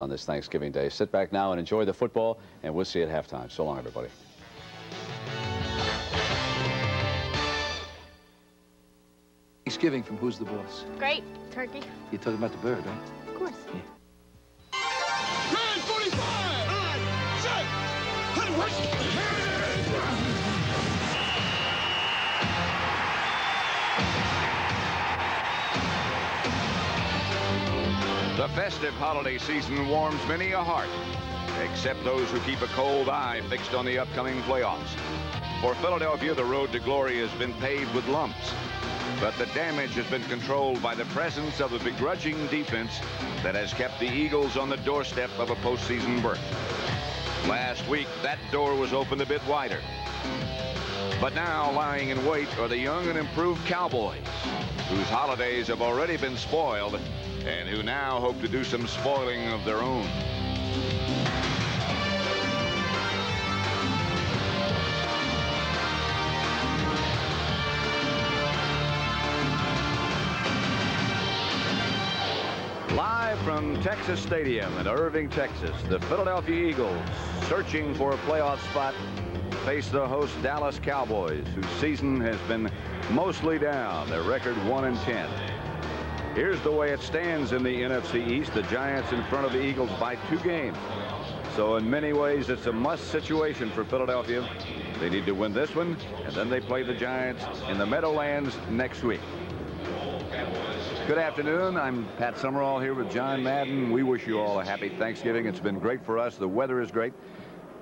on this Thanksgiving Day. Sit back now and enjoy the football, and we'll see you at halftime. So long, everybody. Thanksgiving from Who's the Boss? Great. Turkey. You're talking about the bird, right? Of course. Yeah. 9:45! The festive holiday season warms many a heart, except those who keep a cold eye fixed on the upcoming playoffs. For Philadelphia, the road to glory has been paved with lumps, but the damage has been controlled by the presence of a begrudging defense that has kept the Eagles on the doorstep of a postseason berth. Last week, that door was opened a bit wider. But now, lying in wait are the young and improved Cowboys, whose holidays have already been spoiled and who now hope to do some spoiling of their own. Live from Texas Stadium in Irving, Texas, the Philadelphia Eagles, searching for a playoff spot, face the host Dallas Cowboys, whose season has been mostly down. Their record 1-10. Here's the way it stands in the NFC East. The Giants in front of the Eagles by 2 games. So in many ways, it's a must situation for Philadelphia. They need to win this one, and then they play the Giants in the Meadowlands next week. Good afternoon. I'm Pat Summerall here with John Madden. We wish you all a happy Thanksgiving. It's been great for us. The weather is great.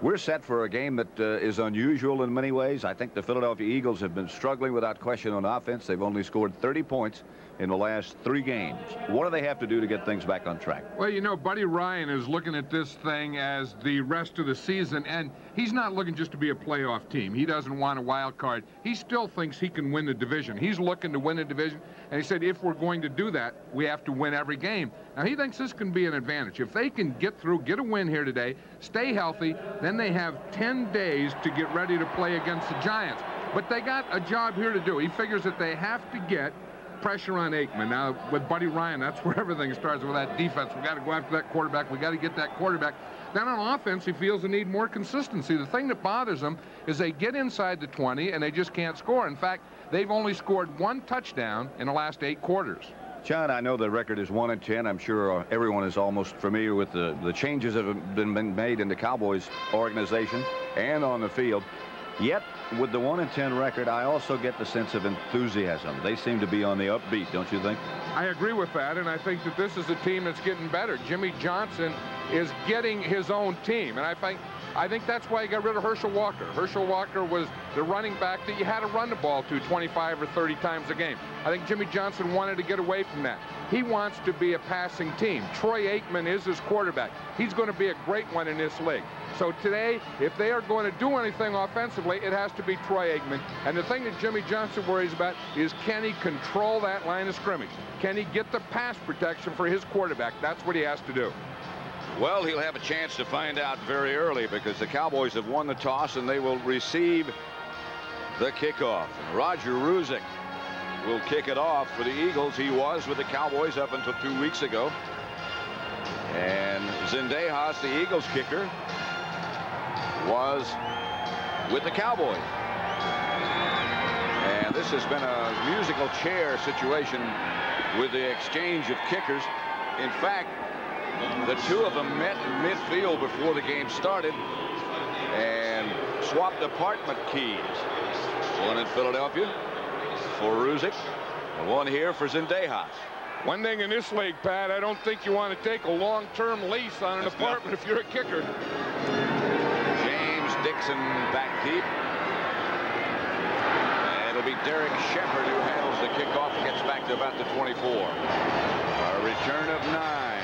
We're set for a game that is unusual in many ways. I think the Philadelphia Eagles have been struggling without question on offense. They've only scored 30 points in the last 3 games. What do they have to do to get things back on track? Well, you know, Buddy Ryan is looking at this thing as the rest of the season, and he's not looking just to be a playoff team. He doesn't want a wild card. He still thinks he can win the division. He's looking to win the division, and he said if we're going to do that, we have to win every game. Now, he thinks this can be an advantage. If they can get through, get a win here today, stay healthy, then they have 10 days to get ready to play against the Giants. But they got a job here to do. He figures that they have to get pressure on Aikman. Now, with Buddy Ryan, that's where everything starts with that defense. We got to go after that quarterback. We got to get that quarterback. Then on offense, he feels they need more consistency. The thing that bothers them is they get inside the 20 and they just can't score. In fact, they've only scored 1 touchdown in the last 8 quarters. John, I know the record is 1-10. I'm sure everyone is almost familiar with the changes that have been made in the Cowboys organization and on the field. Yet, with the 1-10 record, I also get the sense of enthusiasm. They seem to be on the upbeat, don't you think? I agree with that, and I think that this is a team that's getting better. Jimmy Johnson is getting his own team, and I think that's why he got rid of Herschel Walker. Herschel Walker was the running back that you had to run the ball to 25 or 30 times a game. I think Jimmy Johnson wanted to get away from that. He wants to be a passing team. Troy Aikman is his quarterback. He's going to be a great one in this league. So today, if they are going to do anything offensively, it has to be Troy Aikman. And the thing that Jimmy Johnson worries about is, can he control that line of scrimmage? Can he get the pass protection for his quarterback? That's what he has to do. Well, he'll have a chance to find out very early because the Cowboys have won the toss and they will receive the kickoff. Roger Ruzick will kick it off for the Eagles. He was with the Cowboys up until 2 weeks ago. And Zendejas, the Eagles kicker, was with the Cowboys. And this has been a musical chair situation with the exchange of kickers. In fact, the 2 of them met in midfield before the game started and swapped apartment keys. One in Philadelphia for Ruzick, and one here for Zendejas. One thing in this league, Pat, I don't think you want to take a long-term lease on an apartment if you're a kicker. James Dixon back deep. And it'll be Derek Shepard who handles the kickoff and gets back to about the 24. A return of 9.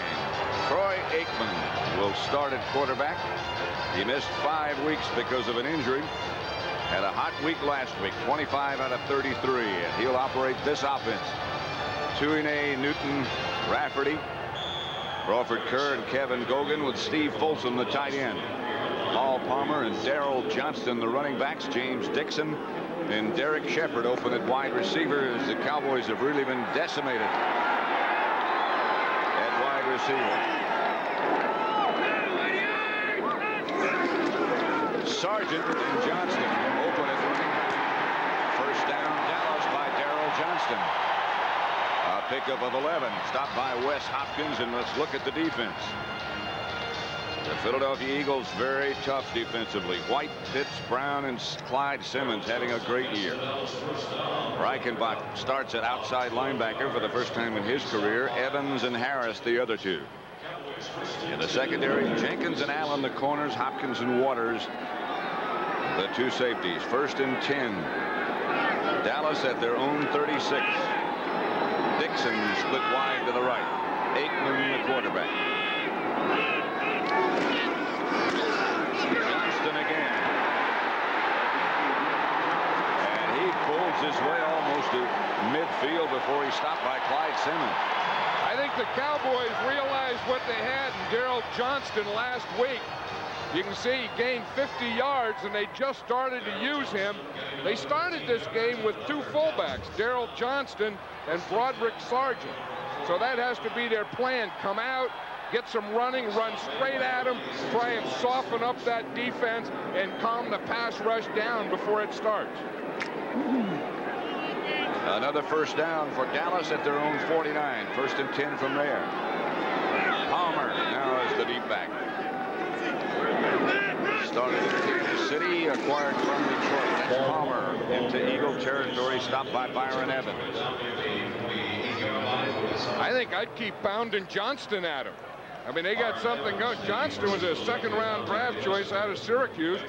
Troy Aikman will start at quarterback. He missed 5 weeks because of an injury. Had a hot week last week, 25 out of 33, and he'll operate this offense. Tuine, Newton, Rafferty, Crawford Kerr, and Kevin Gogan with Steve Folsom, the tight end. Paul Palmer and Darrell Johnston, the running backs. James Dixon and Derek Shepard open at wide receiver as the Cowboys have really been decimated at wide receiver. Sargent and Johnston open it. First down, Dallas by Darrell Johnston. A pickup of 11. Stopped by Wes Hopkins, and let's look at the defense. The Philadelphia Eagles very tough defensively. White, Pitts, Brown, and Clyde Simmons having a great year. Reichenbach starts at outside linebacker for the first time in his career. Evans and Harris the other two. In the secondary, Jenkins and Allen the corners. Hopkins and Waters the two safeties. First and 10. Dallas at their own 36. Dixon split wide to the right. Aikman the quarterback. Johnston again. And he pulls his way almost to midfield before he's stopped by Clyde Simmons. I think the Cowboys realized what they had in Darrell Johnston last week. You can see he gained 50 yards, and they just started to use him. They started this game with two fullbacks, Darrell Johnston and Broderick Sargent. So that has to be their plan. Come out, get some running, run straight at him, try and soften up that defense, and calm the pass rush down before it starts. Another first down for Dallas at their own 49. First and 10 from there. Palmer now as the deep back. Started in Kansas City, acquired from Detroit. That's Palmer into Eagle territory, stopped by Byron Evans. I think I'd keep pounding Johnston at him. I mean, they got something going. Johnston was a second-round draft choice out of Syracuse,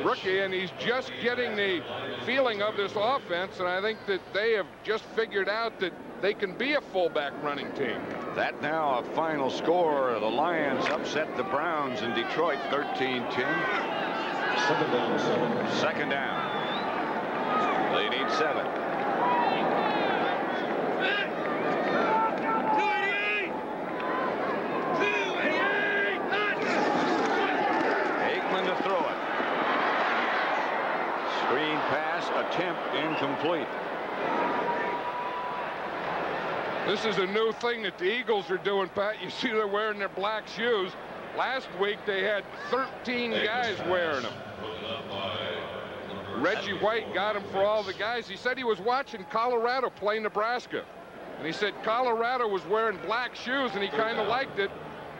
rookie, and he's just getting the feeling of this offense, and I think that they have just figured out that they can be a fullback running team. That now a final score. The Lions upset the Browns in Detroit 13-10. Second down. They need 7. Aikman to throw it. Screen pass attempt incomplete. This is a new thing that the Eagles are doing, Pat. You see they're wearing their black shoes. Last week they had 13 guys wearing them. Reggie White got them for all the guys. He said he was watching Colorado play Nebraska. And he said Colorado was wearing black shoes, and he kind of liked it.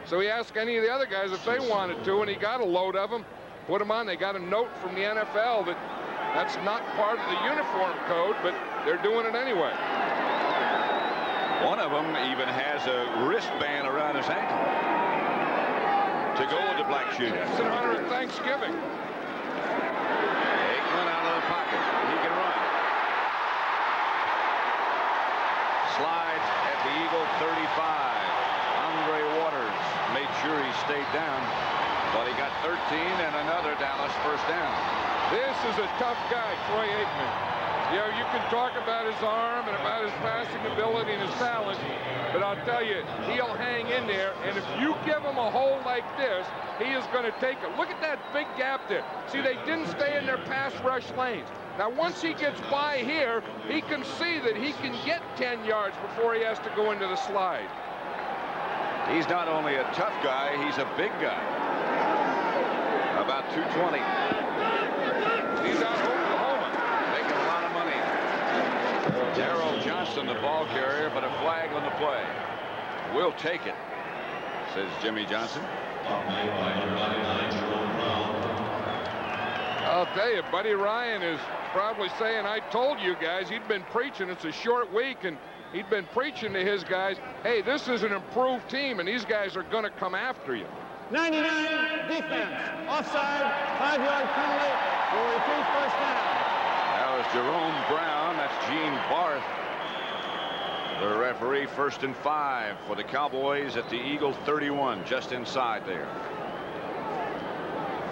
So he asked any of the other guys if they wanted to, and he got a load of them, put them on. They got a note from the NFL that that's not part of the uniform code, but they're doing it anyway. One of them even has a wristband around his ankle to go with the black shoes. It's in honor of Thanksgiving. Aikman out of the pocket. He can run. Slides at the Eagle 35. Andre Waters made sure he stayed down, but he got 13 and another Dallas first down. This is a tough guy, Troy Aikman. You know, you can talk about his arm and about his passing ability and his talent, but I'll tell you, he'll hang in there, and if you give him a hole like this, he is going to take it. Look at that big gap there. See, they didn't stay in their pass rush lanes. Now, once he gets by here, he can see that he can get 10 yards before he has to go into the slide. He's not only a tough guy, he's a big guy. About 220. He's out of Oklahoma. Making a lot of money. Darrell Johnston, the ball carrier, but a flag on the play. We'll take it, says Jimmy Johnson. I'll tell you, Buddy Ryan is probably saying, I told you guys. He'd been preaching. It's a short week, and he'd been preaching to his guys, hey, this is an improved team, and these guys are going to come after you. 99 defense. Offside, 5-yard penalty. We'll repeat first down. That was Jerome Brown. That's Gene Barth, the referee. First and 5 for the Cowboys at the Eagle 31, just inside there.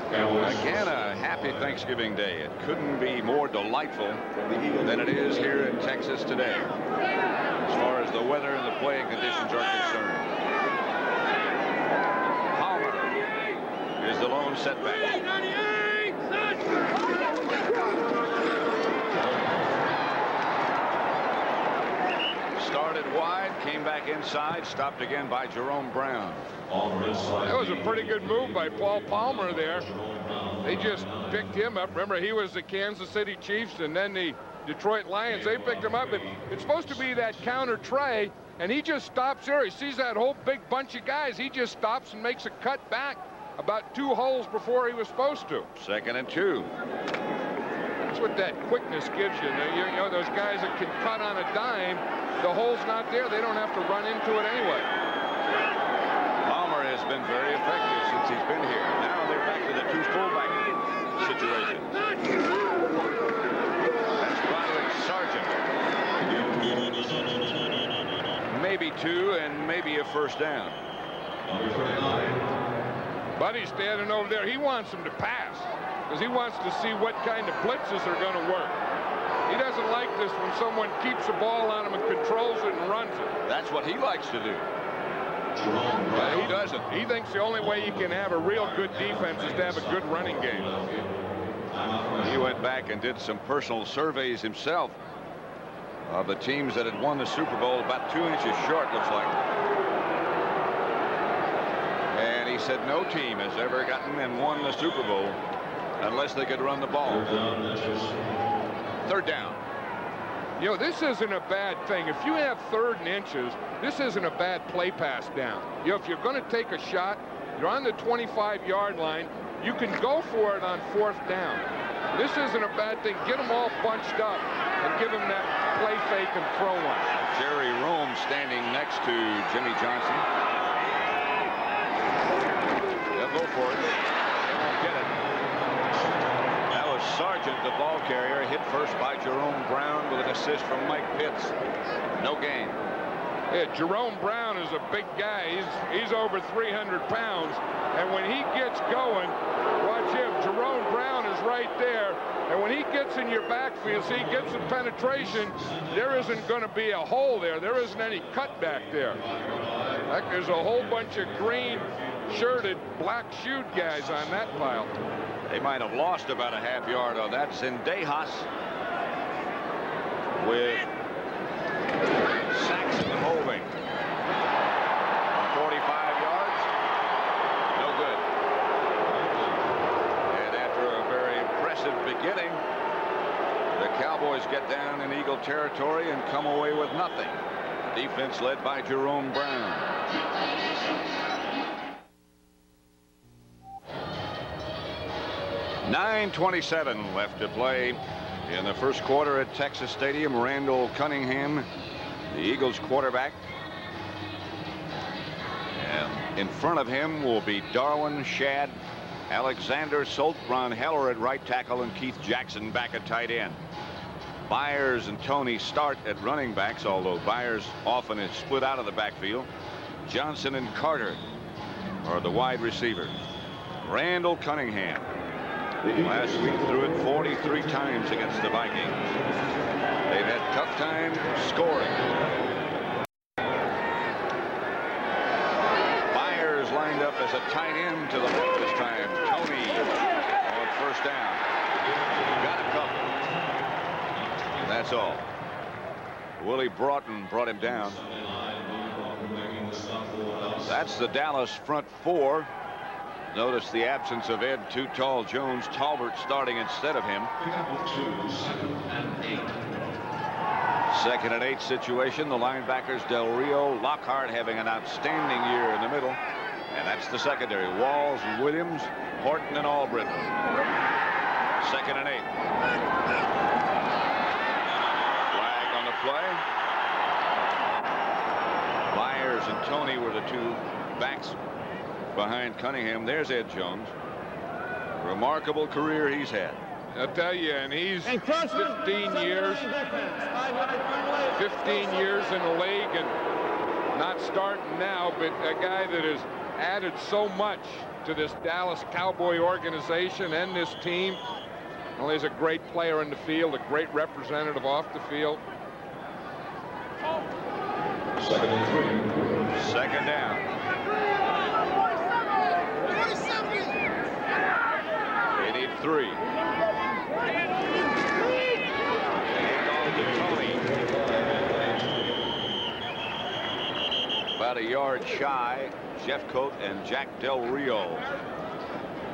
Again, a happy Thanksgiving Day. It couldn't be more delightful than it is here in Texas today, as far as the weather and the playing conditions are concerned. Palmer is the lone setback. Started wide, came back inside, stopped again by Jerome Brown. That was a pretty good move by Paul Palmer there. They just picked him up. Remember, he was the Kansas City Chiefs and then the Detroit Lions. They picked him up, and it's supposed to be that counter tray, and he just stops there. He sees that whole big bunch of guys. He just stops and makes a cut back about 2 holes before he was supposed to. 2nd and 2. That's what that quickness gives you. You know, those guys that can cut on a dime, the hole's not there. They don't have to run into it anyway. Palmer has been very effective since he's been here. Now they're back to the 2 fullback situation. That's Broderick Sargent. Maybe 2 and maybe a first down. Buddy's standing over there. He wants him to pass because he wants to see what kind of blitzes are going to work. He doesn't like this when someone keeps the ball on him and controls it and runs it. That's what he likes to do. But he doesn't. He thinks the only way you can have a real good defense is to have a good running game. He went back and did some personal surveys himself of the teams that had won the Super Bowl, about 2 inches short, looks like. And he said no team has ever gotten and won the Super Bowl unless they could run the ball. 3rd down. You know, this isn't a bad thing. If you have 3rd and inches, this isn't a bad play pass down. You know, if you're going to take a shot, you're on the 25-yard line, you can go for it on 4th down. This isn't a bad thing. Get them all bunched up and give them that play fake and throw one. Jerry Rome standing next to Jimmy Johnson. They'll go for it. They won't get it. That was Sargent, the ball carrier, hit first by Jerome Brown with an assist from Mike Pitts. No gain. Yeah, Jerome Brown is a big guy. He's over 300 pounds. And when he gets going, watch him. Jerome Brown is right there. And when he gets in your backfield, see, he gets some penetration, there isn't going to be a hole there. There isn't any cut back there. Like there's a whole bunch of green-shirted, black-shoed guys on that pile. They might have lost about a half yard on that. Zendejas with Saxon holding. 45 yards. No good. And after a very impressive beginning, the Cowboys get down in Eagle territory and come away with nothing. Defense led by Jerome Brown. .9:27 left to play in the first quarter at Texas Stadium. Randall Cunningham, the Eagles quarterback. And in front of him will be Darwin Shad, Alexander Solt, Ron Heller at right tackle, and Keith Jackson back at tight end. Byers and Tony start at running backs, although Byers often is split out of the backfield. Johnson and Carter are the wide receivers. Randall Cunningham last week threw it 43 times against the Vikings. They've had tough time scoring. Byers lined up as a tight end to the left this time. Tony on first down. Got a couple. That's all. Willie Broughton brought him down. That's the Dallas front 4. Notice the absence of Ed Too Tall Jones. Talbert starting instead of him. 2nd and 8 situation. The linebackers Del Rio, Lockhart having an outstanding year in the middle. And that's the secondary. Walls, Williams, Horton, and Albritton. 2nd and 8. Flag on the play. Byers and Tony were the 2 backs behind Cunningham. There's Ed Jones. Remarkable career he's had. I'll tell you, and he's 15 years in the league and not starting now, but a guy that has added so much to this Dallas Cowboy organization and this team. Well, he's a great player in the field, a great representative off the field. 2nd and 3. 2nd down. They need 3. Handoff to Tony. About a yard shy. Jeffcoat and Jack Del Rio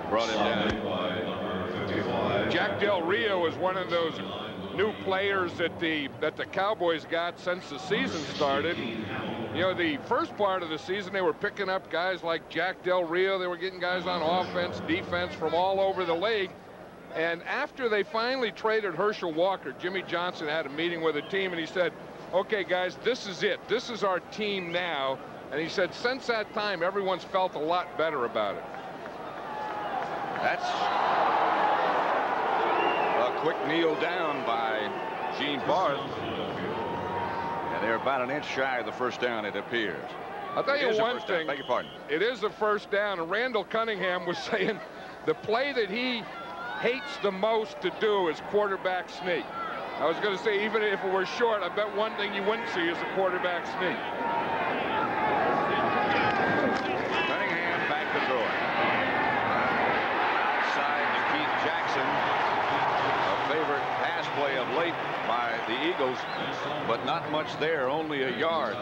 brought him down. Jack Del Rio is one of those new players that the Cowboys got since the season started. You know, the first part of the season, they were picking up guys like Jack Del Rio. They were getting guys on offense, defense from all over the league. And after they finally traded Herschel Walker, Jimmy Johnson had a meeting with the team, and he said, okay, guys, this is it. This is our team now. And he said, since that time, everyone's felt a lot better about it. That's a quick kneel down by Gene Barth. And they're about an inch shy of the first down, it appears. I'll tell you one thing. Beg your pardon. It is a first down. And Randall Cunningham was saying the play that he hates the most to do is quarterback sneak. I was going to say, even if it were short, I bet one thing you wouldn't see is a quarterback sneak. Cunningham back to throw it. Outside to Keith Jackson. A favorite pass play of late by the Eagles, but not much there, only a yard.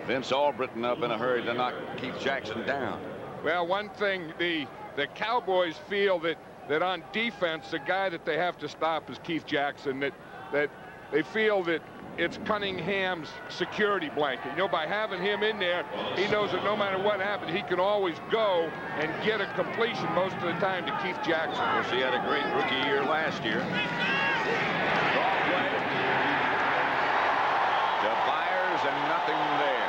Vince Albritton up in a hurry to knock Keith Jackson down. Well, one thing, the Cowboys feel that on defense, the guy that they have to stop is Keith Jackson, that they feel that it's Cunningham's security blanket. You know, by having him in there, he knows that no matter what happens, he can always go and get a completion most of the time to Keith Jackson. Of course, he had a great rookie year last year. Draw play to Byers, and nothing there.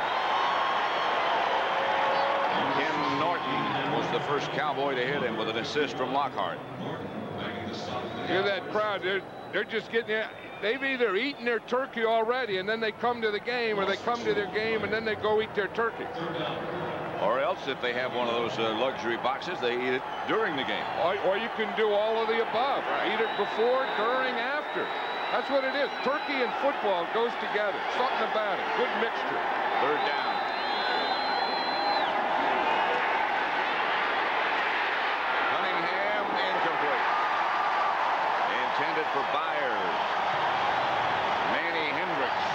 Ken Norton was the first Cowboy to hit him with an assist from Lockhart. Look at that crowd. They're just getting it. They've either eaten their turkey already, and then they come to the game, or they come to their game, and then they go eat their turkey. Or else, if they have one of those luxury boxes, they eat it during the game. Or you can do all of the above. Eat it before, during, after. That's what it is. Turkey and football goes together. Something about it. Good mixture. Third down. Cunningham incomplete. Intended for Byers. Manny Hendricks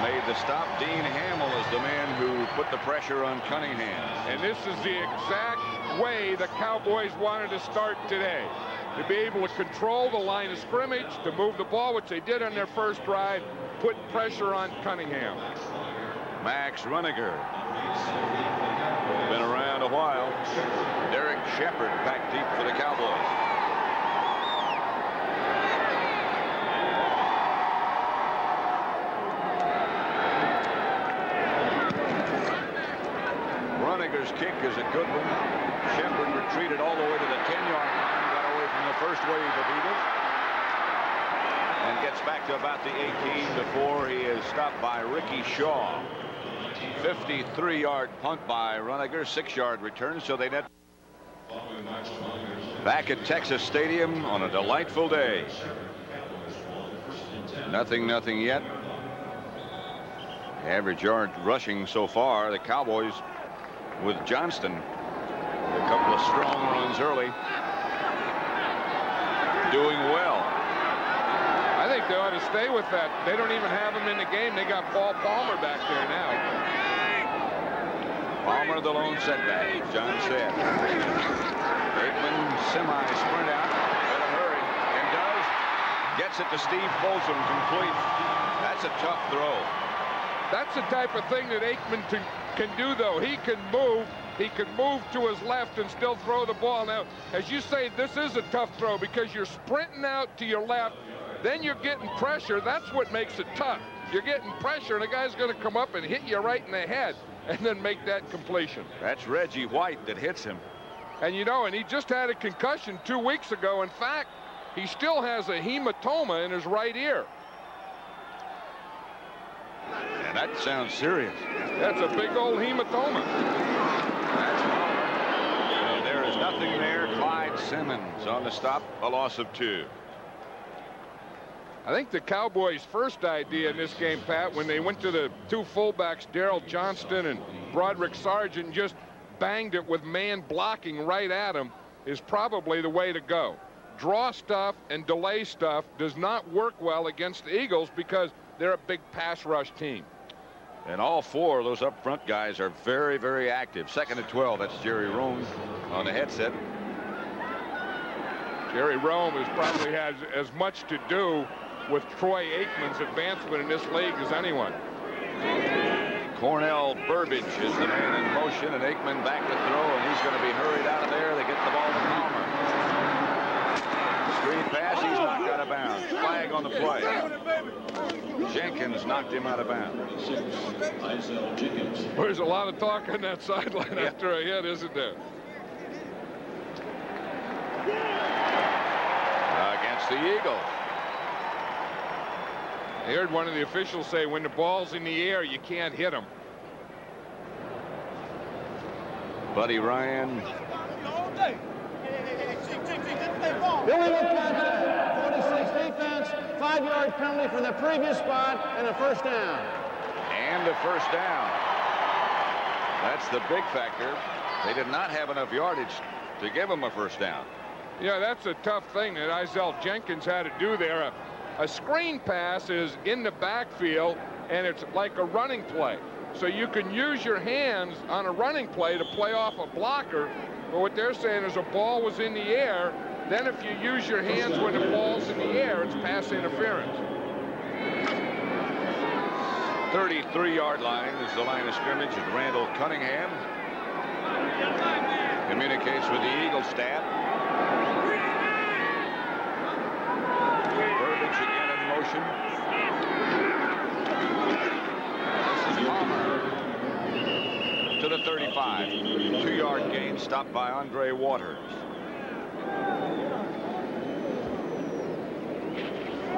made the stop. Dean Hamill is the man who put the pressure on Cunningham. And this is the exact way the Cowboys wanted to start today. To be able to control the line of scrimmage, to move the ball, which they did on their first drive, put pressure on Cunningham. Max Runiger. Been around a while. Derek Shepard back deep for the Cowboys. Runiger's kick is a good one. Shepard retreated all the way to the 10-yard line, got away from the first wave of Eagles, and gets back to about the 18 before he is stopped by Ricky Shaw. 53-yard punt by Runiger, 6-yard return, so they net. Back at Texas Stadium on a delightful day. Nothing yet. Average yard rushing so far. The Cowboys with Johnston. A couple of strong runs early. Doing well. I think they ought to stay with that. They don't even have him in the game. They got Paul Palmer back there now. Palmer the lone setback, John said. Aikman semi-sprint out in a hurry, and does. Gets it to Steve Folsom, complete. That's a tough throw. That's the type of thing that Aikman can do, though. He can move. He can move to his left and still throw the ball. Now, as you say, this is a tough throw because you're sprinting out to your left. Then you're getting pressure. That's what makes it tough. You're getting pressure, and the guy's going to come up and hit you right in the head and then make that completion. That's Reggie White that hits him. And, you know, and he just had a concussion 2 weeks ago. In fact, he still has a hematoma in his right ear. And that sounds serious. That's a big old hematoma. That's Palmer. And there is nothing there. Clyde Simmons on the stop, a loss of 2. I think the Cowboys' first idea in this game, Pat, when they went to the two fullbacks, Darrell Johnston and Broderick Sargent, just banged it with man blocking right at him, is probably the way to go. Draw stuff and delay stuff does not work well against the Eagles because they're a big pass rush team. And all four of those up front guys are very, very active. 2nd and 12. That's Jerry Rome on the headset. Jerry Rome has probably had as much to do with Troy Aikman's advancement in this league as anyone. Cornell Burbage is the man in motion, and Aikman back to throw, and he's going to be hurried out of there. They get the ball to Palmer. Screen pass, he's knocked out of bounds. Flag on the play. Jenkins knocked him out of bounds. There's a lot of talk on that sideline after a hit, isn't there? Against the Eagles. I heard one of the officials say when the ball's in the air, you can't hit him. Buddy Ryan. Illegal contact, 46 defense, 5-yard penalty from the previous spot, and a first down. And a first down. That's the big factor. They did not have enough yardage to give him a first down. Yeah, that's a tough thing that Isaiah Jenkins had to do there. A screen pass is in the backfield, and it's like a running play. So you can use your hands on a running play to play off a blocker. But what they're saying is a ball was in the air. Then if you use your hands when the ball's in the air, it's pass interference. 33-yard line is the line of scrimmage at Randall Cunningham. Communicates with the Eagle staff. Burbage again in motion. This is Palmer to the 35. 2-yard gain stopped by Andre Waters.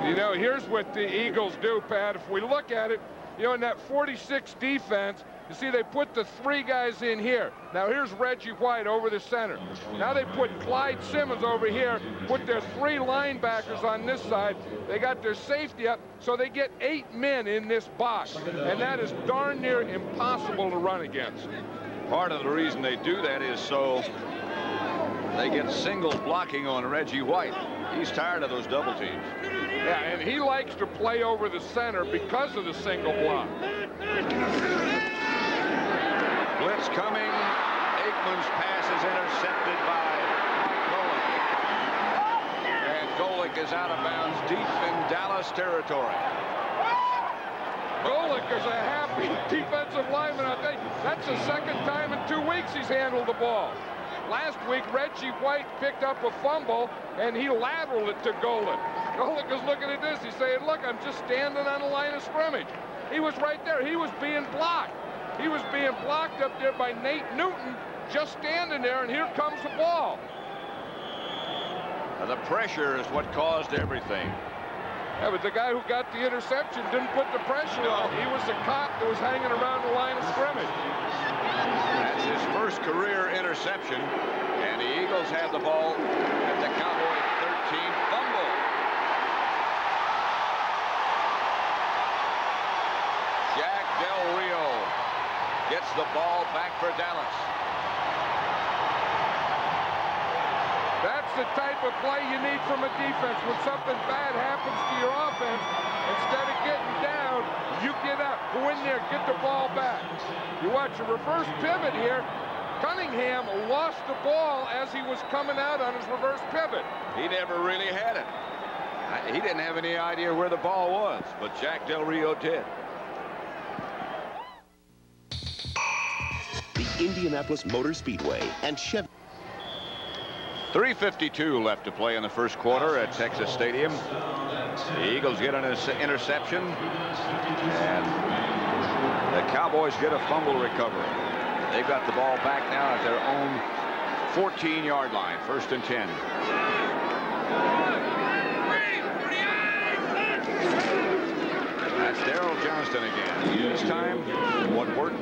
You know, here's what the Eagles do, Pat. If we look at it, you know, in that 46 defense, you see they put the 3 guys in here. Now here's Reggie White over the center. Now they put Clyde Simmons over here, put their 3 linebackers on this side. They got their safety up, so they get 8 men in this box. And that is darn near impossible to run against. Part of the reason they do that is so they get single blocking on Reggie White. He's tired of those double teams. Yeah, and he likes to play over the center because of the single block. Blitz coming. Aikman's pass is intercepted by Golick. And Golick is out of bounds deep in Dallas territory. Golick is a happy defensive lineman. I think that's the 2nd time in 2 weeks he's handled the ball. Last week, Reggie White picked up a fumble, and he lateraled it to Golick. Golick is looking at this. He's saying, look, I'm just standing on the line of scrimmage. He was right there. He was being blocked. He was being blocked up there by Nate Newton, just standing there, and here comes the ball. Now, the pressure is what caused everything. Yeah, but the guy who got the interception didn't put the pressure on. He was the cop that was hanging around the line of scrimmage. That's his first career interception, and the Eagles have the ball at the Cowboy 13. Fumble. Jack Del Rio gets the ball back for Dallas. That's the type of play you need from a defense. When something bad happens to your offense, instead of getting down, you get up, go in there, get the ball back. You watch a reverse pivot here. Cunningham lost the ball as he was coming out on his reverse pivot. He never really had it. He didn't have any idea where the ball was, but Jack Del Rio did. The Indianapolis Motor Speedway and Chevy. 3:52 left to play in the first quarter at Texas Stadium. The Eagles get an interception, and the Cowboys get a fumble recovery. They've got the ball back now at their own 14-yard line, 1st and 10. That's Darrell Johnston again. This time, what worked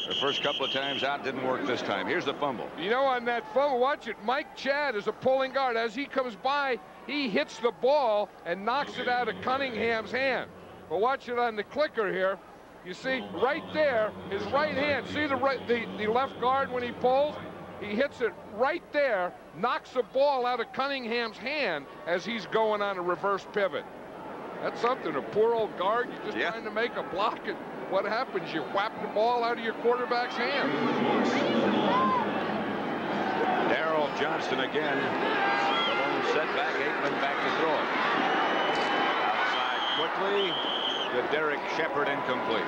the first couple of times out didn't work this time. Here's the fumble. You know, on that fumble, watch it. Mike Chad is a pulling guard. As he comes by, he hits the ball and knocks it out of Cunningham's hand. But watch it on the clicker here. You see right there, his right hand. See the left guard when he pulls? He hits it right there, knocks the ball out of Cunningham's hand as he's going on a reverse pivot. That's something. A poor old guard, you're just trying to make a block, and what happens? You whap the ball out of your quarterback's hand. Darrell Johnston again. The lone setback. Aikman back to throw it. Outside quickly. To Derek Shepard, incomplete.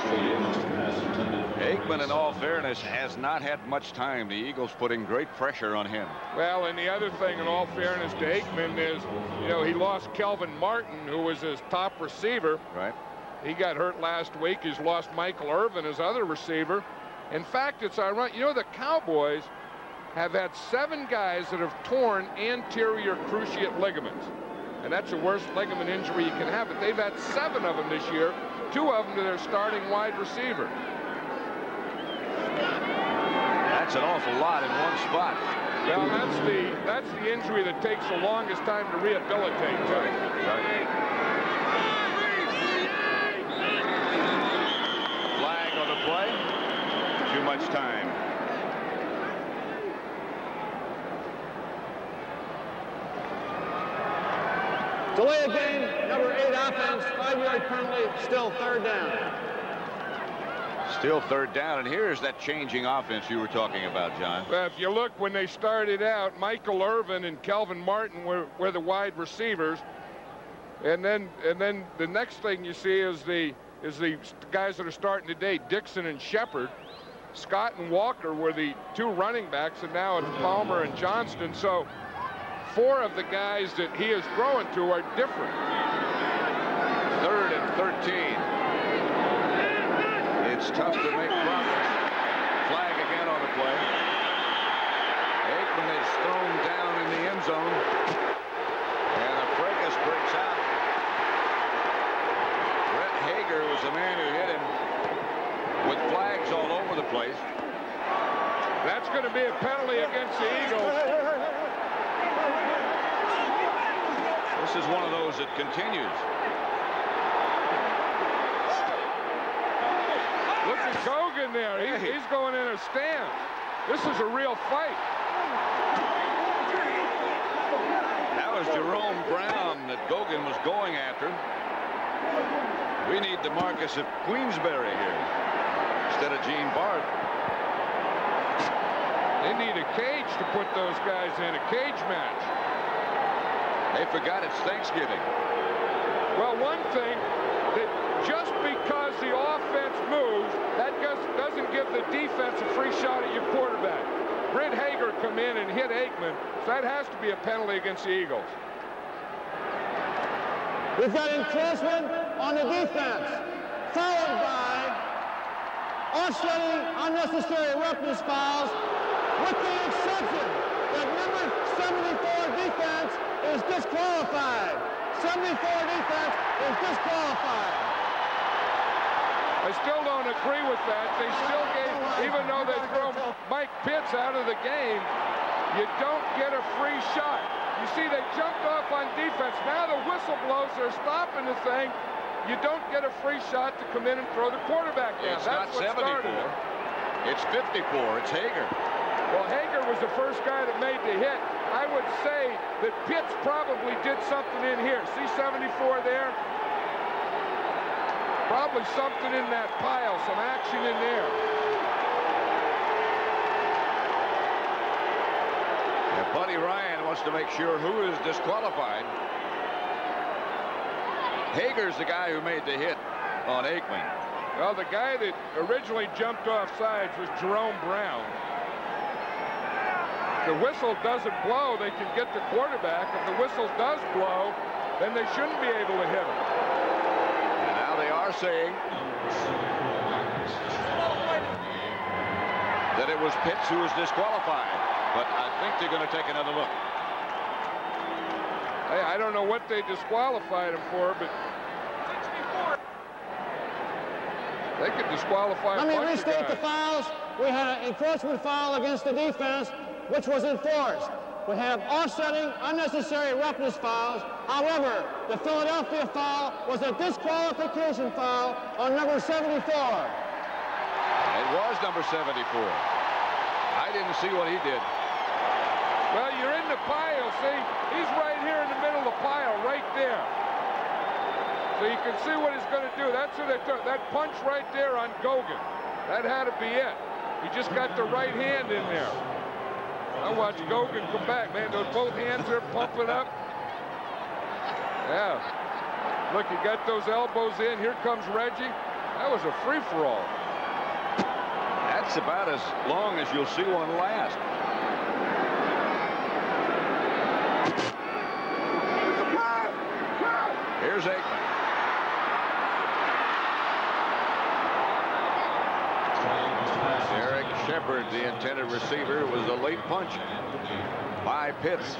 Aikman, in all fairness, has not had much time. The Eagles putting great pressure on him. Well, and the other thing, in all fairness to Aikman, is, you know, he lost Kelvin Martin, who was his top receiver. Right. He got hurt last week. He's lost Michael Irvin, his other receiver. In fact, it's ironic. You know, the Cowboys have had 7 guys that have torn anterior cruciate ligaments. And that's the worst ligament injury you can have. But they've had 7 of them this year, 2 of them to their starting wide receiver. That's an awful lot in one spot. Well, that's the injury that takes the longest time to rehabilitate. Right. Flag on the play. Too much time. Delay of game, number 8 offense, 5-yard penalty, still 3rd down. Still 3rd down, and here's that changing offense you were talking about, John. Well, if you look, when they started out, Michael Irvin and Kelvin Martin were the wide receivers, and then the next thing you see is the guys that are starting today, Dixon and Shepard. Scott and Walker were the 2 running backs, and now it's Palmer and Johnston. So 4 of the guys that he is throwing to are different. 3rd and 13. It's tough to make progress. Flag again on the play. Aikman is thrown down in the end zone. And a fracas breaks out. Brett Hager was the man who hit him with flags all over the place. That's going to be a penalty against the Eagles. This is one of those that continues. Look at Gogan there. He's going in a stance. This is a real fight. That was Jerome Brown that Gogan was going after. We need DeMarcus of Queensberry here instead of Gene Barth. They need a cage to put those guys in, a cage match. They forgot it's Thanksgiving. Well, one thing, that just because the offense moves, that doesn't give the defense a free shot at your quarterback. Britt Hager come in and hit Aikman, so that has to be a penalty against the Eagles. We've got encroachment on the defense, followed by offsetting unnecessary roughness fouls, with the exception that number 74 defense is disqualified. 74 defense is disqualified. I still don't agree with that. They still gave, even though they throw Mike Pitts out of the game, you don't get a free shot. You see, they jumped off on defense. Now the whistle blows. They're stopping the thing. You don't get a free shot to come in and throw the quarterback down. It's not 74. It's 54. It's Hager. Well, Hager was the first guy that made the hit. I would say that Pitts probably did something in here. See 74 there? Probably something in that pile, some action in there. Yeah, Buddy Ryan wants to make sure who is disqualified. Hager's the guy who made the hit on Aikman. Well, the guy that originally jumped off sides was Jerome Brown. If the whistle doesn't blow, they can get the quarterback. If the whistle does blow, then they shouldn't be able to hit him. And now they are saying that it was Pitts who was disqualified. But I think they're going to take another look. Hey, I don't know what they disqualified him for, but they could disqualify Let a me bunch of restate the guys. fouls. We had an encroachment foul against the defense, which was enforced. We have offsetting unnecessary roughness fouls. However, the Philadelphia foul was a disqualification foul on number 74. It was number 74. I didn't see what he did. Well, you're in the pile, see? He's right here in the middle of the pile, right there. So you can see what he's going to do. That's what they took. That punch right there on Gogan. That had to be it. He just got the right hand in there. I watched Gogan come back, man. Those both hands are pumping up. Yeah. Look, he got those elbows in. Here comes Reggie. That was a free-for-all. That's about as long as you'll see one last. Here's Aikman. Eric Shepard, the intended receiver, was a late punch by Pitts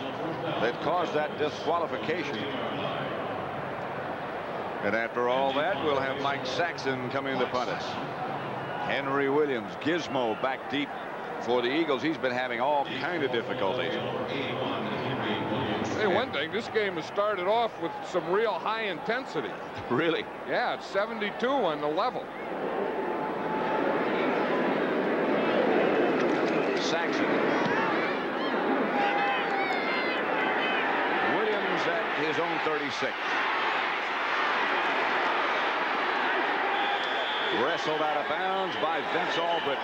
that caused that disqualification. And after all that, we'll have Mike Saxon coming to punt us. Henry Williams, Gizmo, back deep for the Eagles. He's been having all kind of difficulties. Hey, one thing, this game has started off with some real high intensity. Really? Yeah, it's 72 on the level. Saxon. Williams at his own 36. Wrestled out of bounds by Vince Albritton.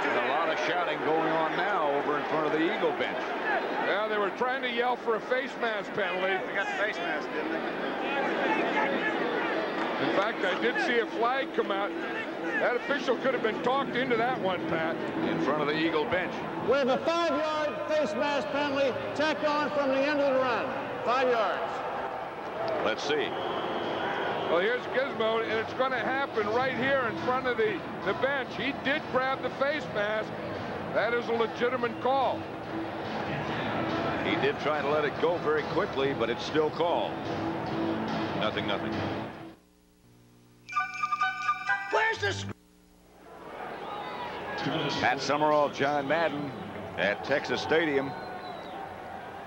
And a lot of shouting going on now over in front of the Eagle bench. Yeah, they were trying to yell for a face mask penalty. They got the face mask, didn't they? In fact, I did see a flag come out. That official could have been talked into that one, Pat. In front of the Eagle bench. We have a 5-yard face mask penalty tacked on from the end of the run. 5 yards. Let's see. Well, here's Gizmo, and it's going to happen right here in front of the bench. He did grab the face mask. That is a legitimate call. He did try to let it go very quickly, but it's still called. Nothing. Where's the... Pat Summerall, John Madden at Texas Stadium.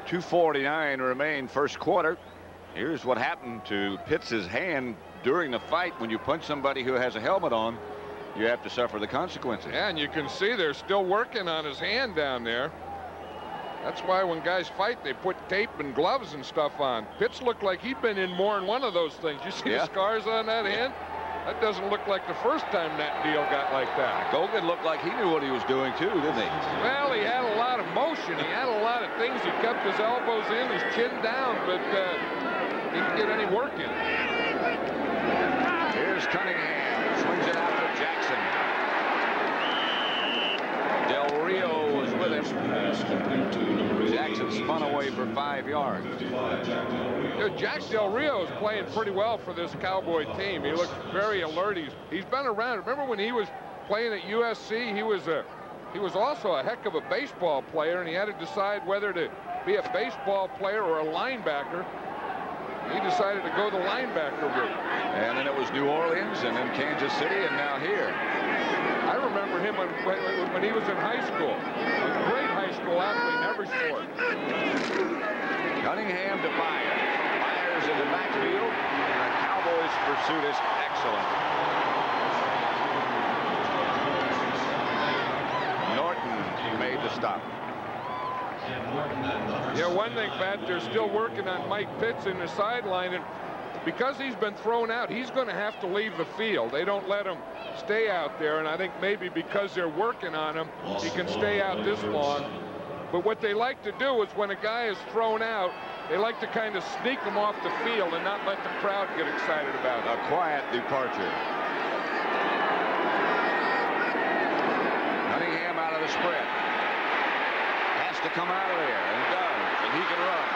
2:49 remain first quarter. Here's what happened to Pitts' hand during the fight. When you punch somebody who has a helmet on, you have to suffer the consequences. Yeah, and you can see they're still working on his hand down there. That's why when guys fight, they put tape and gloves and stuff on. Pitts looked like he'd been in more than one of those things. You see the scars on that hand? That doesn't look like the first time that deal got like that. Gogan looked like he knew what he was doing, too, didn't he? Well, he had a lot of motion. He had a lot of things. He kept his elbows in, his chin down, but didn't get any work in. Here's Cunningham. Swings it out to Jackson. Del Rio was with him. Jackson spun away for 5 yards. Jack Del Rio is playing pretty well for this Cowboy team. He looks very alert. He's been around. Remember when he was playing at USC? He was also a heck of a baseball player, and he had to decide whether to be a baseball player or a linebacker. He decided to go the linebacker route. And then it was New Orleans, and then Kansas City, and now here. I remember him when he was in high school. A great high school athlete, never scored. Cunningham to Myers. Myers in the backfield. And the Cowboys' pursuit is excellent. Norton made the stop. Yeah, one thing, Pat, they're still working on Mike Pitts in the sideline, and because he's been thrown out, he's going to have to leave the field. They don't let him stay out there, and I think maybe because they're working on him, he can stay out this long. But what they like to do is when a guy is thrown out, they like to kind of sneak him off the field and not let the crowd get excited about it. A quiet departure. Cunningham out of the spread. Has to come out of there, and does, and he can run.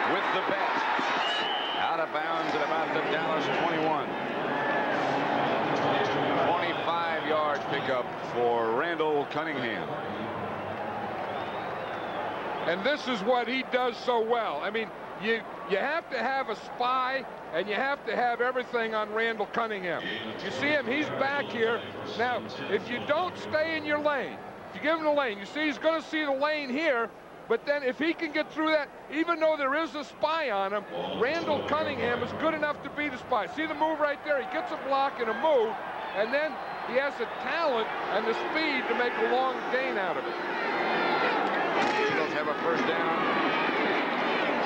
With the best. Out of bounds at about the Dallas 21. 25-yard pickup for Randall Cunningham. And this is what he does so well. I mean, you have to have a spy, and you have to have everything on Randall Cunningham. You see him, he's back here. Now, if you don't stay in your lane, if you give him the lane, you see he's going to see the lane here, but then if he can get through that, even though there is a spy on him, Randall Cunningham is good enough to be the spy. See the move right there? He gets a block and a move, and then he has the talent and the speed to make a long gain out of it. Eagles have a first down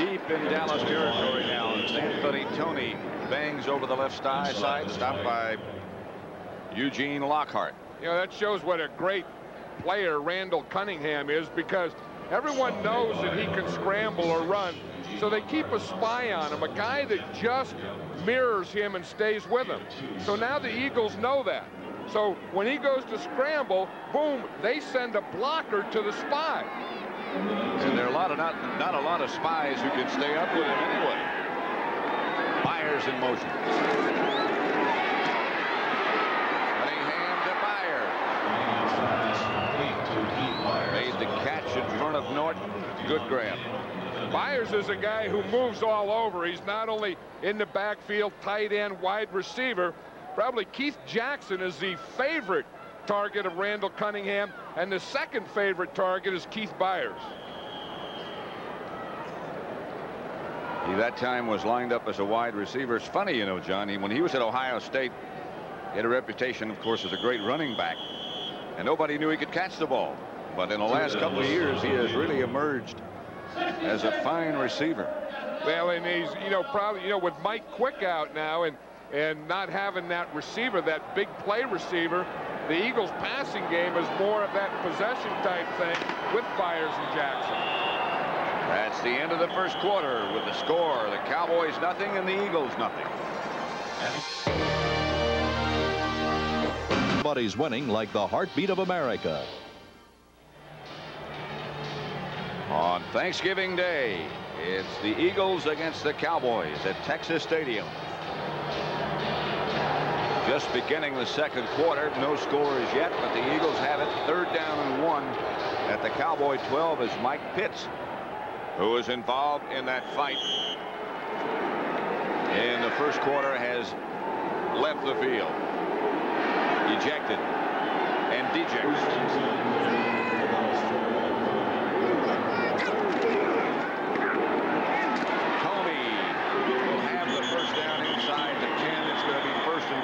deep in Dallas territory now as Anthony Toney bangs over the left side, stopped by Eugene Lockhart. You know, that shows what a great player Randall Cunningham is, because everyone knows that he can scramble or run, so they keep a spy on him, a guy that just mirrors him and stays with him. So now the Eagles know that. So when he goes to scramble, boom, they send a blocker to the spy. And there are not a lot of spies who can stay up with him anyway. Byers in motion. Cunningham to Byers. Made the catch in front of Norton. Good grab. Byers is a guy who moves all over. He's not only in the backfield, tight end, wide receiver. Probably Keith Jackson is the favorite target of Randall Cunningham, and the second favorite target is Keith Byers. He that time was lined up as a wide receiver. It's funny, you know, John, when he was at Ohio State, he had a reputation, of course, as a great running back, and nobody knew he could catch the ball. But in the last couple of years, he has really emerged as a fine receiver. Well, and he's, you know, probably, you know, with Mike Quick out now and not having that receiver, that big play receiver, the Eagles passing game is more of that possession type thing with Byers and Jackson. That's the end of the first quarter with the score. The Cowboys nothing and the Eagles nothing. Everybody's winning like the heartbeat of America. On Thanksgiving Day, it's the Eagles against the Cowboys at Texas Stadium. Just beginning the second quarter, no scores yet, but the Eagles have it. 3rd down and 1 at the Cowboy 12 as Mike Pitts, who is involved in that fight in the first quarter, has left the field. Ejected and dejected.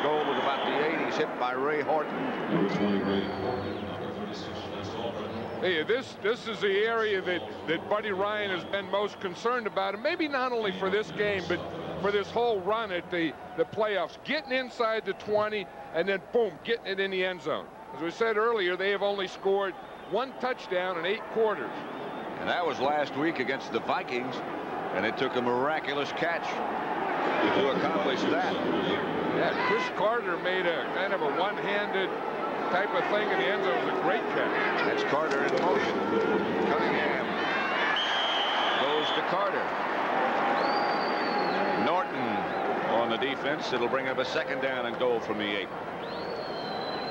Goal with about the 8. He's hit by Ray Horton. Hey, this is the area that Buddy Ryan has been most concerned about, and maybe not only for this game, but for this whole run at the playoffs. Getting inside the 20 and then boom, getting it in the end zone. As we said earlier, they have only scored 1 touchdown in 8 quarters. And that was last week against the Vikings, and it took a miraculous catch to accomplish that. Yeah, Chris Carter made a kind of a one-handed type of thing in the end zone. It was a great catch. That's Carter in motion. Cunningham goes to Carter. Norton on the defense. It'll bring up a 2nd down and goal from the 8.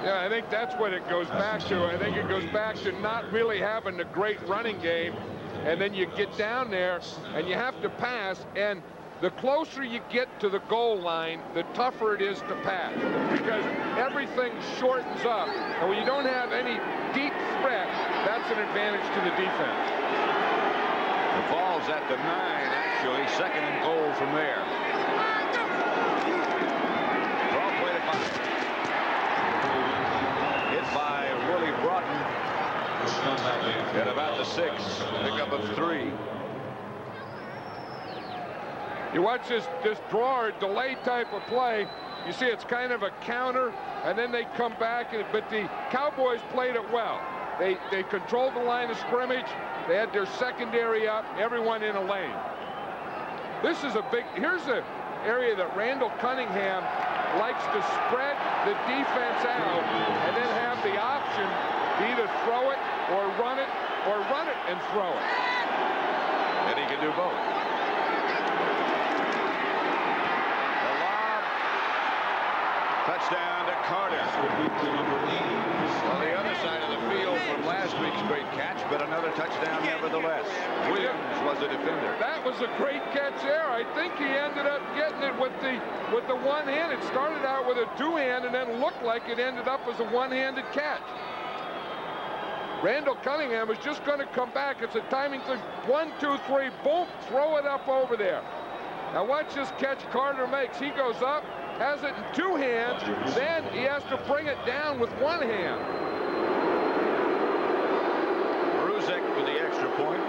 Yeah, I think that's what it goes back to. I think it goes back to not really having a great running game, and then you get down there and you have to pass, and the closer you get to the goal line, the tougher it is to pass, because everything shortens up. And when you don't have any deep threat, that's an advantage to the defense. The ball's at the 9, actually. 2nd and goal from there. Draw play to 5. Hit by Willie Broughton at about the 6. Pickup of 3. You watch this draw or delay type of play. You see it's kind of a counter, and then they come back. But the Cowboys played it well. They controlled the line of scrimmage. They had their secondary up, everyone in a lane. This is a big, here's the area that Randall Cunningham likes to spread the defense out and then have the option to either throw it or run it and throw it. And he can do both. Touchdown to Carter. On the other side of the field from last week's great catch, but another touchdown nevertheless. Williams was the defender. That was a great catch there. I think he ended up getting it with the one hand. It started out with a 2-hand and then looked like it ended up as a one-handed catch. Randall Cunningham is just going to come back. It's a timing thing. 1, 2, 3, boom, throw it up over there. Now watch this catch Carter makes. He goes up, has it in 2 hands, then he has to bring it down with 1 hand. Bruzek with the extra point.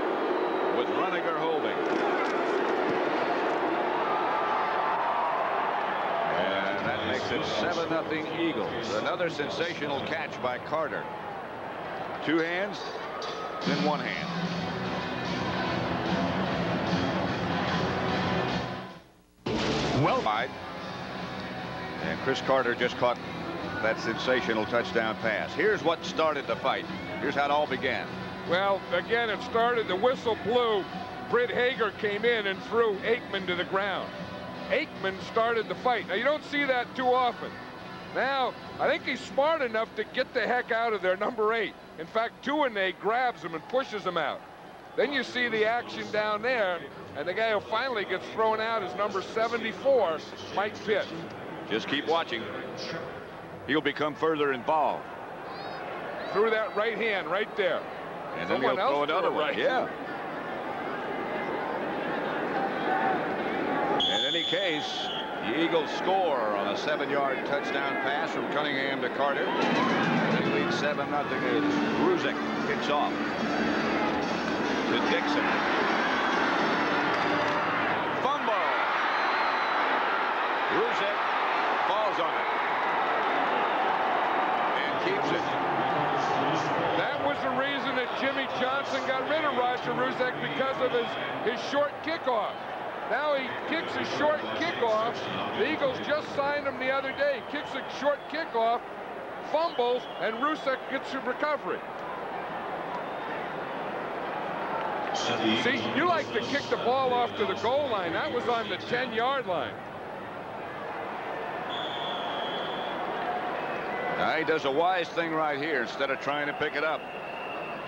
with Runniger holding. And that makes it 7-0 Eagles. Another sensational catch by Carter. 2 hands, then 1 hand. Well, and Chris Carter just caught that sensational touchdown pass. Here's what started the fight. Here's how it all began. Well, again, it started. The whistle blew. Britt Hager came in and threw Aikman to the ground. Aikman started the fight. Now, you don't see that too often. Now, I think he's smart enough to get the heck out of there, number 8. In fact, Tuanay grabs him and pushes him out. Then you see the action down there, and the guy who finally gets thrown out is number 74, Mike Pitt. Just keep watching. He'll become further involved. Threw that right hand right there. And then he'll throw another one. Yeah. In any case, the Eagles score on a 7-yard touchdown pass from Cunningham to Carter. They lead 7-0 as Ruzek kicks off to Dixon. Fumble. Ruzek falls on it and keeps it. That was the reason that Jimmy Johnson got rid of Roger Ruzek, because of his short kickoff. Now he kicks a short kickoff. The Eagles just signed him the other day. Kicks a short kickoff, fumbles, and Ruzek gets a recovery. See, you like to kick the ball off to the goal line. That was on the 10-yard line. Now he does a wise thing right here. Instead of trying to pick it up,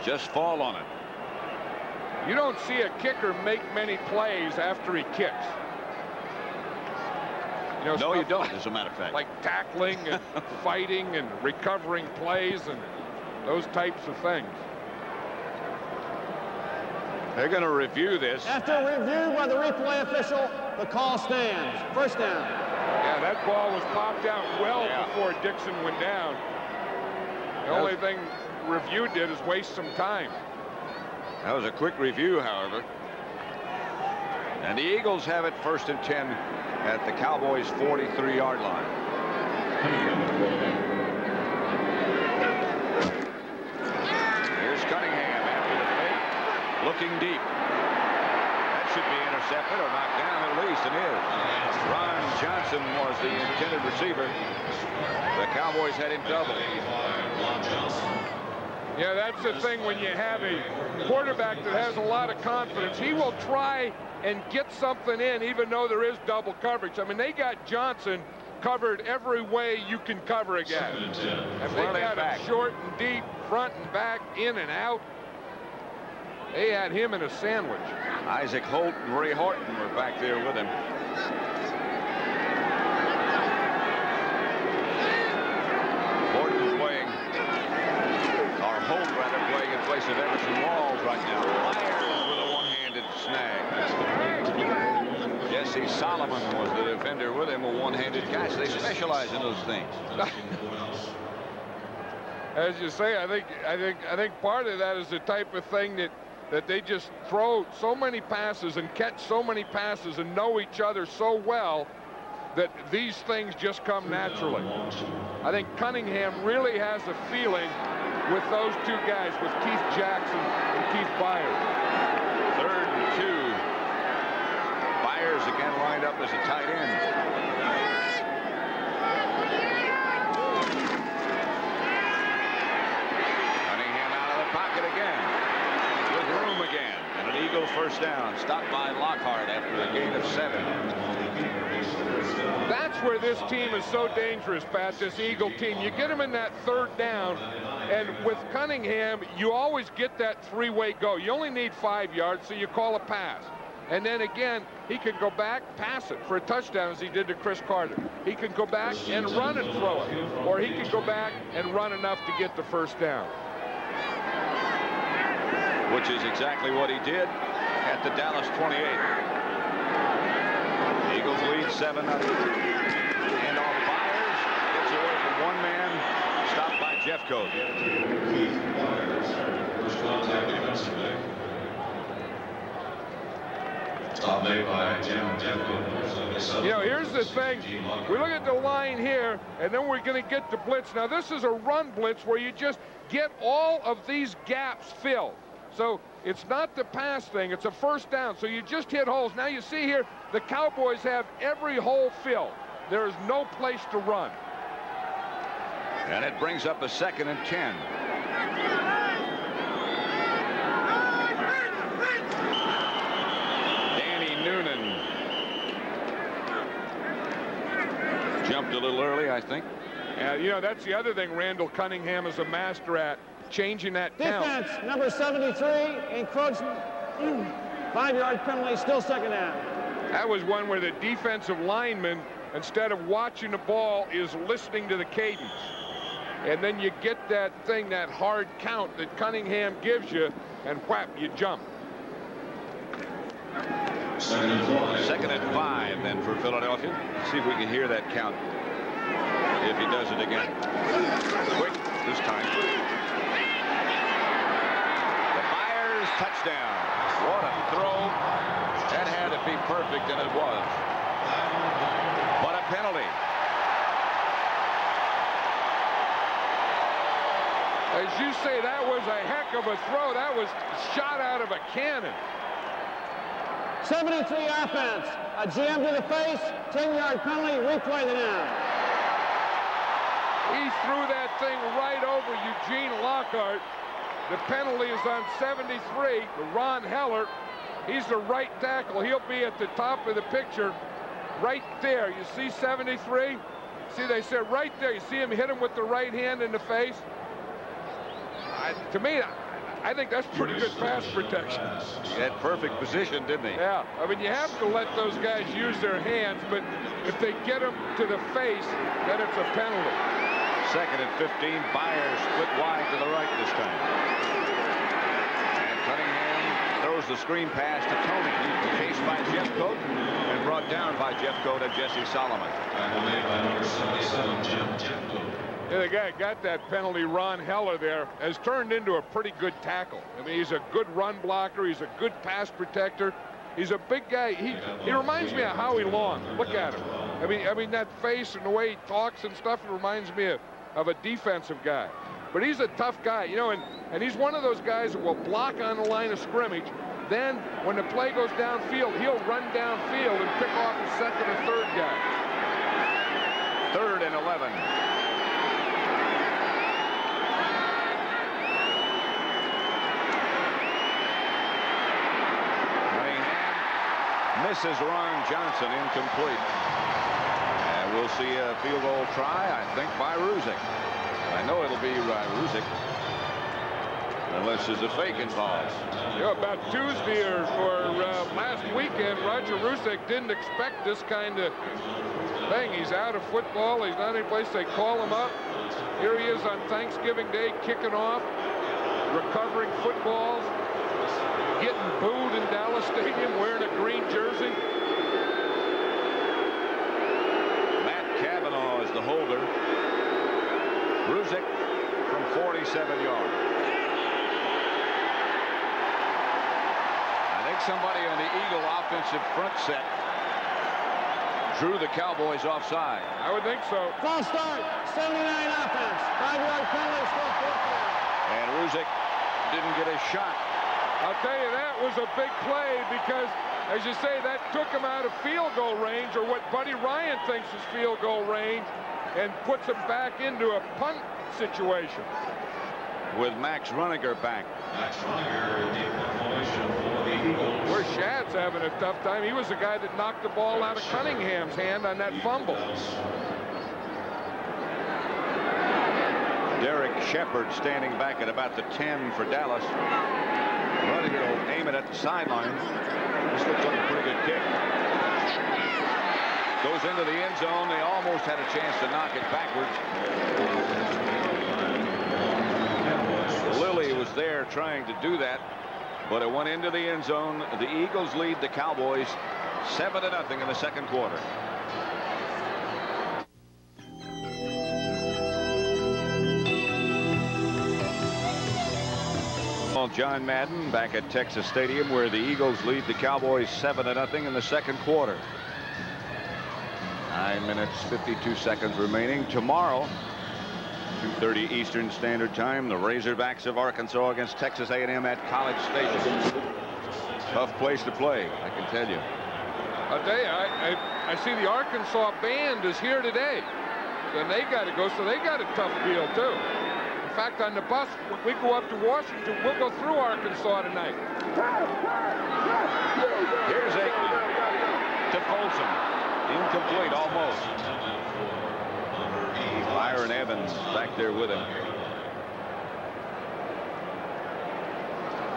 just fall on it. You don't see a kicker make many plays after he kicks. You know, no, you don't, as a matter of fact. Like tackling and fighting and recovering plays and those types of things. They're going to review this. After review by the replay official, the call stands. First down. Yeah, that ball was popped out well before Dixon went down. The only thing review did is waste some time. That was a quick review, however. And the Eagles have it 1st and 10 at the Cowboys' 43-yard line. Here's Cunningham after the fake, looking deep. That should be intercepted or knocked down at least, and is. Ron Johnson was the intended receiver. The Cowboys had him doubled. Yeah, that's the thing when you have a quarterback that has a lot of confidence. He will try and get something in even though there is double coverage. I mean, they got Johnson covered every way you can cover a guy. And they got him short and deep, front and back, in and out. They had him in a sandwich. Isaac Holt and Ray Horton were back there with him. Horton playing, or Holt rather, playing in place of Everson Walls right now. Myers with a one-handed snag. Jesse Solomon was the defender with him, a one-handed catch. They specialize in those things. As you say, I think part of that is the type of thing that they just throw so many passes and catch so many passes and know each other so well that these things just come naturally. I think Cunningham really has a feeling with those two guys, with Keith Jackson and Keith Byers. 3rd and 2. Byers again lined up as a tight end. Cunningham out of the pocket again. With room again. And an Eagles first down. Stopped by Lockhart after a gain of 7. That's where this team is so dangerous, Pat, this Eagle team. You get them in that 3rd down, and with Cunningham, you always get that 3-way go. You only need 5 yards, so you call a pass. And then again, he can go back, pass it for a touchdown, as he did to Chris Carter. He can go back and run and throw it. Or he can go back and run enough to get the first down. Which is exactly what he did at the Dallas 28. Eagles lead 7-0. And off Byers, gets away from one man, stopped by Jeffcoat. You know, here's the thing. We look at the line here, and then we're going to get the blitz. Now, this is a run blitz where you just get all of these gaps filled. So it's not the pass thing. It's a first down. So you just hit holes. Now you see here, the Cowboys have every hole filled. There is no place to run. And it brings up a 2nd and 10. Noonan jumped a little early, I think. You know, that's the other thing Randall Cunningham is a master at, changing that count. Defense, number 73, encroachment, 5-yard penalty, still 2nd down. That was one where the defensive lineman, instead of watching the ball, is listening to the cadence. And then you get that thing, that hard count that Cunningham gives you, and whap, you jump. 2nd and 5 then for Philadelphia. See if we can hear that count if he does it again. Quick this time. The Myers touchdown. What a throw. That had to be perfect, and it was. But a penalty. As you say, that was a heck of a throw. That was shot out of a cannon. 73 offense, a jam to the face, 10-yard penalty, replay the down. He threw that thing right over Eugene Lockhart. The penalty is on 73, Ron Heller. He's the right tackle. He'll be at the top of the picture right there. You see 73? See, they said right there. You see him hit him with the right hand in the face. To me, I think that's pretty good pass protection. He had perfect position, didn't he? Yeah. I mean, you have to let those guys use their hands, but if they get them to the face, then it's a penalty. 2nd and 15. Byers split wide to the right this time. And Cunningham throws the screen pass to Tony. Chased by Jeff Coat and brought down by Jeff Coat and Jesse Solomon. Yeah, the guy got that penalty, Ron Heller, there, has turned into a pretty good tackle. I mean, he's a good run blocker. He's a good pass protector. He's a big guy. He reminds me of Howie Long. Look at him. I mean that face and the way he talks and stuff, it reminds me of a defensive guy. But he's a tough guy, you know, and he's one of those guys that will block on the line of scrimmage. Then, when the play goes downfield, he'll run downfield and pick off the 2nd or 3rd guy. 3rd and 11. Misses Ron Johnson, incomplete. And we'll see a field goal try, I think, by Ruzick. I know it'll be Ruzick, unless there's a fake involved. You know, about Tuesday or last weekend, Roger Ruzick didn't expect this kind of thing. He's out of football. He's not any place they call him up. Here he is on Thanksgiving Day, kicking off, recovering footballs, getting booed in Dallas Stadium, wearing a green jersey. Matt Cavanaugh is the holder. Ruzick from 47 yards. I think somebody on the Eagle offensive front set drew the Cowboys offside. I would think so. False start, 79 offense, 5-yard penalty, still 4th down. And Ruzick didn't get a shot. I'll tell you, that was a big play because, as you say, that took him out of field goal range, or what Buddy Ryan thinks is field goal range, and puts him back into a punt situation. With Max Runiger back. Max Runiger in the formation for the Eagles. Where Shad's having a tough time. He was the guy that knocked the ball out of Cunningham's hand on that fumble. Derek Shepard standing back at about the 10 for Dallas. Runiger will aim it at the sideline. This looks like a pretty good kick. Goes into the end zone. They almost had a chance to knock it backwards. Lilly was there trying to do that, but it went into the end zone. The Eagles lead the Cowboys 7-0 in the 2nd quarter. Colonel John Madden back at Texas Stadium, where the Eagles lead the Cowboys 7-0 in the second quarter. 9 minutes 52 seconds remaining. Tomorrow, 2:30 Eastern Standard Time, the Razorbacks of Arkansas against Texas A&M at College Station. Tough place to play, I can tell you. I'll tell you, I see the Arkansas band is here today. And they got to go, so they got a tough deal, too. In fact, on the bus, we go up to Washington. We'll go through Arkansas tonight. Here's Aikman to Folsom. Incomplete, almost. Byron Evans back there with him.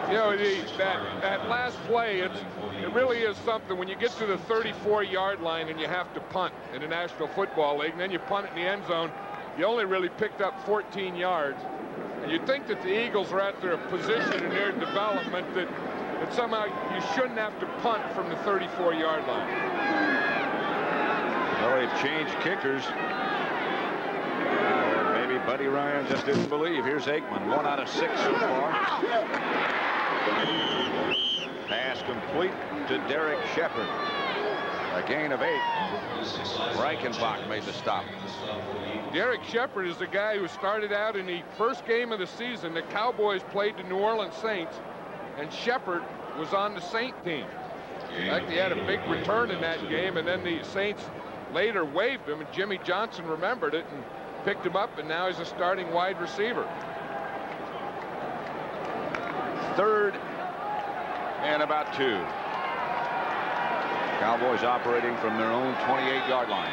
You know, that last play, it really is something. When you get to the 34-yard line and you have to punt in the National Football League, and then you punt it in the end zone, you only really picked up 14 yards. And you'd think that the Eagles are at their position in their development that somehow you shouldn't have to punt from the 34-yard line. Well, they've changed kickers. Maybe Buddy Ryan just didn't believe. Here's Aikman, 1 out of 6 so far. Pass complete to Derek Shepard. A gain of 8. Reichenbach made the stop. Derek Shepard is the guy who started out in the first game of the season. The Cowboys played the New Orleans Saints, and Shepard was on the Saint team. In fact, he had a big return in that game, and then the Saints later waived him, and Jimmy Johnson remembered it and picked him up, and now he's a starting wide receiver. 3rd and about 2. Cowboys operating from their own 28-yard line.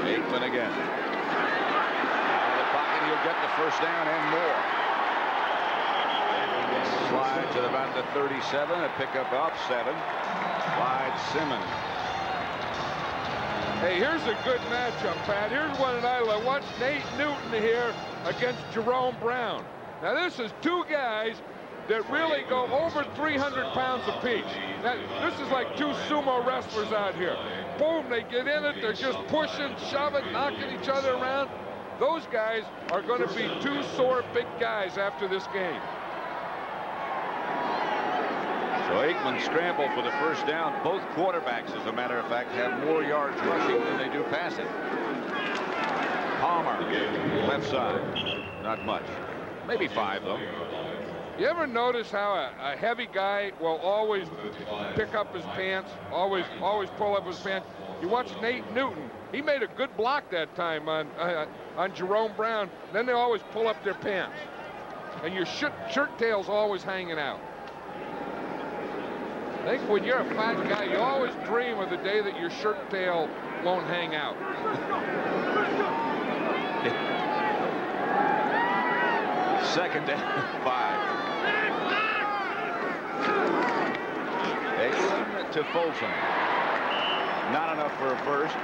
Aikman again. Out of the pocket, he'll get the first down and more. Slides at about the 37, a pickup up 7. Clyde Simmons. Hey, here's a good matchup, Pat. Here's one that I love. Watch Nate Newton here against Jerome Brown. Now, this is 2 guys that really go over 300 pounds apiece. Now, this is like 2 sumo wrestlers out here. Boom, they get in it. They're just pushing, shoving, knocking each other around. Those guys are going to be 2 sore big guys after this game. So Aikman scrambled for the first down. Both quarterbacks, as a matter of fact, have more yards rushing than they do passing. Palmer, left side. Not much. Maybe 5, though. You ever notice how a heavy guy will always pick up his pants, always pull up his pants? You watch Nate Newton. He made a good block that time on Jerome Brown. Then they always pull up their pants. And your shirt tail's always hanging out. I think when you're a fat guy, you always dream of the day that your shirt tail won't hang out. Second down, 5. Aikman to Folsom. Not enough for a first.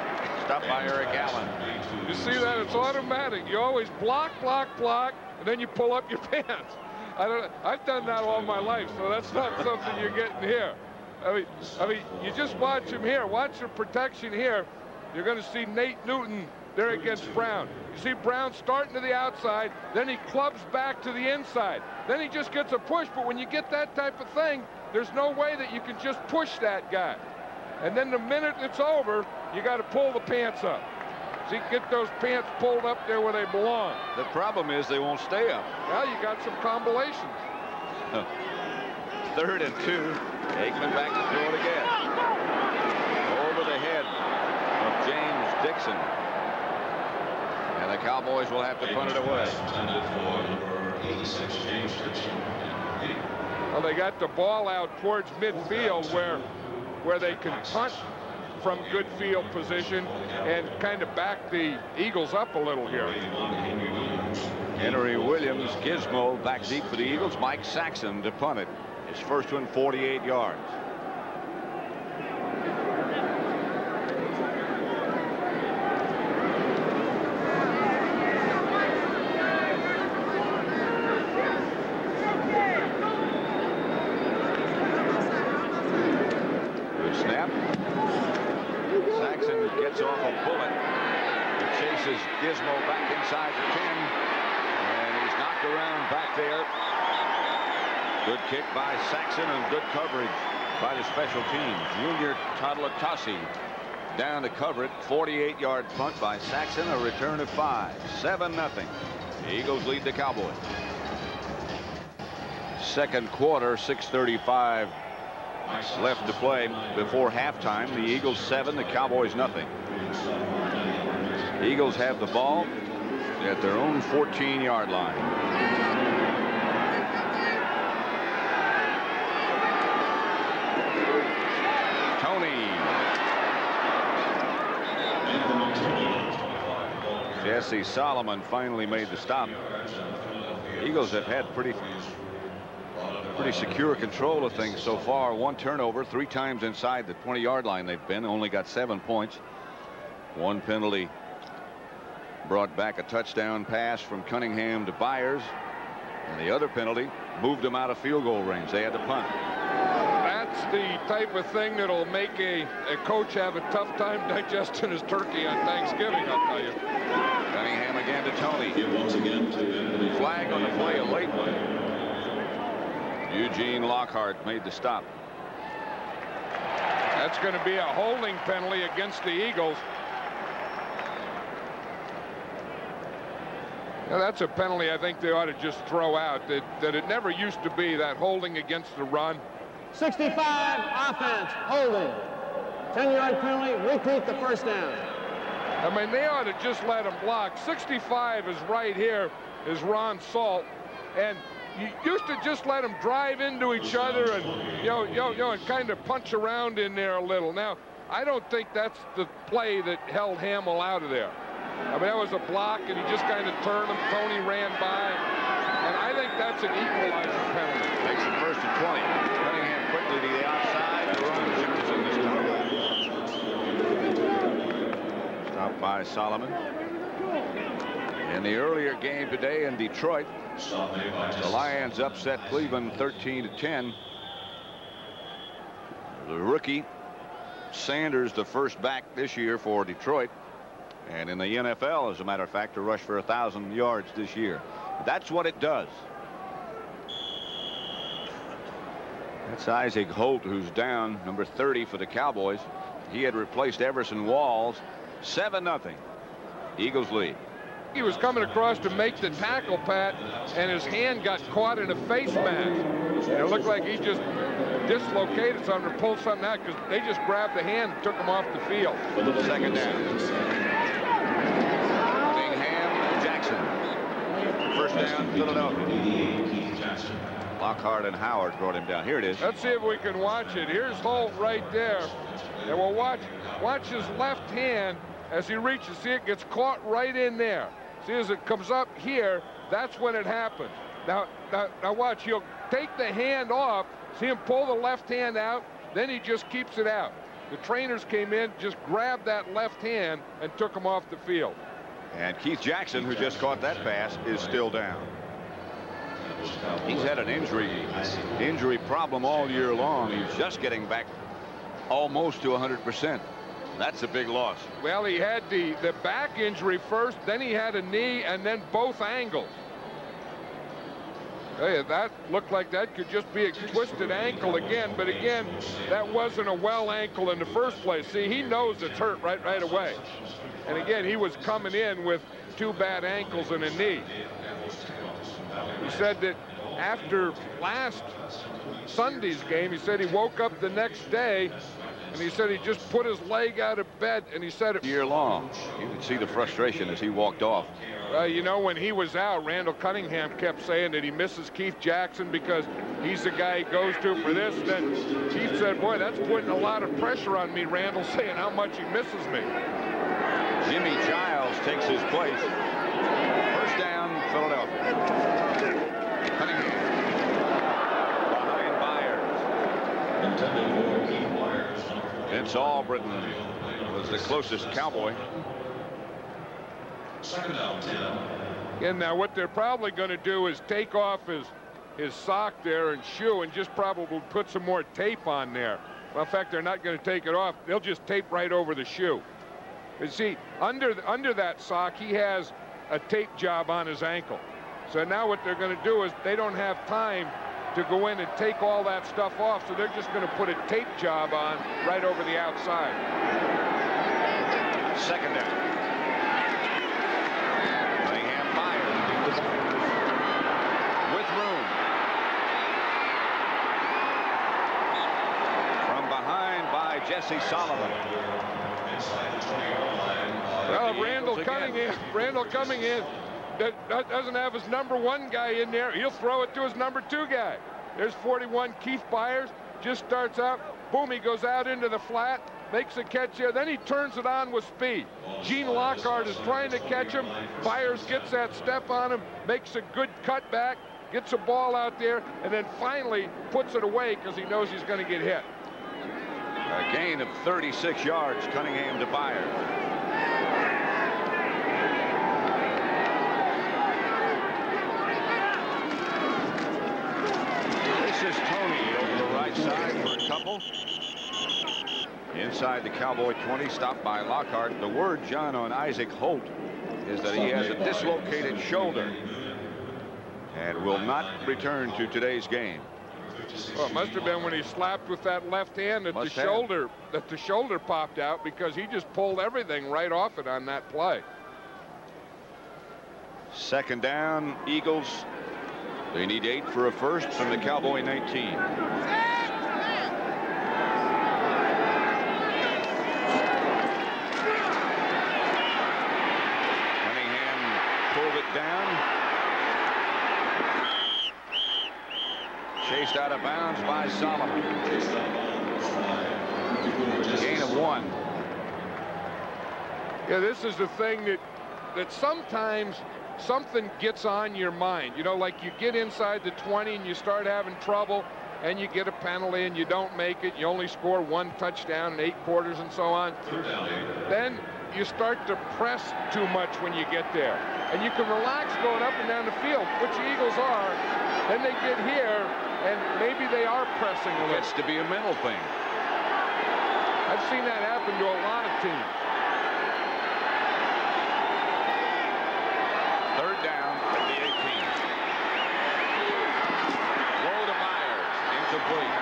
Stopped by Eric Allen. You see that? It's automatic. You always block, and then you pull up your pants. I've done that all my life, so that's not something you're getting here. I mean, you just watch him here. Watch the protection here. You're going to see Nate Newton there against Brown. You see Brown starting to the outside, then he clubs back to the inside. Then he just gets a push, but when you get that type of thing, there's no way that you can just push that guy. And then the minute it's over, you got to pull the pants up. So you get those pants pulled up there where they belong. The problem is they won't stay up. Well, you got some combinations. 3rd and 2. Aikman back to throw it again. Over the head of James Dixon. And the Cowboys will have to punt it away. Well, they got the ball out towards midfield where they can punt from good field position and kind of back the Eagles up a little here. Henry Williams, Gizmo back deep for the Eagles. Mike Saxon to punt it. His first one, 48 yards. Good snap. Saxon gets gets off a bullet. He chases Gizmo back inside the 10, and he's knocked around back there. Good kick by Saxon and good coverage by the special teams. Junior Toddlatossi down to cover it. 48-yard punt by Saxon. A return of 5. 7-0. The Eagles lead the Cowboys. Second quarter, 6:35 left to play before halftime. The Eagles 7, the Cowboys nothing. The Eagles have the ball at their own 14-yard line. Jesse Solomon finally made the stop. The Eagles have had pretty secure control of things so far. 1 turnover, 3 times inside the 20-yard line they've been. Only got 7 points. 1 penalty brought back a touchdown pass from Cunningham to Byers. And the other penalty moved them out of field goal range. They had to punt. That's the type of thing that'll make a coach have a tough time digesting his turkey on Thanksgiving, I'll tell you. Cunningham again to Tony. Flag on the play, a late one. Eugene Lockhart made the stop. That's going to be a holding penalty against the Eagles. Now, that's a penalty I think they ought to just throw out. That it never used to be, that holding against the run. 65 offense, holding. 10-yard penalty, repeat the first down. I mean, they ought to just let him block. 65 is right here, is Ron Salt. And you used to just let them drive into each other and, and kind of punch around in there a little. Now, I don't think that's the play that held Hamill out of there. I mean, that was a block, and he just kind of turned him. Tony ran by. And I think that's an equalizer penalty. Makes it first and 20. Cunningham quickly to the outside. The run Jefferson this time. Stopped by Solomon. In the earlier game today in Detroit, the Lions upset Cleveland 13-10. The rookie Sanders, the first back this year for Detroit, and in the NFL, as a matter of fact, to rush for 1,000 yards this year. That's what it does. That's Isaac Holt, who's down, number 30 for the Cowboys. He had replaced Everson Walls. 7-0. Eagles lead. He was coming across to make the tackle, Pat, and his hand got caught in a face mask. And it looked like he just dislocated something or pulled something out because they just grabbed the hand and took him off the field. Second down. Cunningham, Jackson. First down, Philadelphia. Lockhart and Howard brought him down. Here it is. Let's see if we can watch it. Here's Holt right there. And we'll watch his left hand as he reaches. See, it gets caught right in there. See, as it comes up here, that's when it happens. Now watch. He'll take the hand off. See him pull the left hand out. Then he just keeps it out. The trainers came in, just grabbed that left hand and took him off the field. And Keith Jackson, who just caught that pass, is still down. He's had an injury problem all year long. He's just getting back almost to 100%. That's a big loss. Well, he had the back injury first, then he had a knee, and then both ankles. Hey, that looked like that could just be a twisted ankle again, but again, that wasn't a well ankle in the first place. See, he knows it's hurt right away. And again, he was coming in with 2 bad ankles and a knee. He said that after last Sunday's game, he said he woke up the next day and he said he just put his leg out of bed, and he said it year long. You could see the frustration as he walked off. You know, when he was out, Randall Cunningham kept saying that he misses Keith Jackson because he's the guy he goes to for this. Then Keith said, boy, that's putting a lot of pressure on me, Randall, saying how much he misses me. Jimmy Giles takes his place. First down, Philadelphia. Cunningham. Behind Byers. Vince Albritton was the closest Cowboy. And now what they're probably going to do is take off his sock there and shoe and just probably put some more tape on there. Well, in fact, they're not going to take it off. They'll just tape right over the shoe. But see, under that sock, he has a tape job on his ankle. So now what they're going to do is they don't have time to go in and take all that stuff off, so they're just going to put a tape job on right over the outside. Second down. Cunningham fires. With room. From behind by Jesse Solomon. Well, if Randall coming in, doesn't have his #1 guy in there, he'll throw it to his #2 guy. There's 41, Keith Byers, just starts out, boom, he goes out into the flat, makes a catch here, then he turns it on with speed. Gene Lockhart is trying to catch him. Byers gets that step on him, makes a good cutback, gets a ball out there, and then finally puts it away because he knows he's going to get hit. A gain of 36 yards, Cunningham to Byers. This is Tony over the right side for a couple. Inside the Cowboy 20, stopped by Lockhart. The word, John, on Isaac Holt is that he has a dislocated shoulder and will not return to today's game. Well, it must have been when he slapped with that left hand that the shoulder popped out, because he just pulled everything right off it on that play. Second down, Eagles. They need 8 for a first from the Cowboy 19. Cunningham pulled it down. Chased out of bounds by Solomon. Gain of 1. Yeah, this is the thing that sometimes something gets on your mind. You know, like you get inside the 20 and you start having trouble and you get a penalty and you don't make it. You only score 1 touchdown in 8 quarters and so on. Then you start to press too much when you get there. And you can relax going up and down the field, which the Eagles are. Then they get here and maybe they are pressing a little. It's to be a mental thing. I've seen that happen to a lot of teams. Third down at the 18. Roll to Byers. Incomplete.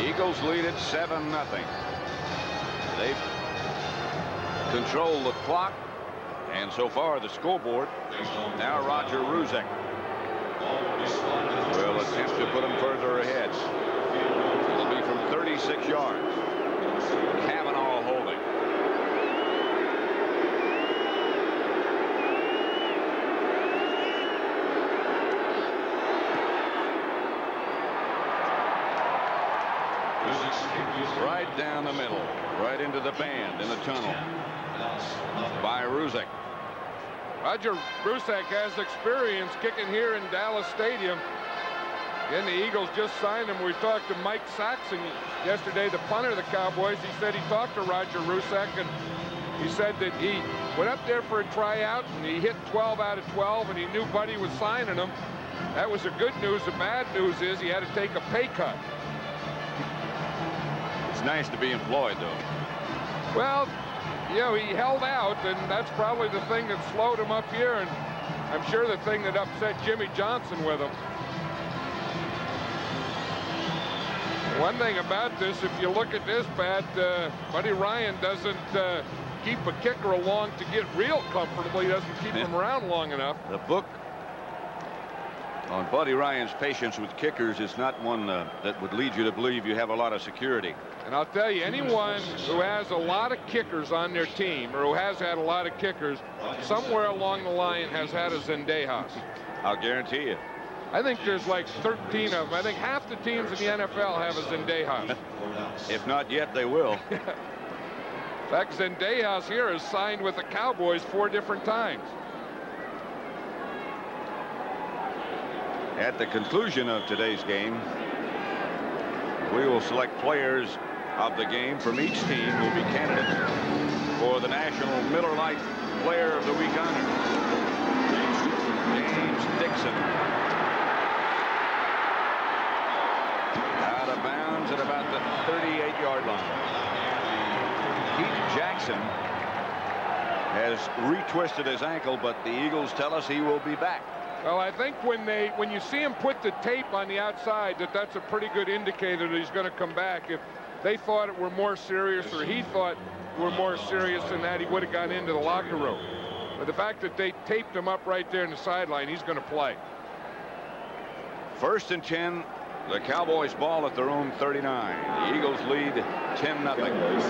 Eagles lead it 7-0. They've controlled the clock, and so far the scoreboard. Now Roger Ruzek will attempt to put them further ahead. It'll be from 36 yards. Cavanaugh holding. Right down the middle, right into the band in the tunnel by Ruzek. Roger Ruzek has experience kicking here in Dallas Stadium. And the Eagles just signed him. We talked to Mike Saxon yesterday, the punter of the Cowboys. He said he talked to Roger Ruzek, and he said that he went up there for a tryout, and he hit 12 out of 12, and he knew Buddy was signing him. That was the good news. The bad news is he had to take a pay cut. It's nice to be employed, though. Well, you know, he held out, and that's probably the thing that slowed him up here, and I'm sure the thing that upset Jimmy Johnson with him. One thing about this, if you look at this, Pat, Buddy Ryan doesn't keep a kicker along to get real comfortable. He doesn't keep him around long enough. The book on Buddy Ryan's patience with kickers is not one that would lead you to believe you have a lot of security. And I'll tell you, anyone who has a lot of kickers on their team, or who has had a lot of kickers, somewhere along the line has had a Zendejas. I'll guarantee you. I think there's like 13 of them. I think half the teams in the NFL have a Zendejas. If not yet, they will. In fact, Zendejas here is signed with the Cowboys 4 different times. At the conclusion of today's game, we will select players of the game from each team who will be candidates for the National Miller Lite Player of the Week honor. James Dixon. 6-yard line. Keith Jackson has retwisted his ankle, but the Eagles tell us he will be back. Well, I think when you see him put the tape on the outside, that's a pretty good indicator that he's going to come back. If they thought it were more serious, or he thought it were more serious than that, he would have gone into the locker room. But the fact that they taped him up right there in the sideline, he's going to play. 1st and 10. The Cowboys ball at their own 39. The Eagles lead 10-0.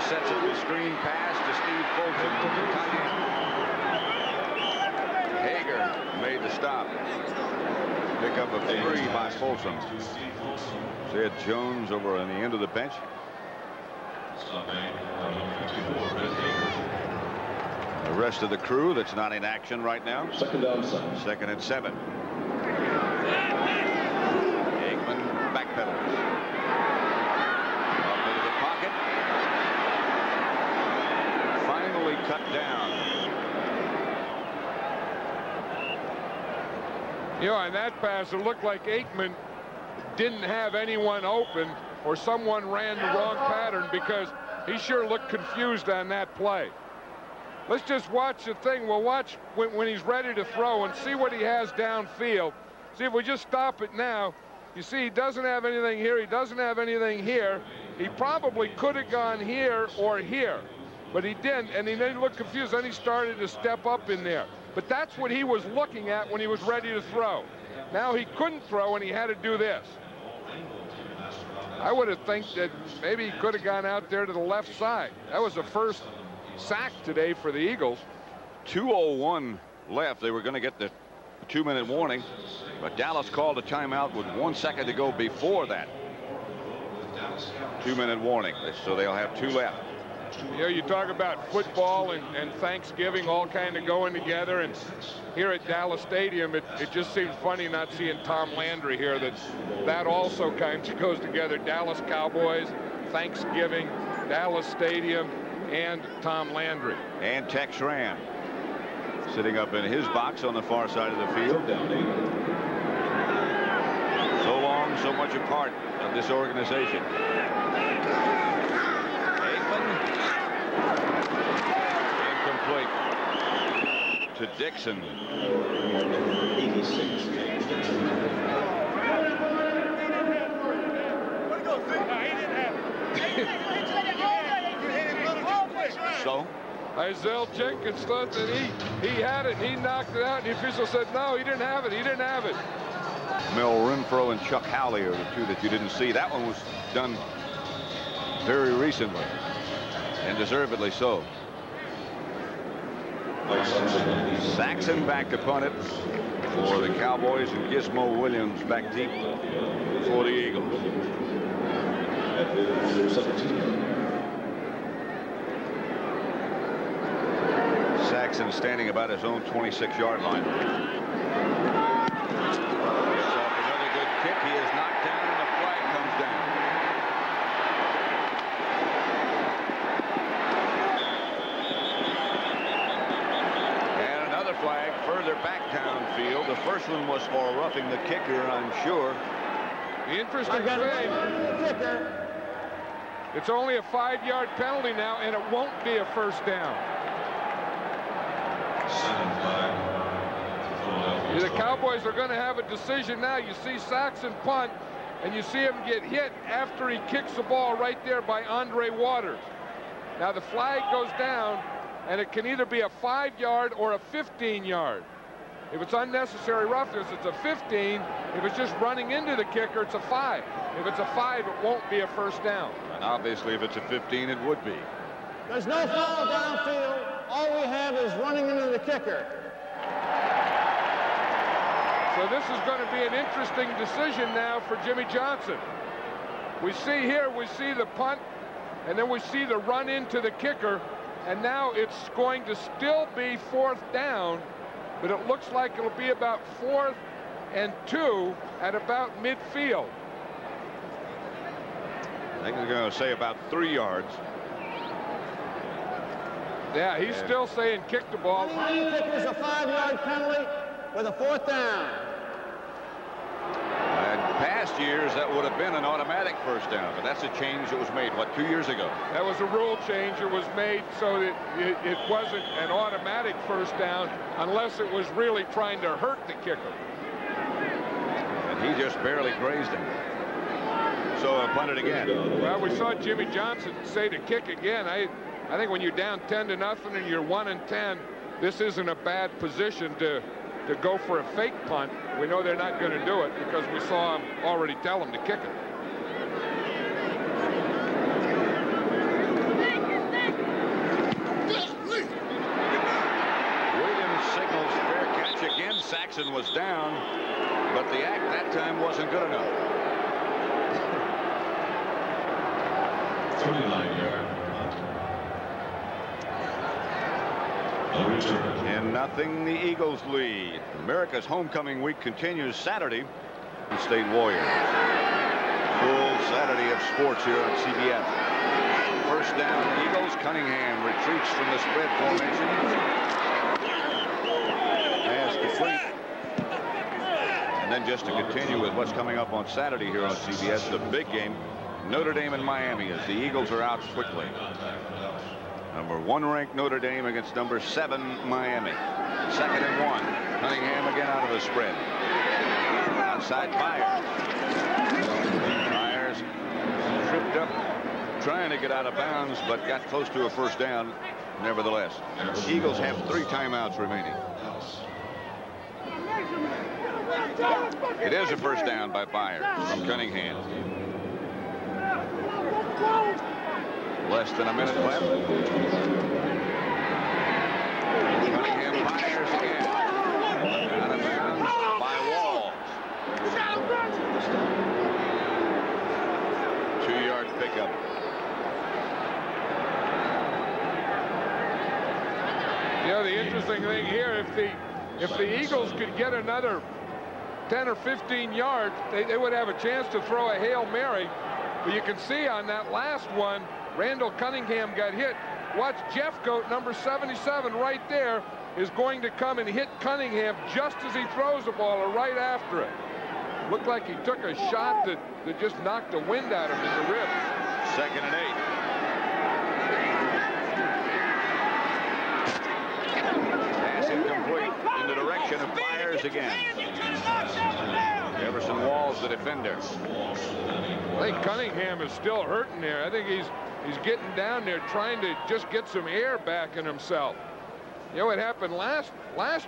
Sets up the screen pass to Steve Fulton, tight end. Hager made the stop. Pick up a 3 by Fulton. Ed Jones over on the end of the bench. The rest of the crew that's not in action right now. 2nd and 7. Aikman backpedals. Up into the pocket. Finally cut down. You know, on that pass, it looked like Aikman didn't have anyone open, or someone ran the wrong pattern, because he sure looked confused on that play. Let's just watch the thing. We'll watch when he's ready to throw and see what he has downfield. See if we just stop it now. You see, he doesn't have anything here. He doesn't have anything here. He probably could have gone here or here, but he didn't, and then he looked confused. Then he started to step up in there. But that's what he was looking at when he was ready to throw. Now he couldn't throw, and he had to do this. I would have think that maybe he could have gone out there to the left side. That was the first sack today for the Eagles. 2:01 left. They were going to get the 2-minute warning, but Dallas called a timeout with 1 second to go before that 2-minute warning. So they'll have 2 left. You know, you talk about football and Thanksgiving all kind of going together, and here at Dallas Stadium, it just seems funny not seeing Tom Landry here. That also kind of goes together. Dallas Cowboys, Thanksgiving, Dallas Stadium, and Tom Landry. And Tex Ram sitting up in his box on the far side of the field. So long, so much a part of this organization. Incomplete to Dixon. So Isaiah Jenkins thought that he had it. He knocked it out, and the official said no, he didn't have it. He didn't have it. Mel Renfro and Chuck Howley are the 2 that you didn't see. That one was done very recently, and deservedly so. Saxon back to punt it for the Cowboys, and Gizmo Williams back deep for the Eagles. Saxon standing about his own 26-yard line. Another good kick. He is knocked down, and the flag comes down. And another flag further back downfield. The first one was for roughing the kicker, I'm sure. The interesting thing, it's only a 5-yard penalty now, and it won't be a first down. The Cowboys are going to have a decision now. You see Saxon punt, and you see him get hit after he kicks the ball right there by Andre Waters. Now the flag goes down, and it can either be a 5-yard or a 15-yard. If it's unnecessary roughness, it's a 15. If it's just running into the kicker, it's a 5. If it's a 5, it won't be a first down. And obviously, if it's a 15, it would be. There's no foul downfield. All we have is running into the kicker. So this is going to be an interesting decision now for Jimmy Johnson. We see here, we see the punt, and then we see the run into the kicker, and now it's going to still be 4th down, but it looks like it'll be about 4th and 2 at about midfield. I think they're going to say about 3 yards. Yeah, he's still saying kick the ball. Running kick is a 5-yard penalty with a 4th down. In past years, that would have been an automatic first down, but that's a change that was made, what, 2 years ago? That was a rule change. It was made so that it wasn't an automatic first down unless it was really trying to hurt the kicker. And he just barely grazed him. So punt it again. Well, we saw Jimmy Johnson say to kick again. I think when you're down 10-0 and you're 1-10, this isn't a bad position to go for a fake punt. We know they're not going to do it because we saw him already tell him to kick it. Williams signals fair catch again. Saxon was down, but the act that time wasn't good enough. 39-yard. 10-0, the Eagles lead. America's homecoming week continues Saturday. State Warriors. Full Saturday of sports here on CBS. First down, the Eagles. Cunningham retreats from the spread formation. Pass complete. And then just to continue with what's coming up on Saturday here on CBS, the big game, Notre Dame and Miami, as the Eagles are out quickly. Number 1 ranked Notre Dame against number 7 Miami. 2nd and 1. Cunningham again out of the spread. Outside Byers. Byers tripped up trying to get out of bounds, but got close to a first down nevertheless. Eagles have 3 timeouts remaining. It is a first down by Byers from Cunningham. Less than a minute left. Cunningham fires again. Out of bounds by Walls. 2-yard pickup. You know, the interesting thing here, if the Eagles could get another 10 or 15 yards, they would have a chance to throw a Hail Mary. But you can see on that last one, Randall Cunningham got hit. Watch Jeffcoat, number 77, right there, is going to come and hit Cunningham just as he throws the ball or right after it. Looked like he took a shot that just knocked the wind out of him in the ribs. 2nd and 8. Pass incomplete in the direction of Byers again. Everson Walls, the defender. I think Cunningham is still hurting there. I think he's getting down there trying to just get some air back in himself. You know what happened last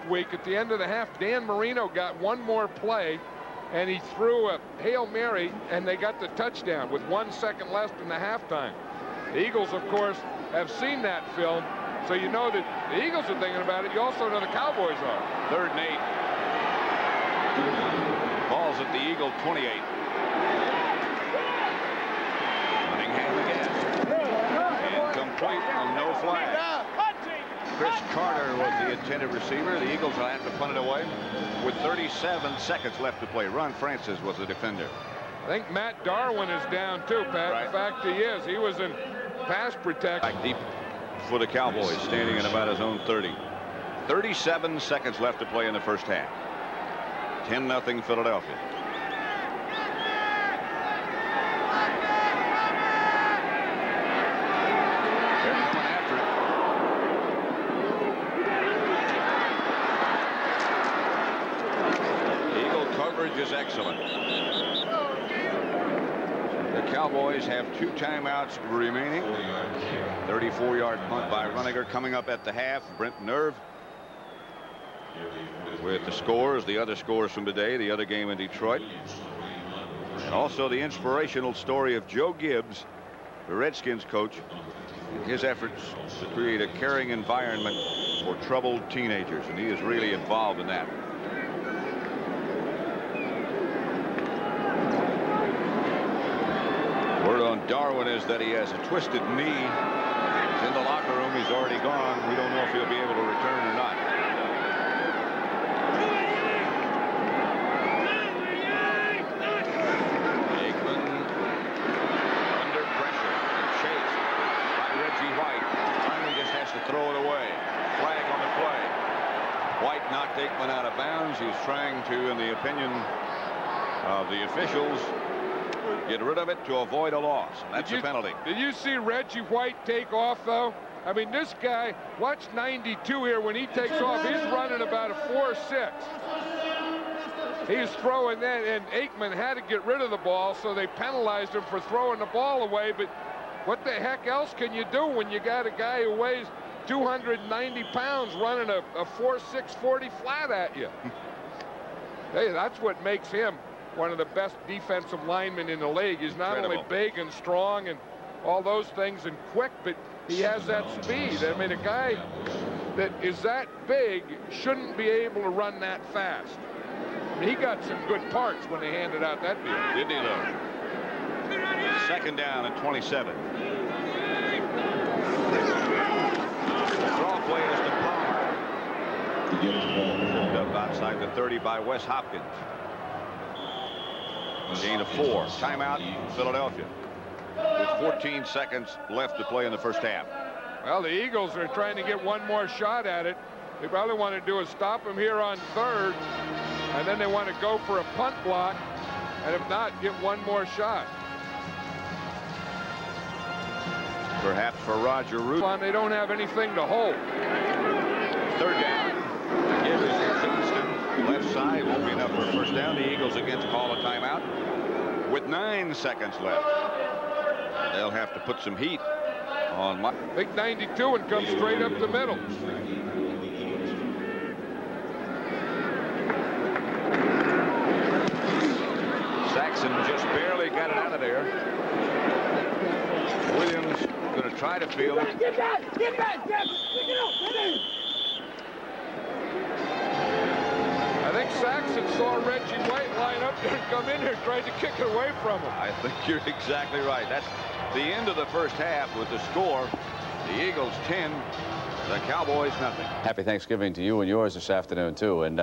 week at the end of the half? Dan Marino got one more play and he threw a Hail Mary and they got the touchdown with 1 second left in the halftime. The Eagles, of course, have seen that film, so you know that the Eagles are thinking about it. You also know the Cowboys are. 3rd and 8. Ball's at the Eagle 28. Cunningham again. Incomplete on no flag. Chris Carter was the intended receiver. The Eagles will have to punt it away with 37 seconds left to play. Ron Francis was the defender. I think Matt Darwin is down too, Pat. Right. In fact, he is. He was in pass protection. Back deep for the Cowboys, standing in about his own 30. 37 seconds left to play in the first half. 10-0 Philadelphia. They're coming after it. Eagle coverage is excellent. The Cowboys have 2 timeouts remaining. 34-yard punt by Runniger coming up at the half. Brent Nerve with the scores, the other scores from today, the other game in Detroit. And also the inspirational story of Joe Gibbs, the Redskins coach, and his efforts to create a caring environment for troubled teenagers, and he is really involved in that. Word on Darwin is that he has a twisted knee. He's in the locker room. He's already gone. We don't know if he'll be able to return or not. Aikman under pressure and chased by Reggie White. Finally just has to throw it away. Cowboys. He's trying to, in the opinion of the officials, get rid of it to avoid a loss. That's a penalty. Did you see Reggie White take off, though? I mean, this guy, watch 92 here. When he takes off, he's running about a 4.6. He's throwing that, and Aikman had to get rid of the ball, so they penalized him for throwing the ball away. But what the heck else can you do when you got a guy who weighs 290 pounds running a 4.6 40 flat at you? Hey, that's what makes him one of the best defensive linemen in the league. He's not only big and strong and all those things and quick, but he has that speed. I mean, a guy that is that big shouldn't be able to run that fast. I mean, he got some good parts when they handed out that deal. Didn't he, though? Second down at 27. The draw play is to Palmer. Picked up outside the 30 by Wes Hopkins. Gain of 4. Timeout, Philadelphia. With 14 seconds left to play in the first half. Well, the Eagles are trying to get one more shot at it. They probably want to do is stop him here on 3rd, and then they want to go for a punt block, and if not, get one more shot. Perhaps for Roger Root. They don't have anything to hold. 3rd down. Again, this is Johnston. Left side won't be enough for a first down. The Eagles against call a timeout with 9 seconds left. They'll have to put some heat on Big 92 and come straight up the middle. Saxon just barely got it out of there. Williams going to try to field it. Get back! Get back! Pick it up! I think Saxon saw Reggie White line up there and come in here and tried to kick it away from him. I think you're exactly right. That's the end of the first half with the score. The Eagles 10, the Cowboys nothing. Happy Thanksgiving to you and yours this afternoon, too. And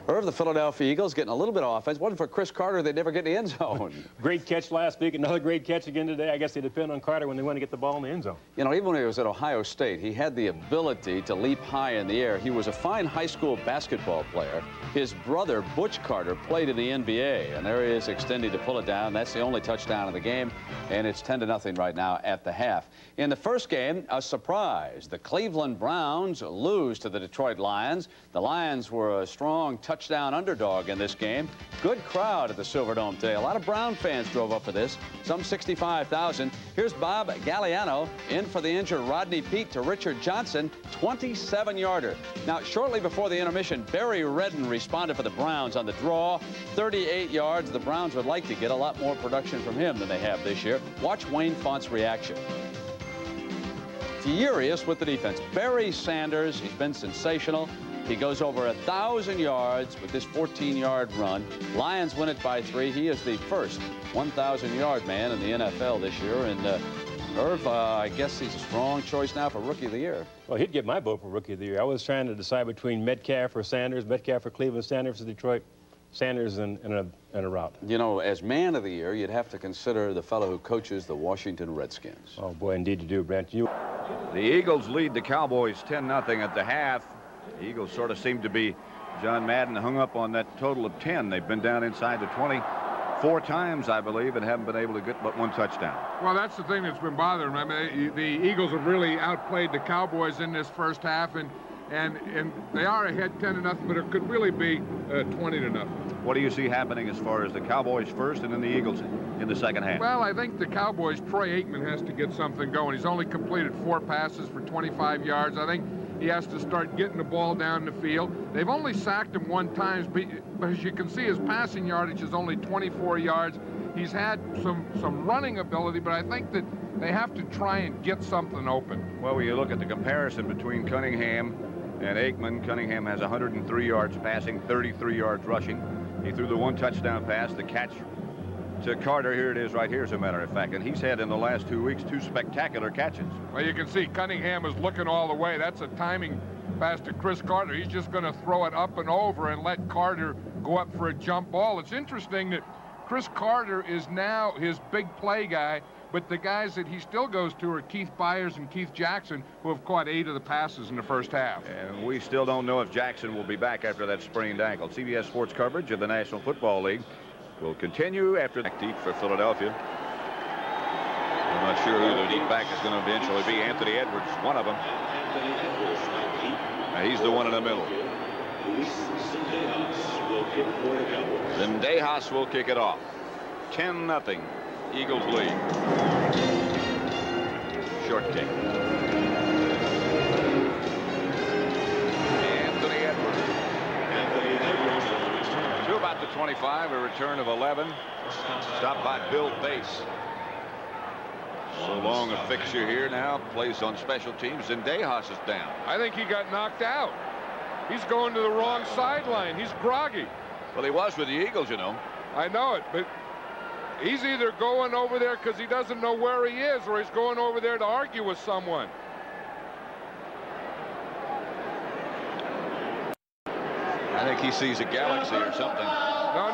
Irv, the Philadelphia Eagles getting a little bit of offense. Wasn't for Chris Carter, they'd never get in the end zone. Great catch last week. Another great catch again today. I guess they depend on Carter when they want to get the ball in the end zone. You know, even when he was at Ohio State, he had the ability to leap high in the air. He was a fine high school basketball player. His brother, Butch Carter, played in the NBA, and there he is extending to pull it down. That's the only touchdown of the game, and it's 10-0 right now at the half. In the first game, a surprise. The Cleveland Browns lose to the Detroit Lions. The Lions were a strong touchdown underdog in this game. Good crowd at the Silverdome today. A lot of Brown fans drove up for this, some 65,000. Here's Bob Galliano in for the injured Rodney Peete to Richard Johnson, 27-yarder. Now, shortly before the intermission, Barry Redden responded for the Browns on the draw, 38 yards. The Browns would like to get a lot more production from him than they have this year. Watch Wayne Font's reaction. Furious with the defense. Barry Sanders, he's been sensational. He goes over 1,000 yards with this 14-yard run. Lions win it by 3. He is the first 1,000-yard man in the NFL this year. And Irv, I guess he's a strong choice now for Rookie of the Year. Well, he'd get my vote for Rookie of the Year. I was trying to decide between Metcalf or Sanders. Metcalf for Cleveland, Sanders for Detroit. Sanders in a route. You know, as Man of the Year, you'd have to consider the fellow who coaches the Washington Redskins. Oh, boy, indeed you do, Brent. The Eagles lead the Cowboys 10-0 at the half. The Eagles sort of seem to be, John Madden hung up on that total of 10. They've been down inside the 20 4 times, I believe, and haven't been able to get but 1 touchdown. Well, that's the thing that's been bothering them. I mean, the Eagles have really outplayed the Cowboys in this first half, and they are ahead 10-0, but it could really be 20-0. What do you see happening as far as the Cowboys first and then the Eagles in the second half? Well, I think the Cowboys, Troy Aikman has to get something going. He's only completed 4 passes for 25 yards. I think he has to start getting the ball down the field. They've only sacked him 1 time, but as you can see, his passing yardage is only 24 yards. He's had some running ability, but I think that they have to try and get something open. Well, when you look at the comparison between Cunningham and Aikman, Cunningham has 103 yards passing, 33 yards rushing. He threw the 1 touchdown pass, the catch to Carter. Here it is right here, as a matter of fact. And he's had in the last 2 weeks 2 spectacular catches. Well, you can see Cunningham is looking all the way. That's a timing pass to Chris Carter. He's just going to throw it up and over and let Carter go up for a jump ball. It's interesting that Chris Carter is now his big play guy. But the guys that he still goes to are Keith Byers and Keith Jackson, who have caught 8 of the passes in the first half. And we still don't know if Jackson will be back after that sprained ankle. CBS Sports coverage of the National Football League will continue after the deep for Philadelphia. I'm not sure who the deep back is going to eventually be. Anthony Edwards, one of them. He's the one in the middle. Zendejas will kick it off. 10-0. Eagles lead. Short kick. Anthony Edwards. To about the 25, a return of 11. Stopped by Bill Bass. So long a fixture here now. Plays on special teams. Zendejas is down. I think he got knocked out. He's going to the wrong sideline. He's groggy. Well, he was with the Eagles, you know. I know it, but he's either going over there because he doesn't know where he is, or he's going over there to argue with someone. I think he sees a galaxy or something. No,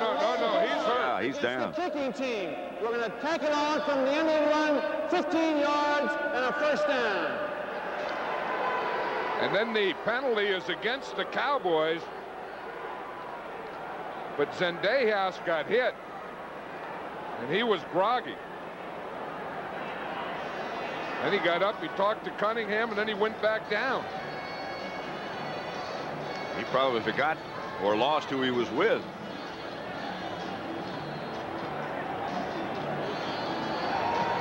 he's hurt. Yeah, he's down. The kicking team. We're going to tack it on from the end of the run, 15 yards and a first down. And then the penalty is against the Cowboys. But Zendejas got hit. And he was groggy. Then he got up, he talked to Cunningham, and then he went back down. He probably forgot or lost who he was with.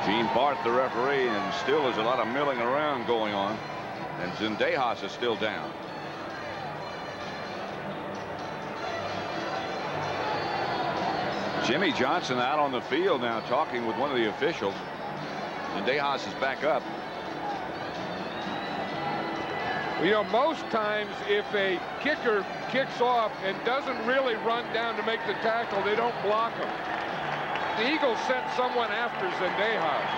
Gene Barth, the referee, and still there's a lot of milling around going on. And Zendejas is still down. Jimmy Johnson out on the field now talking with one of the officials. Zendejas is back up. You know, most times if a kicker kicks off and doesn't really run down to make the tackle, they don't block him. The Eagles sent someone after Zendejas.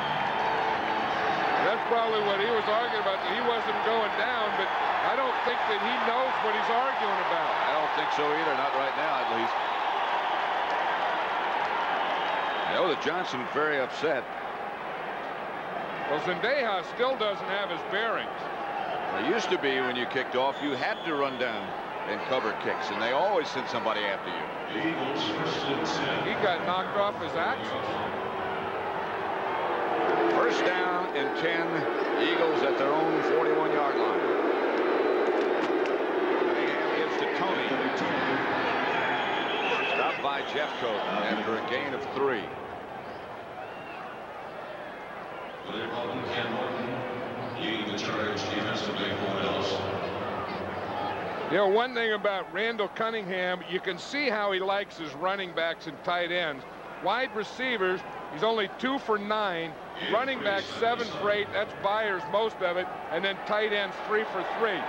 That's probably what he was arguing about, that he wasn't going down, but I don't think that he knows what he's arguing about. I don't think so either, not right now at least. I know that Johnson's very upset. Well, Zendejas still doesn't have his bearings. It used to be when you kicked off, you had to run down and cover kicks, and they always sent somebody after you. He got knocked off his axis. First down and 10. Eagles at their own 41-yard line. Cunningham gives to Tony. Stopped by Jeffcoat after a gain of 3. Leading the charge defensively for Bills. You know, one thing about Randall Cunningham, you can see how he likes his running backs and tight ends. Wide receivers, he's only 2 for 9. Running backs 7 for 8. That's Byers, most of it. And then tight ends 3 for 3.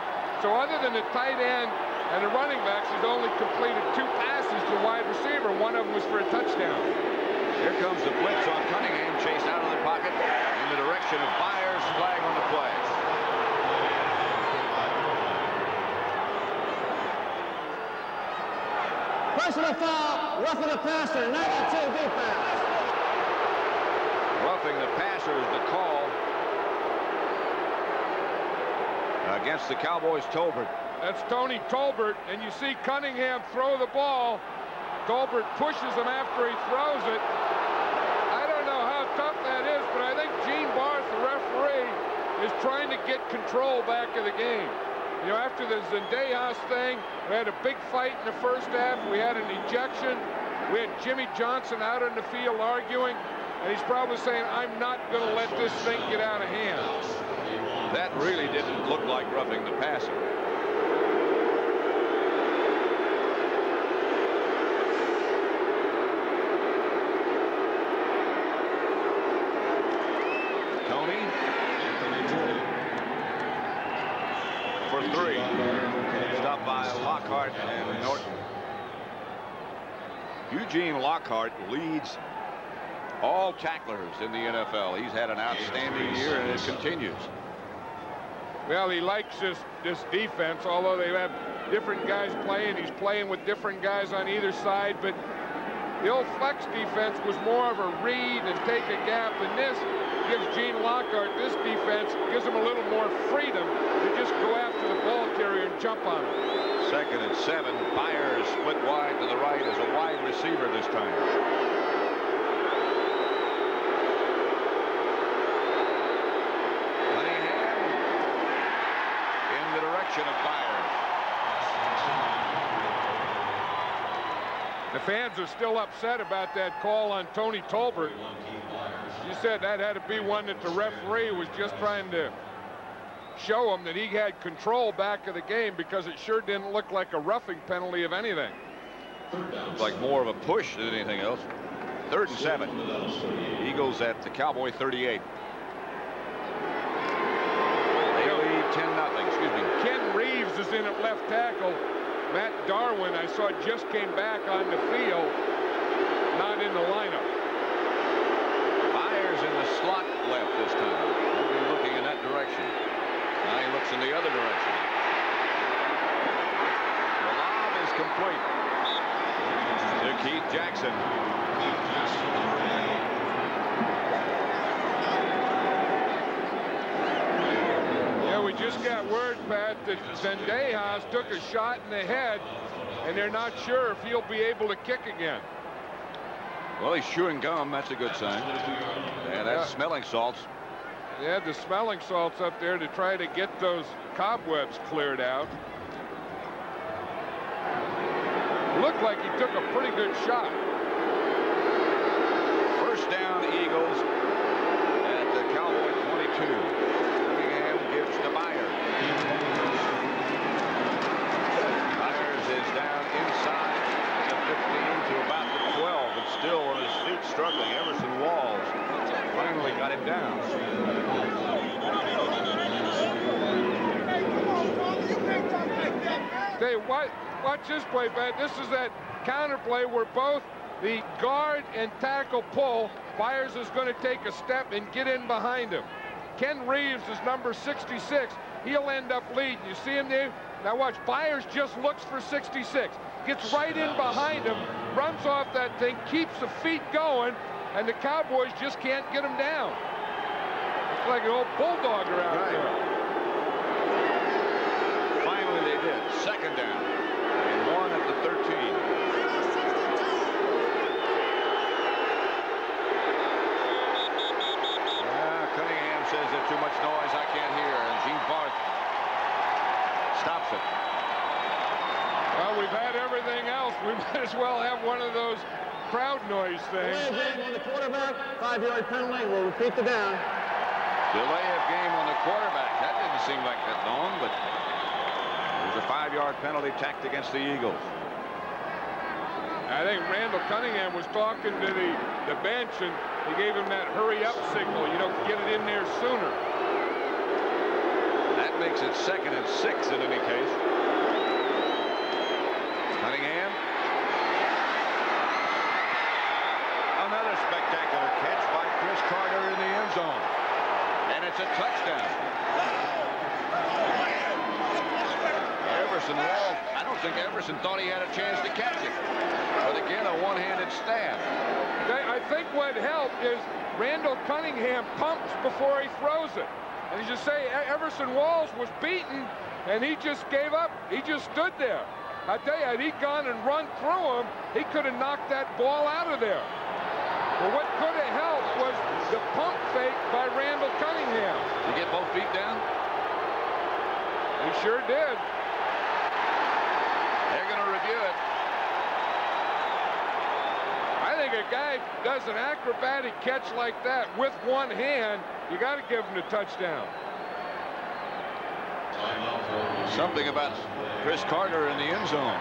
So other than the tight end and the running backs, he's only completed 2 passes to wide receiver. One of them was for a touchdown. Here comes the blitz on Cunningham, chased out of the pocket in the direction of Byers. Flag on the play. Personal foul, roughing the passer, 92 defense. Roughing the passer is the call against the Cowboys. Tolbert. That's Tony Tolbert, and you see Cunningham throw the ball. Tolbert pushes him after he throws it. I don't know how tough that is, but I think Gene Barth, the referee, is trying to get control back of the game. You know, after the Zendejas thing, we had a big fight in the first half. We had an ejection. We had Jimmy Johnson out in the field arguing, and he's probably saying, I'm not going to let this thing get out of hand. That really didn't look like roughing the passer. Tony for 3. Stopped by Lockhart and Norton. Eugene Lockhart leads all tacklers in the NFL. He's had an outstanding year, and it continues. Well, he likes this defense, although they have different guys playing. He's playing with different guys on either side, but The old flex defense was more of a read and take a gap, and this gives Gene Lockhart, this defense, gives him a little more freedom to just go after the ball carrier and jump on him. 2nd and 7. Byers split wide to the right as a wide receiver this time. Cunningham in the direction of Byers. The fans are still upset about that call on Tony Tolbert. You said that had to be one that the referee was just trying to show him that he had control back of the game, because it sure didn't look like a roughing penalty of anything. Looks like more of a push than anything else. 3rd and 7. Eagles at the Cowboy 38. They lead 10-0. Excuse me. Ken Reeves is in at left tackle. Matt Darwin, I saw, just came back on the field, not in the lineup. Byers in the slot left this time. He'll be looking in that direction. Now he looks in the other direction. The lob is complete to Keith Jackson. We just got word, Pat, that Zendejas took a shot in the head, and they're not sure if he'll be able to kick again. Well, he's chewing gum. That's a good sign. Yeah, that's smelling salts. They had the smelling salts up there to try to get those cobwebs cleared out. Looked like he took a pretty good shot. 1st down, Eagles at the Cowboy 22. Gives to Byers. Byers is down inside the 15 to about the 12, but still on his feet struggling. Emerson Walls finally got him down. Hey, watch this play, Pat. This is that counter play where both the guard and tackle pull. Byers is going to take a step and get in behind him. Ken Reeves is number 66. He'll end up leading. You see him there? Now watch. Byers just looks for 66. Gets right in behind him, runs off that thing, keeps the feet going, and the Cowboys just can't get him down. It's like an old bulldogger out there. Finally they did. 2nd down. And 1 at the 13. Says there's too much noise, I can't hear, and Gene Barth stops it. Well, we've had everything else. We might as well have one of those crowd noise things. Delay of game on the quarterback, 5-yard penalty. We'll repeat the down. Delay of game on the quarterback. That didn't seem like that long, but there's a 5-yard penalty tacked against the Eagles. I think Randall Cunningham was talking to the bench, and he gave him that hurry-up signal, you know, get it in there sooner. That makes it 2nd and 6 in any case. Cunningham. Another spectacular catch by Chris Carter in the end zone. And it's a touchdown. Everson Wall, I don't think Everson thought he had a chance to catch it. But again, a one-handed stab. I think what helped is Randall Cunningham pumps before he throws it. And as you say, Everson Walls was beaten, and he just gave up. He just stood there. I tell you, had he gone and run through him, he could have knocked that ball out of there. But what could have helped was the pump fake by Randall Cunningham. Did he get both feet down? He sure did. They're going to review it. I think a guy does an acrobatic catch like that with one hand, you got to give him the touchdown. Something about Chris Carter in the end zone.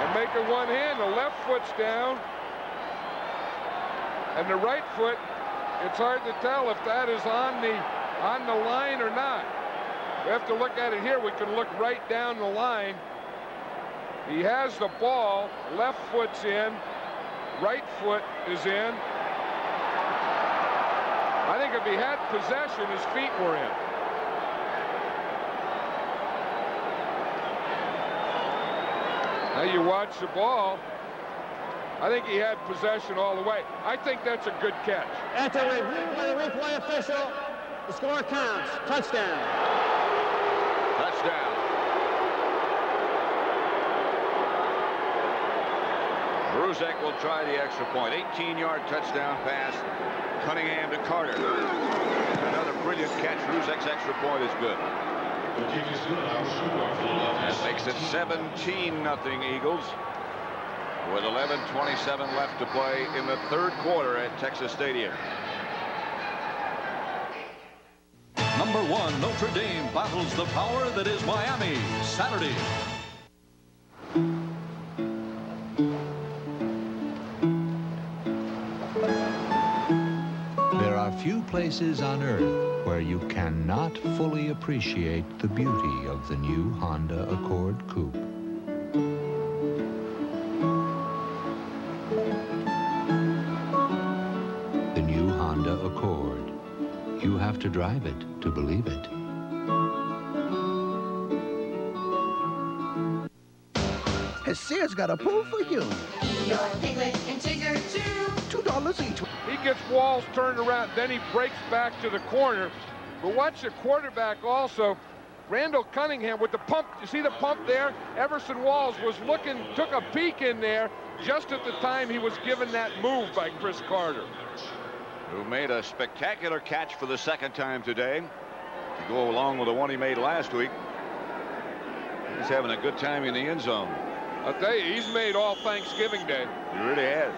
And make it one hand. The left foot's down. And the right foot, it's hard to tell if that is on the line or not. We have to look at it here. We can look right down the line. He has the ball. Left foot's in. Right foot is in. I think if he had possession, his feet were in. Now you watch the ball. I think he had possession all the way. I think that's a good catch. After review by the replay official, the score counts. Touchdown. Touchdown. Bruzek will try the extra point. 18-yard touchdown pass. Cunningham to Carter. Another brilliant catch. Bruzek's extra point is good. That makes it 17-0 Eagles, with 11:27 left to play in the third quarter at Texas Stadium. Number 1, Notre Dame battles the power that is Miami, Saturday. There are few places on earth where you cannot fully appreciate the beauty of the new Honda Accord Coupe. The new Honda Accord. You have to drive it to believe it. Has Sears got a pool for you? Your Piglet and Tigger too. $2 each. He gets Walls turned around, then he breaks back to the corner. But watch the quarterback also. Randall Cunningham with the pump. You see the pump there? Everson Walls was looking, took a peek in there just at the time he was given that move by Chris Carter, Who made a spectacular catch for the second time today to go along with the one he made last week. He's having a good time in the end zone. I'll tell you, he's made all Thanksgiving Day. He really has.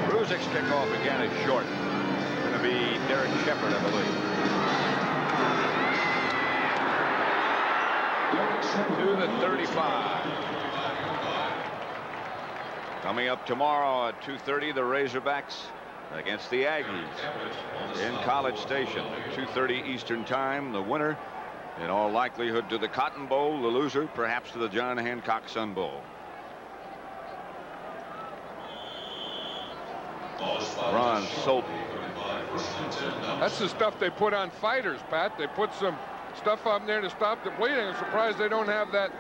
Bruzek's kickoff again is short. It's going to be Derek Shepard, I believe. To the 35. Coming up tomorrow at 2:30, the Razorbacks against the Aggies in College Station at 2:30 Eastern Time. The winner, in all likelihood, to the Cotton Bowl. The loser, perhaps to the John Hancock Sun Bowl. Ron Sultan. That's the stuff they put on fighters, Pat. They put some stuff on there to stop the bleeding. I'm surprised they don't have that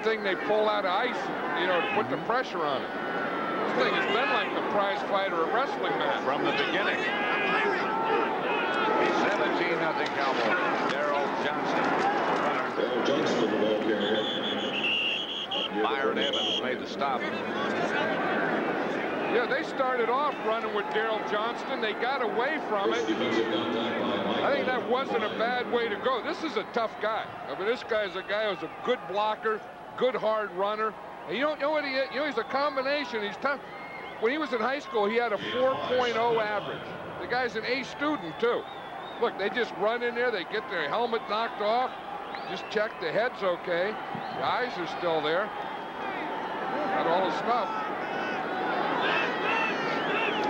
thing they pull out of ice, you know, to put the pressure on it. This thing has been like the prize fighter of wrestling match from the beginning. 17-0 Cowboys. Daryl Johnston. Daryl Johnston, the ball carrier. Byron Evans made the stop. Yeah, they started off running with Daryl Johnston. They got away from it. I think that wasn't a bad way to go. This is a tough guy. I mean, this guy's a guy who's a good blocker, good hard runner. And you don't know what he is. You know, he's a combination. He's tough. When he was in high school, he had a 4.0 average. The guy's an A student, too. Look, they just run in there. They get their helmet knocked off. Just check the head's okay. The eyes are still there. Got all the stuff.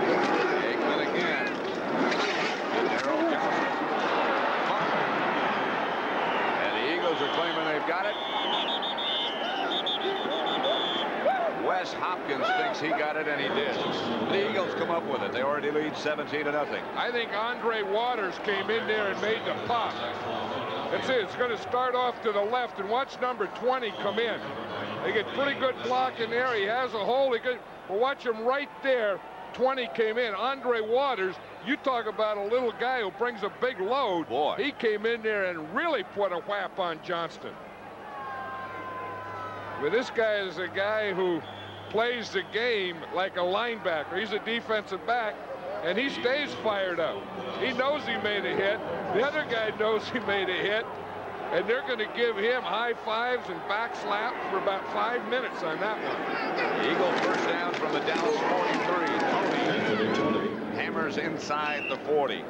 Aikman again. Daryl Johnston. And the Eagles are claiming they've got it. Wes Hopkins thinks he got it, and he did. The Eagles come up with it. They already lead 17-0. I think Andre Waters came in there and made the pop. That's it. It's going to start off to the left, and watch number 20 come in. They get pretty good block in there. He has a hole. Well, watch him right there. 20 came in. Andre Waters, you talk about a little guy who brings a big load. Boy. He came in there and really put a whap on Johnston. But this guy is a guy who plays the game like a linebacker. He's a defensive back, and he stays fired up. He knows he made a hit. The other guy knows he made a hit, and they're going to give him high fives and back slaps for about 5 minutes on that one. Eagle first down from the Dallas 43. Tony hammers inside the 40.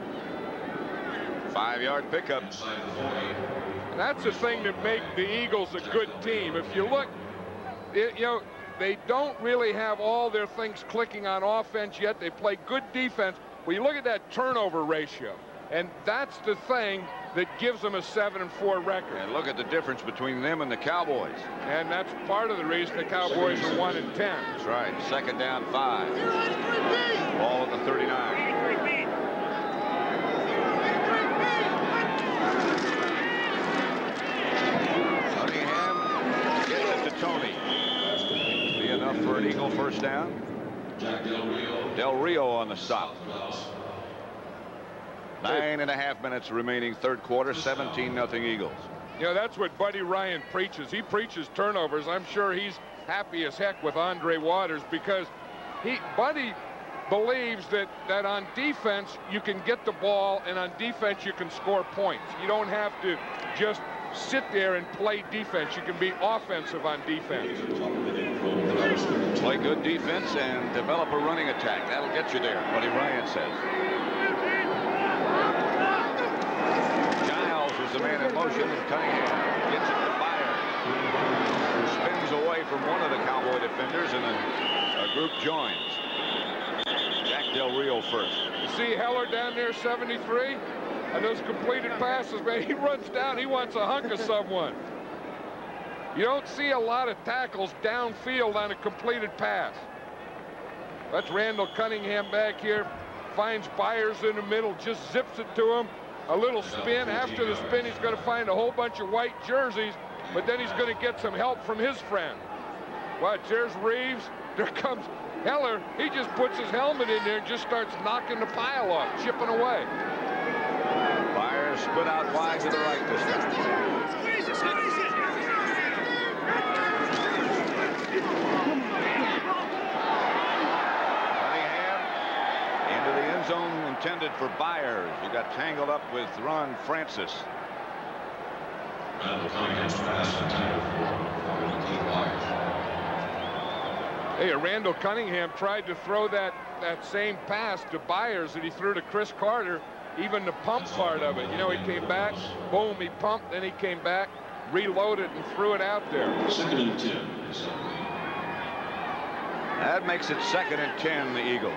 5-yard pickup. And that's the thing that makes the Eagles a good team. If you look, you know, they don't really have all their things clicking on offense yet. They play good defense. Well, you look at that turnover ratio, and that's the thing that gives them a 7-4 record. And look at the difference between them and the Cowboys. And that's part of the reason the Cowboys are 1-10. That's right. Second down 5. Ball at the 39. Tony. Be enough for an Eagle first down. Del Rio on the stop. 9.5 minutes remaining, third quarter, 17-0 Eagles. You know, that's what Buddy Ryan preaches. He preaches turnovers. I'm sure he's happy as heck with Andre Waters because Buddy believes that on defense you can get the ball, and on defense you can score points. You don't have to just sit there and play defense. You can be offensive on defense. Play good defense and develop a running attack. That'll get you there, Buddy Ryan says. Giles is the man in motion, and Cunningham gets it to Byers, who spins away from one of the Cowboy defenders, and a group joins. Jack Del Rio first. You see Heller down there, 73? And those completed passes, man, he runs down. He wants a hunk of someone. You don't see a lot of tackles downfield on a completed pass. That's Randall Cunningham back here. Finds Byers in the middle, just zips it to him. A little spin. After the spin, he's going to find a whole bunch of white jerseys, but then he's going to get some help from his friend. Watch, there's Reeves. There comes Heller. He just puts his helmet in there and just starts knocking the pile off, chipping away. Byers split out wide to the right this time. Squeeze it, squeeze it. Cunningham into the end zone intended for Byers. He got tangled up with Ron Francis. Hey, Randall Cunningham tried to throw that same pass to Byers that he threw to Chris Carter, even the pump part of it. You know, he came back, boom, he pumped, then he came back, reloaded, and threw it out there. 2nd and 10. That makes it 2nd and 10, the Eagles.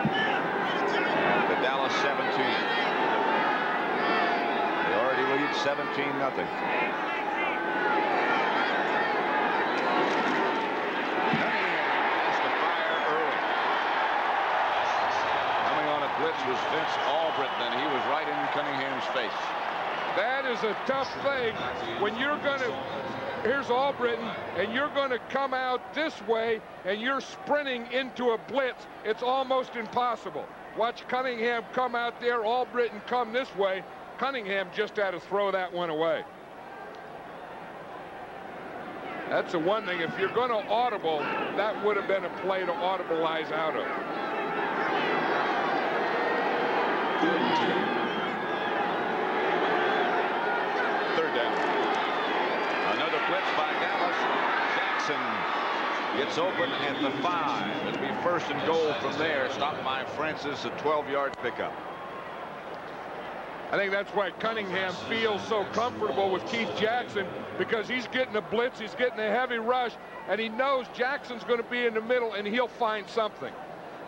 The Dallas 17. They already lead 17-0. Blitz was Vince Albritton, and he was right in Cunningham's face. That is a tough thing when you're going to, here's Albritton, and you're going to come out this way, and you're sprinting into a blitz. It's almost impossible. Watch Cunningham come out there, Albritton come this way. Cunningham just had to throw that one away. That's the one thing. If you're going to audible, that would have been a play to audibilize out of. Third down. Another blitz by Dallas. Jackson gets open at the 5. It'll be 1st and goal from there. Stopped by Francis, a 12-yard pickup. I think that's why Cunningham feels so comfortable with Keith Jackson, because he's getting a blitz, he's getting a heavy rush, and he knows Jackson's going to be in the middle, and he'll find something.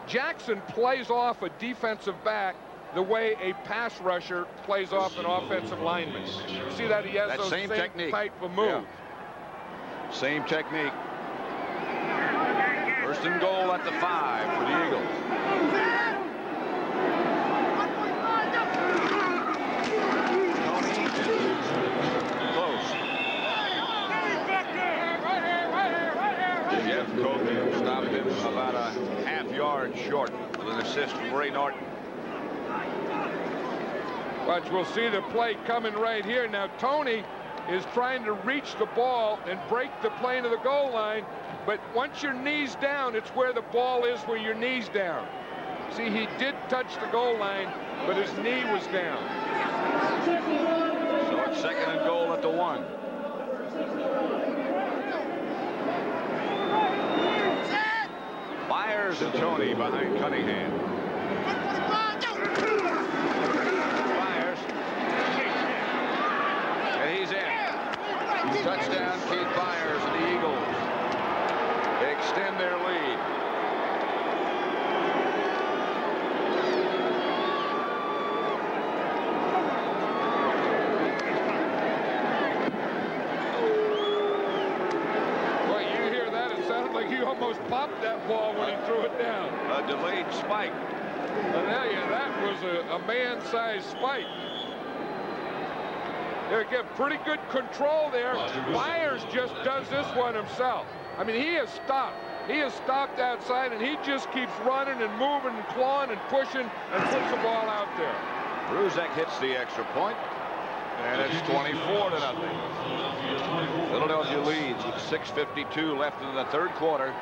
Jackson plays off a defensive back the way a pass rusher plays off an offensive lineman. You see that he has that those same technique. type of moves. Yeah. Same technique. 1st and goal at the 5 for the Eagles. Close. Jeff Cogan stopped him about a half-yard short with an assist from Ray Norton. But we'll see the play coming right here. Now, Tony is trying to reach the ball and break the plane of the goal line, but once your knee's down, it's where the ball is where your knee's down. See, he did touch the goal line, but his knee was down. So it's 2nd and goal at the 1. Byers and Tony behind Cunningham. Touchdown, Keith Byers, and the Eagles extend their lead. Boy, you hear that? It sounded like he almost popped that ball when he threw it down. A delayed spike. I tell you, that was a man-sized spike. Again, pretty good control there. Myers just does this one himself. I mean, he has stopped. He has stopped outside, and he just keeps running and moving and clawing and pushing and puts the ball out there. Bruzek hits the extra point, and it's 24-0. Philadelphia leads with 6:52 left in the third quarter.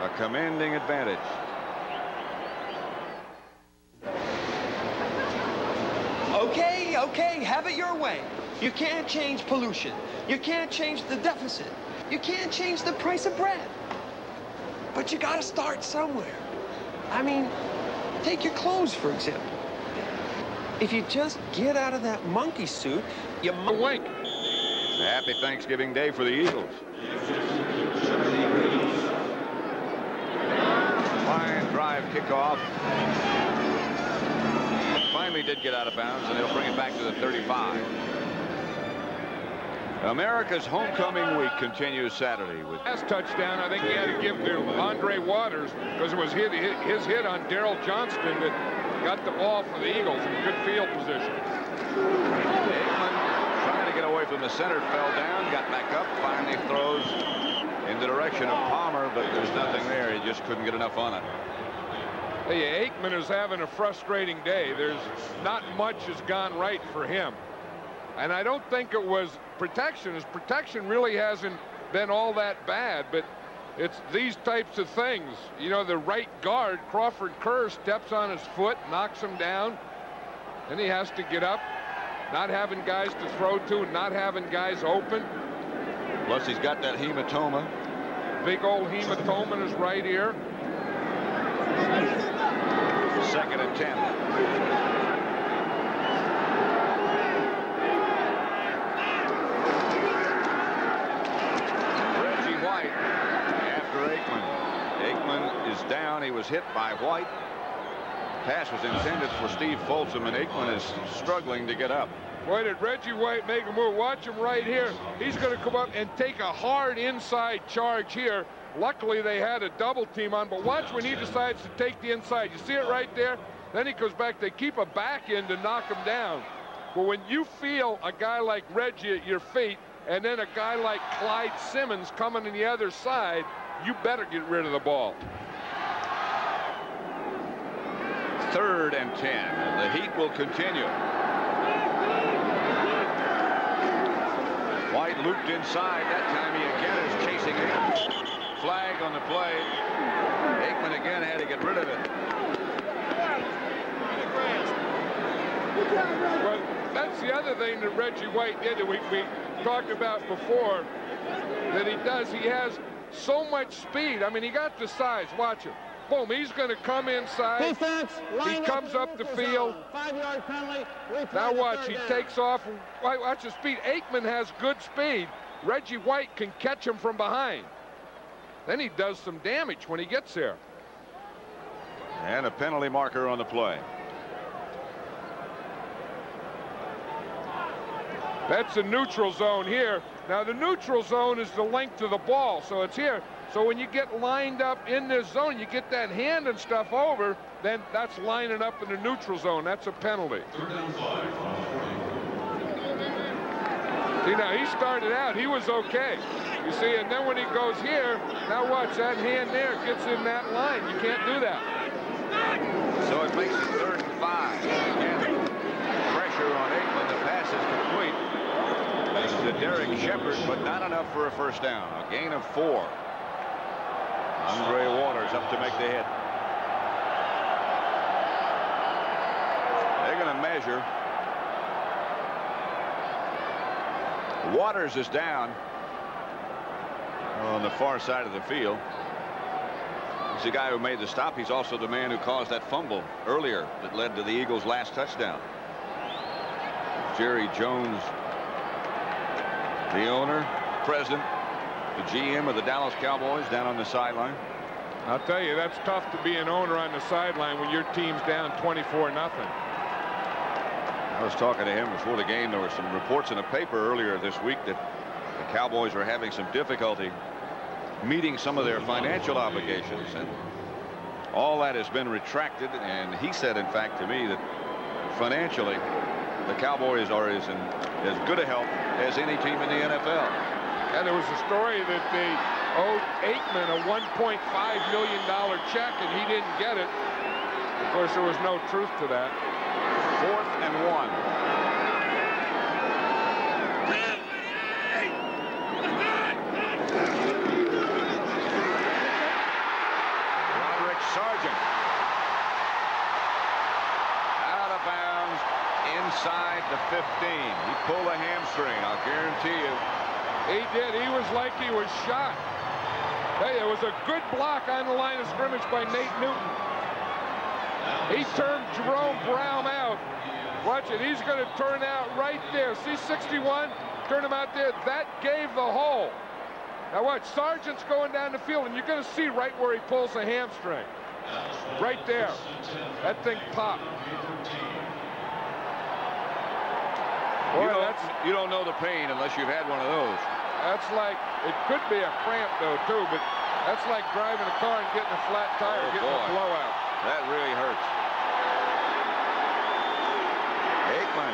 A commanding advantage. Okay, have it your way. You can't change pollution. You can't change the deficit. You can't change the price of bread. But you gotta start somewhere. I mean, take your clothes, for example. If you just get out of that monkey suit, you wink. Happy Thanksgiving Day for the Eagles. Fine drive kickoff. Finally did get out of bounds, and they'll bring it back to the 35. America's homecoming week continues Saturday with last touchdown. I think he had to give to Andre Waters because it was his hit on Darrell Johnston that got the ball for the Eagles in good field position. Aikman trying to get away from the center, fell down, got back up, finally throws in the direction of Palmer, but there's nothing there. He just couldn't get enough on it. Hey, Aikman is having a frustrating day. There's not much has gone right for him. And I don't think it was protection. His protection really hasn't been all that bad, but it's these types of things. You know, the right guard, Crawford Kerr, steps on his foot, knocks him down. Then he has to get up, not having guys to throw to, not having guys open. Plus, he's got that hematoma. Big old hematoma in his right ear. 2nd and 10. Reggie White after Aikman. Aikman is down. He was hit by White. Pass was intended for Steve Folsom, and Aikman is struggling to get up. Boy, did Reggie White make a move. Watch him right here. He's going to come up and take a hard inside charge here. Luckily, they had a double team on, but watch when he decides to take the inside. You see it right there? Then he goes back. They keep a back end to knock him down. But when you feel a guy like Reggie at your feet and then a guy like Clyde Simmons coming on the other side, you better get rid of the ball. 3rd and 10. The heat will continue. White looped inside. That time he again is chasing Aikman. Flag on the play. Aikman again had to get rid of it. Well, that's the other thing that Reggie White did that we talked about before that he does. He has so much speed. I mean, he got the size. Watch him. Boom, he's going to come inside. Defense, he comes up the field. 5-yard penalty. Now watch, he takes off. Watch the speed. Aikman has good speed. Reggie White can catch him from behind. Then he does some damage when he gets there. And a penalty marker on the play. That's the neutral zone here. Now the neutral zone is the length of the ball, so it's here. So when you get lined up in this zone, you get that hand and stuff over, then that's lining up in the neutral zone. That's a penalty. 3rd down 5. See, now he started out, he was okay. You see, and then when he goes here, now watch, that hand there gets in that line. You can't do that. So it makes it 3rd and 5. Again, pressure on Aikman. The pass is complete. To Derek Shepard, but not enough for a first down. A gain of 4. Andre Waters up to make the hit. They're going to measure. Waters is down on the far side of the field. He's the guy who made the stop. He's also the man who caused that fumble earlier that led to the Eagles' last touchdown. Jerry Jones, the owner, president, the GM of the Dallas Cowboys, down on the sideline. I'll tell you, that's tough to be an owner on the sideline when your team's down 24-0. I was talking to him before the game. There were some reports in the paper earlier this week that the Cowboys were having some difficulty meeting some of their financial obligations, and all that has been retracted. And he said, in fact, to me that financially the Cowboys are as good a help as any team in the NFL. And there was a story that they owed Aikman a $1.5 million check, and he didn't get it. Of course, there was no truth to that. 4th and 1. Sargent out of bounds inside the 15. He pulled a hamstring, I'll guarantee you. He did. He was like he was shot. Hey, it was a good block on the line of scrimmage by Nate Newton. He turned Jerome Brown out. Watch it. He's going to turn out right there. See 61? Turn him out there. That gave the hole. Now watch. Sargent's going down the field, and you're going to see right where he pulls the hamstring. Right there. That thing popped. Boy, you don't know the pain unless you've had one of those. That's like, it could be a cramp though too, but that's like driving a car and getting a flat tire, getting a blowout. That really hurts. Aikman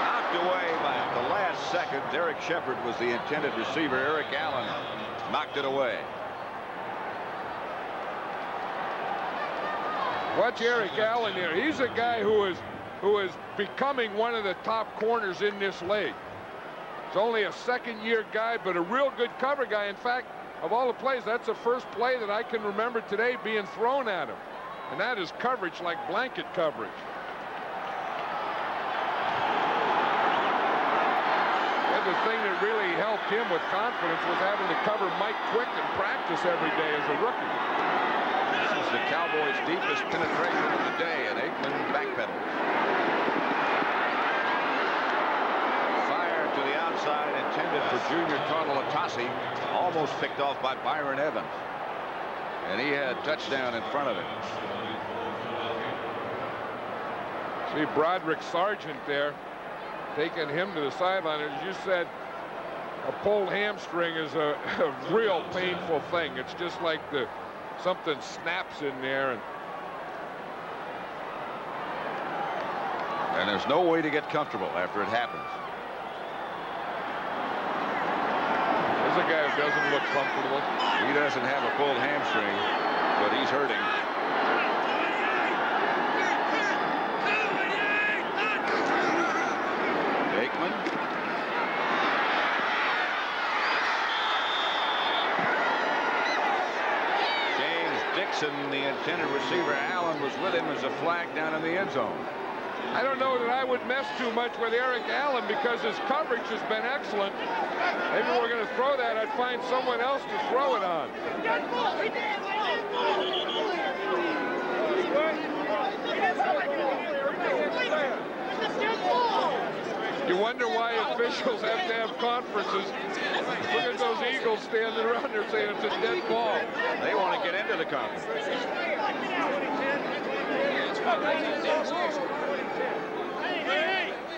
knocked away by the last second. Derek Shepard was the intended receiver. Eric Allen knocked it away. Watch Eric Allen here. He's a guy who is becoming one of the top corners in this league. He's only a second-year guy, but a real good cover guy. In fact, of all the plays, that's the first play that I can remember today being thrown at him. And that is coverage like blanket coverage. And the thing that really helped him with confidence was having to cover Mike Quick in practice every day as a rookie. This is the Cowboys' deepest penetration of the day, and Aikman backpedals. Fire to the outside, intended for Junior Tartalatasi, almost picked off by Byron Evans. And he had a touchdown in front of him. See Broderick Sargent there, taking him to the sideline. As you said, a pulled hamstring is a real painful thing. It's just like something snaps in there. And there's no way to get comfortable after it happens. There's a guy who doesn't look comfortable. He doesn't have a pulled hamstring, but he's hurting. Aikman. James Dixon, the intended receiver. Allen was with him as a flag down in the end zone. I don't know that I would mess too much with Eric Allen because his coverage has been excellent. Maybe we're going to throw that. I'd find someone else to throw it on. You wonder why officials have to have conferences. Look at those Eagles standing around there saying it's a dead ball. They want to get into the conference.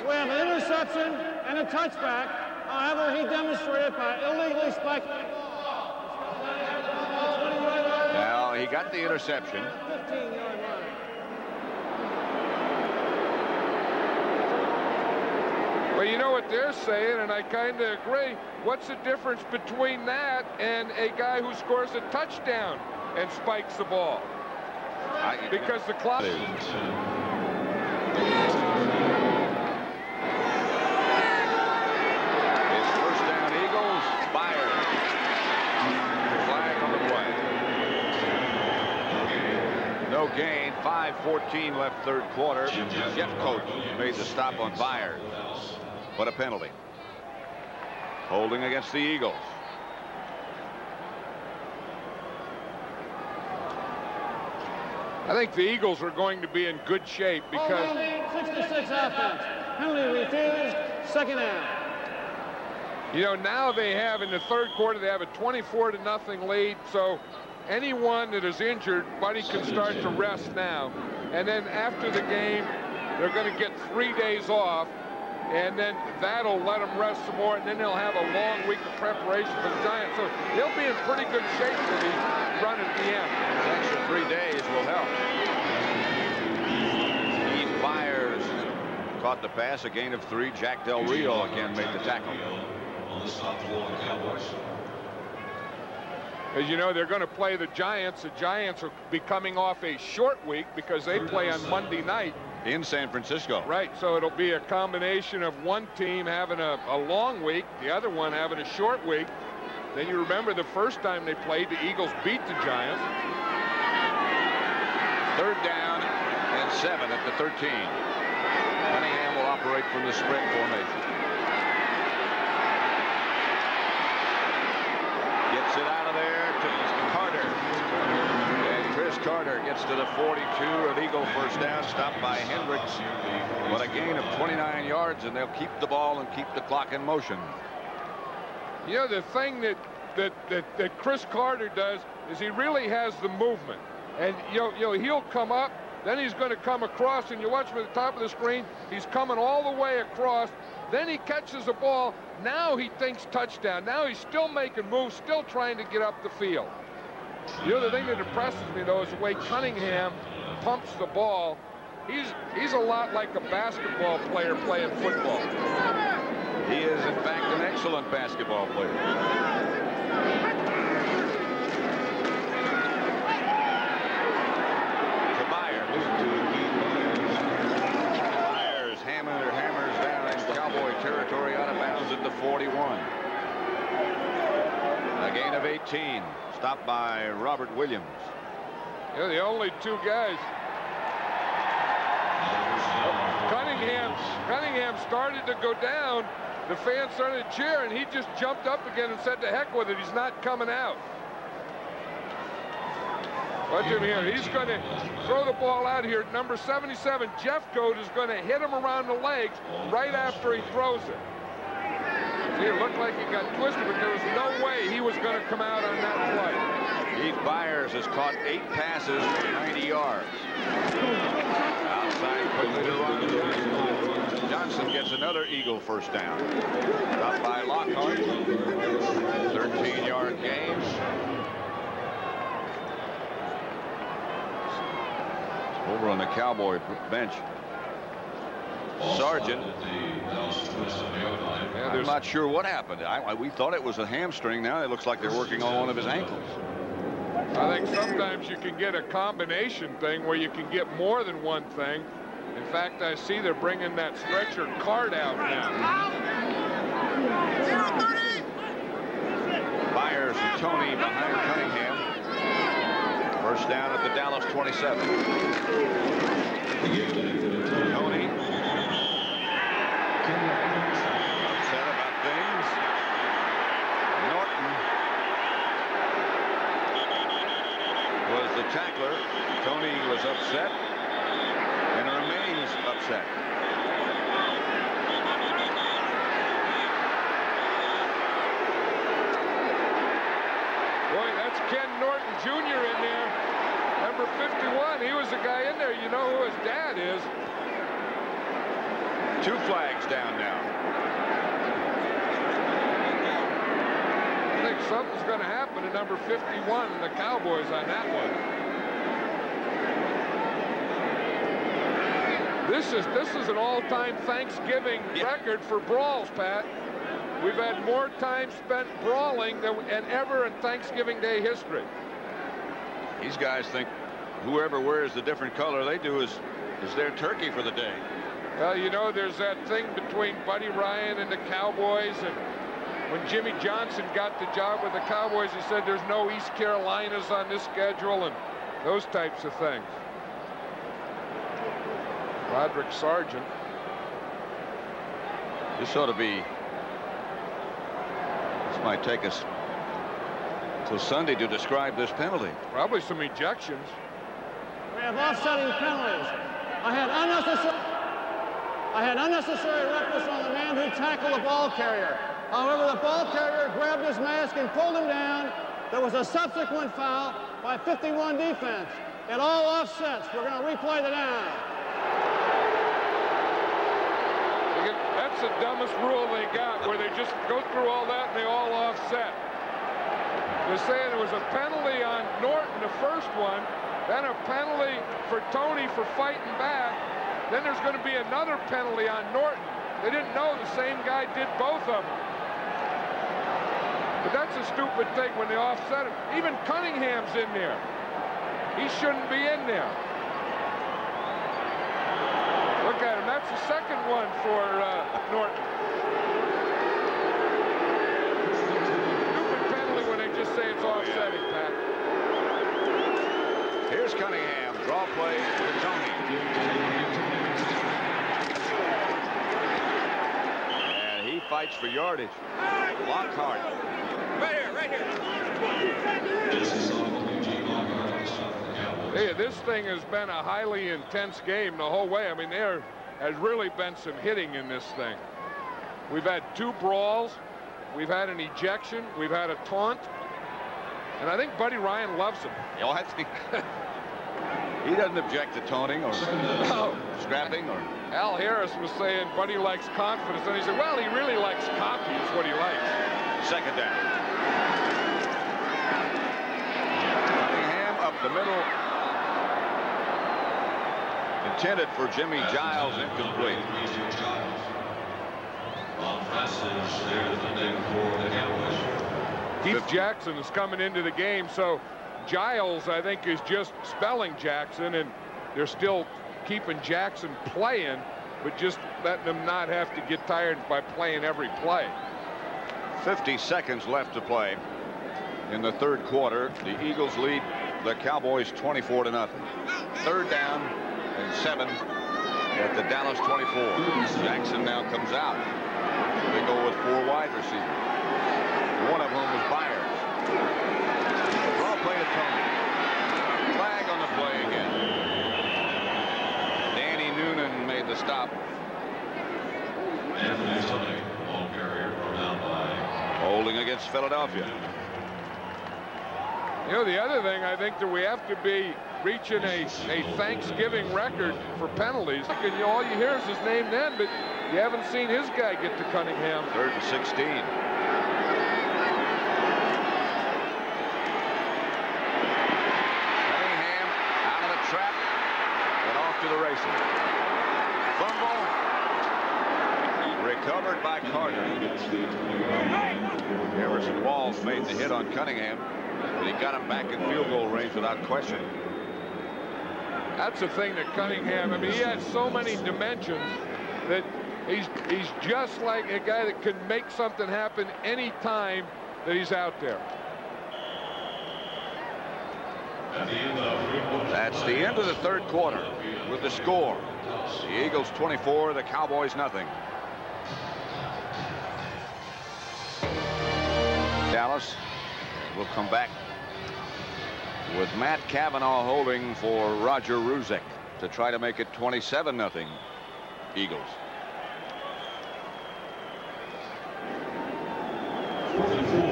We have an interception and a touchback. However, he demonstrated by illegally spiking. Now, he got the interception. 15-yard line. Well, you know what they're saying, and I kind of agree. What's the difference between that and a guy who scores a touchdown and spikes the ball? Because the clock. His first down, Eagles, fired. Flag on the play. No gain, 5:14 left third quarter. Jeffcoat made the stop on Byers. What a penalty. Holding against the Eagles. I think the Eagles are going to be in good shape because 66 offense. Penalty refused. Second down. You know, now they have in the third quarter, they have a 24-0 lead. So anyone that is injured, Buddy can start to rest now. And then after the game, they're going to get 3 days off. And then that'll let them rest some more. And then they'll have a long week of preparation for the Giants. So they'll be in pretty good shape for the run at the end. These extra 3 days will help. He caught the pass. A gain of 3. Jack Del Rio again made the tackle. On the stop for the Cowboys. As you know, they're going to play the Giants. The Giants will be coming off a short week because they play on Monday night. In San Francisco. Right, so it'll be a combination of one team having a long week, the other one having a short week. Then you remember the first time they played, the Eagles beat the Giants. 3rd down and 7 at the 13. Cunningham will operate from the spread formation. Gets it out of there to Carter. And Chris Carter gets to the 42. An Eagle first down, stopped by Hendricks. But a gain of 29 yards, and they'll keep the ball and keep the clock in motion. You know, the thing that Chris Carter does is he really has the movement. And, you know, he'll come up, then he's going to come across, and you watch from the top of the screen, he's coming all the way across. Then he catches the ball. Now he thinks touchdown. Now he's still making moves, still trying to get up the field. The other thing that impresses me, though, is the way Cunningham pumps the ball. He's a lot like a basketball player playing football. He is, in fact, an excellent basketball player. To Myers. Myers hammers down in Cowboy territory, out of bounds at the 41. A gain of 18. Stopped by Robert Williams. Yeah, the only 2 guys. Cunningham started to go down. The fans started to cheer, and he just jumped up again and said, to heck with it, he's not coming out. Watch him here. He's going to throw the ball out here. Number 77, Jeff Goat, is going to hit him around the legs right after he throws it. See, it looked like he got twisted, but there was no way he was going to come out on that play. Keith Byers has caught 8 passes for 90 yards. Outside quickly to run. Johnson gets another Eagle first down. Stopped by Lockhart. 13-yard gain. Over on the Cowboy bench, Sargent. I'm not sure what happened. We thought it was a hamstring. Now it looks like they're working on one of his ankles. I think sometimes you can get a combination thing where you can get more than one thing. In fact, I see they're bringing that stretcher card out now. Byers and Tony behind Cunningham. First down at the Dallas 27. Tony. Upset about things. Norton was the tackler. Tony was upset and remains upset. Boy, that's Ken Norton Jr. in there. Number 51, he was the guy in there. You know who his dad is. 2 flags down now. I think something's going to happen to number 51 and the Cowboys on that one. This is an all-time Thanksgiving record for brawls, Pat. We've had more time spent brawling than ever in Thanksgiving Day history. These guys think whoever wears the different color they do is their turkey for the day. Well, you know, there's that thing between Buddy Ryan and the Cowboys, and when Jimmy Johnson got the job with the Cowboys, he said there's no East Carolinas on this schedule and those types of things. Roderick Sargent. This ought to be. This might take us till Sunday to describe this penalty. Probably some ejections. We have offsetting penalties. I had unnecessary roughness on the man who tackled the ball carrier. However, the ball carrier grabbed his mask and pulled him down. There was a subsequent foul by 51 defense. It all offsets. We're going to replay the down. That's the dumbest rule they got, where they just go through all that and they all offset. They're saying there was a penalty on Norton, the first one, then a penalty for Tony for fighting back, then there's going to be another penalty on Norton. They didn't know the same guy did both of them. But that's a stupid thing when they offset him. Even Cunningham's in there. He shouldn't be in there. Look at him. That's the second one for Norton. Stupid penalty when they just say it's offsetting, Pat. Here's Cunningham. Draw play to Tony. And he fights for yardage. Lockhart. Right here. Hey, this thing has been a highly intense game the whole way. I mean, there has really been some hitting in this thing. We've had 2 brawls. We've had an ejection. We've had a taunt. And I think Buddy Ryan loves him. Oh, I think he doesn't object to taunting or scrapping. Or Al Harris was saying Buddy likes confidence. And he said, well, he really likes copy is what he likes. Second down. Cunningham up the middle. Intended for Jimmy Giles, incomplete. On passes, they're defending for the Cowboys. Keith Jackson is coming into the game, so Giles, I think, is just spelling Jackson, and they're still keeping Jackson playing, but just letting him not have to get tired by playing every play. 50 seconds left to play in the third quarter. The Eagles lead the Cowboys 24-0. Third down and 7 at the Dallas 24. Jackson now comes out. They go with 4 wide receivers. One of whom is Byers. Draw play to Tony. Flag on the play again. Danny Noonan made the stop. Anthony Tony, ball carrier, down by. Holding against Philadelphia. You know, the other thing I think that we have to be reaching a Thanksgiving record for penalties. And all you hear is his name then, but you haven't seen his guy get to Cunningham. 3rd and 16. Cunningham out of the trap and off to the races. Fumble. Recovered by Carter. Harrison Walls made the hit on Cunningham, but he got him back in field goal range without question. That's the thing that Cunningham, I mean, he has so many dimensions that he's just like a guy that can make something happen any time that he's out there. That's the end of the third quarter with the score. The Eagles 24, the Cowboys nothing. Dallas will come back with Matt Cavanaugh holding for Roger Ruzek to try to make it 27-0 Eagles.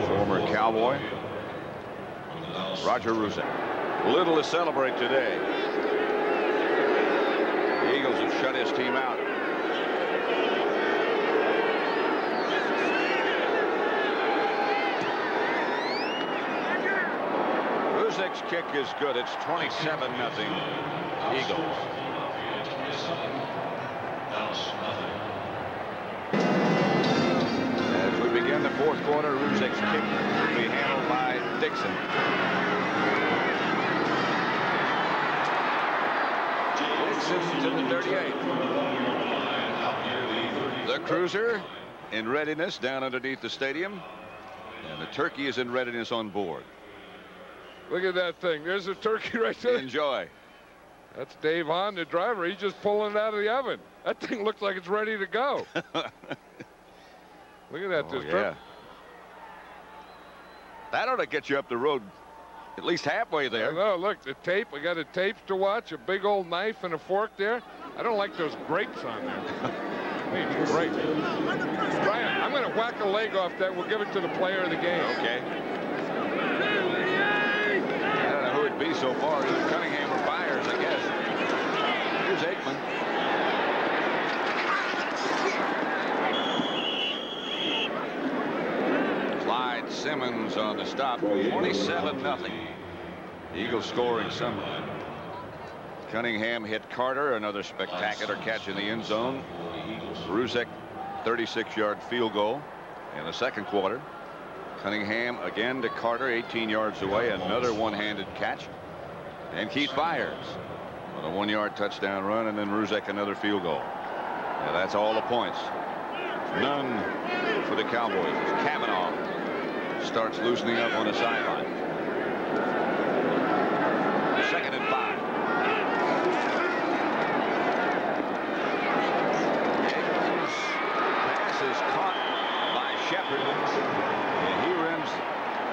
Former Cowboy Roger Ruzek. Little to celebrate today. The Eagles have shut his team out. Ruzek's kick is good. It's 27-0 Eagles. As we begin the fourth quarter, Ruzek's kick will be handled by Dixon. Dixon to the 38. The Cruiser in readiness down underneath the stadium, and the turkey is in readiness on board. Look at that thing. There's a turkey right there. Enjoy. That's Dave Hahn, the driver. He's just pulling it out of the oven. That thing looks like it's ready to go. Look at that. Oh, yeah. That ought to get you up the road at least halfway there. No, look, the tape. We got a tape to watch, a big old knife and a fork there. I don't like those grapes on there. It's great. Brian, I'm going to whack a leg off that. We'll give it to the player of the game. Okay. I don't know who it'd be so far. Either Cunningham or Byers, I guess. Here's Aikman. Clyde Simmons on the stop. 27-0. Eagles scoring some. Cunningham hit Carter, another spectacular catch in the end zone. Ruzek, 36-yard field goal in the second quarter. Cunningham again to Carter, 18 yards away, another one-handed catch. And Keith Byers with a 1-yard touchdown run, and then Ruzek another field goal. Yeah, that's all the points. None for the Cowboys as Kavanaugh starts loosening up on the sideline. 2nd and 5. Pass is caught by Shepard, and he wins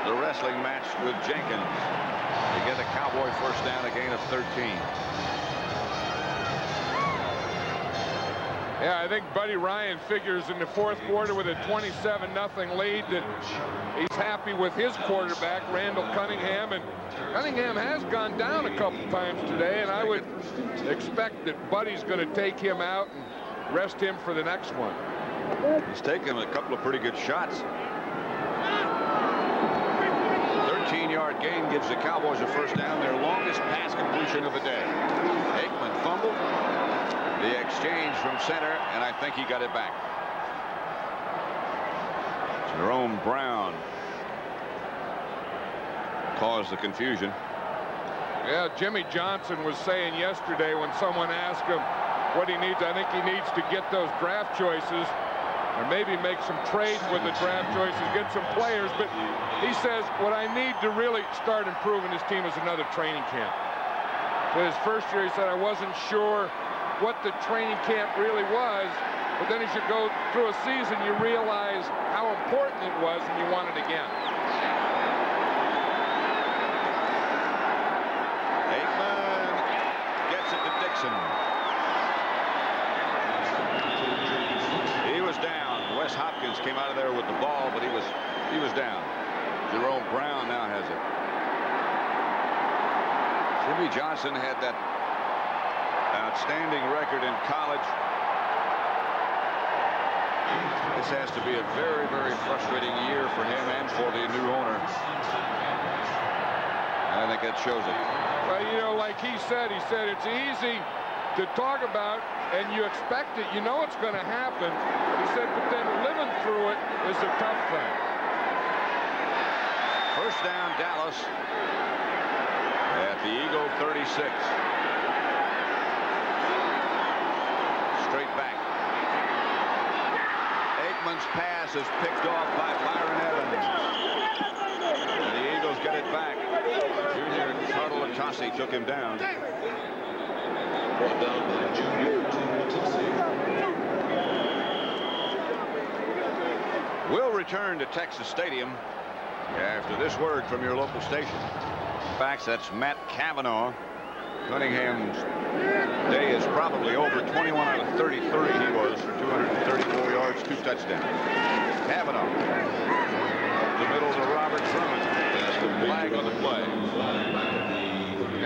the wrestling match with Jenkins to get a Cowboy first down, a gain of 13. Yeah, I think Buddy Ryan figures in the fourth quarter with a 27-0 lead that he's happy with his quarterback, Randall Cunningham. And Cunningham has gone down a couple times today, and I would expect that Buddy's going to take him out and rest him for the next one. He's taken a couple of pretty good shots. 13-yard gain gives the Cowboys a first down, their longest pass completion of the day. Aikman fumbled. The exchange from center, and I think he got it back. Jerome Brown caused the confusion. Yeah, Jimmy Johnson was saying yesterday when someone asked him what he needs, I think he needs to get those draft choices or maybe make some trades with the draft choices, get some players. But he says, what I need to really start improving this team is another training camp. In his first year, he said, I wasn't sure what the training camp really was, but then as you go through a season, you realize how important it was, and you want it again. Aikman gets it to Dixon. He was down. Wes Hopkins came out of there with the ball, but he was down. Jerome Brown now has it. Jimmy Johnson had that outstanding record in college. This has to be a very, very frustrating year for him and for the new owner. I think that shows it. Well, you know, like he said it's easy to talk about and you expect it, you know it's going to happen. He said, but then living through it is a tough thing. First down, Dallas at the Eagle 36. Straight back. Aikman's pass is picked off by Byron Evans. And the Eagles get it back. Junior Tartalatasi took him down. Brought down by Junior Tartalatasi. We'll return to Texas Stadium after this word from your local station. Facts, that's Matt Kavanaugh. Cunningham's day is probably over. 21 out of 33 he was for 234 yards, 2 touchdowns. Kavanaugh up the middle to Robert Drummond. That's the flag on the play.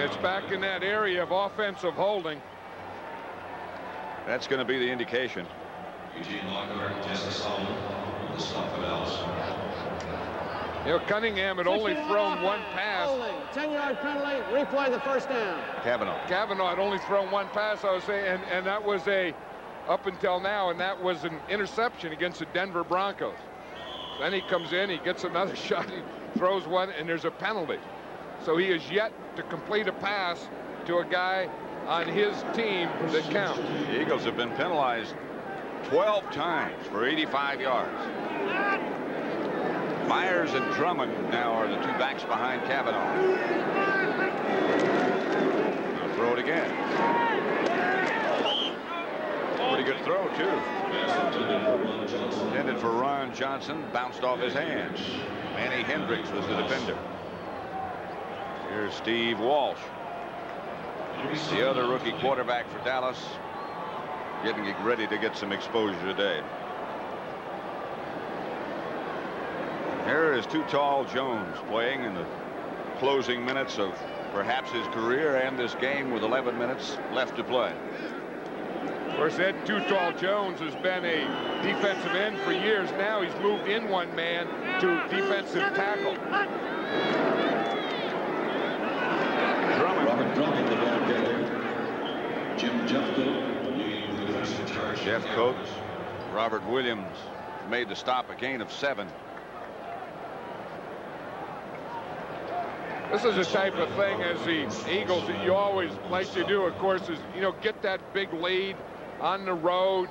It's back in that area of offensive holding. That's going to be the indication. Eugene Lockhart, Jesse Solomon, the stop for Dallas. You know, Cunningham had only thrown one pass. 10-yard penalty, replay the first down. Kavanaugh had only thrown one pass, I was saying, and that was up until now, and that was an interception against the Denver Broncos. Then he comes in, he gets another shot, he throws one, and there's a penalty. So he is yet to complete a pass to a guy on his team that counts. The Eagles have been penalized 12 times for 85 yards. Myers and Drummond now are the 2 backs behind Kavanaugh. They'll throw it again. Pretty good throw, too. Intended for Ron Johnson, bounced off his hands. Manny Hendricks was the defender. Here's Steve Walsh, the other rookie quarterback for Dallas, getting ready to get some exposure today. Here is Too Tall Jones playing in the closing minutes of perhaps his career and this game with 11 minutes left to play. Of course, Ed Too Tall Jones has been a defensive end for years. Now he's moved in one man to defensive tackle. Robert Drummond, the ball carrier. Jeff Coates, Robert Williams made the stop, a gain of 7. This is the type of thing as the Eagles that you always like to do, of course, is, you know, get that big lead on the road.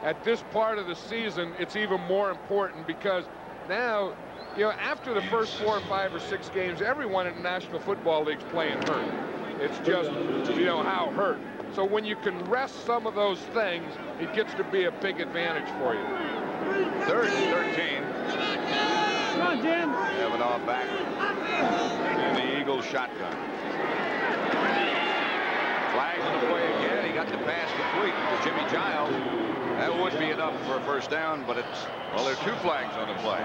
At this part of the season, it's even more important because now, you know, after the first 4 or 5 or 6 games, everyone in the National Football League's playing hurt. It's just, you know, how hurt. So when you can rest some of those things, it gets to be a big advantage for you. 3rd and 13. Come on, Jim. Kavanaugh back in the Eagles shotgun. Flag on the play again. He got the pass complete to Jimmy Giles. That would be enough for a first down, but it's, well, there are 2 flags on the play.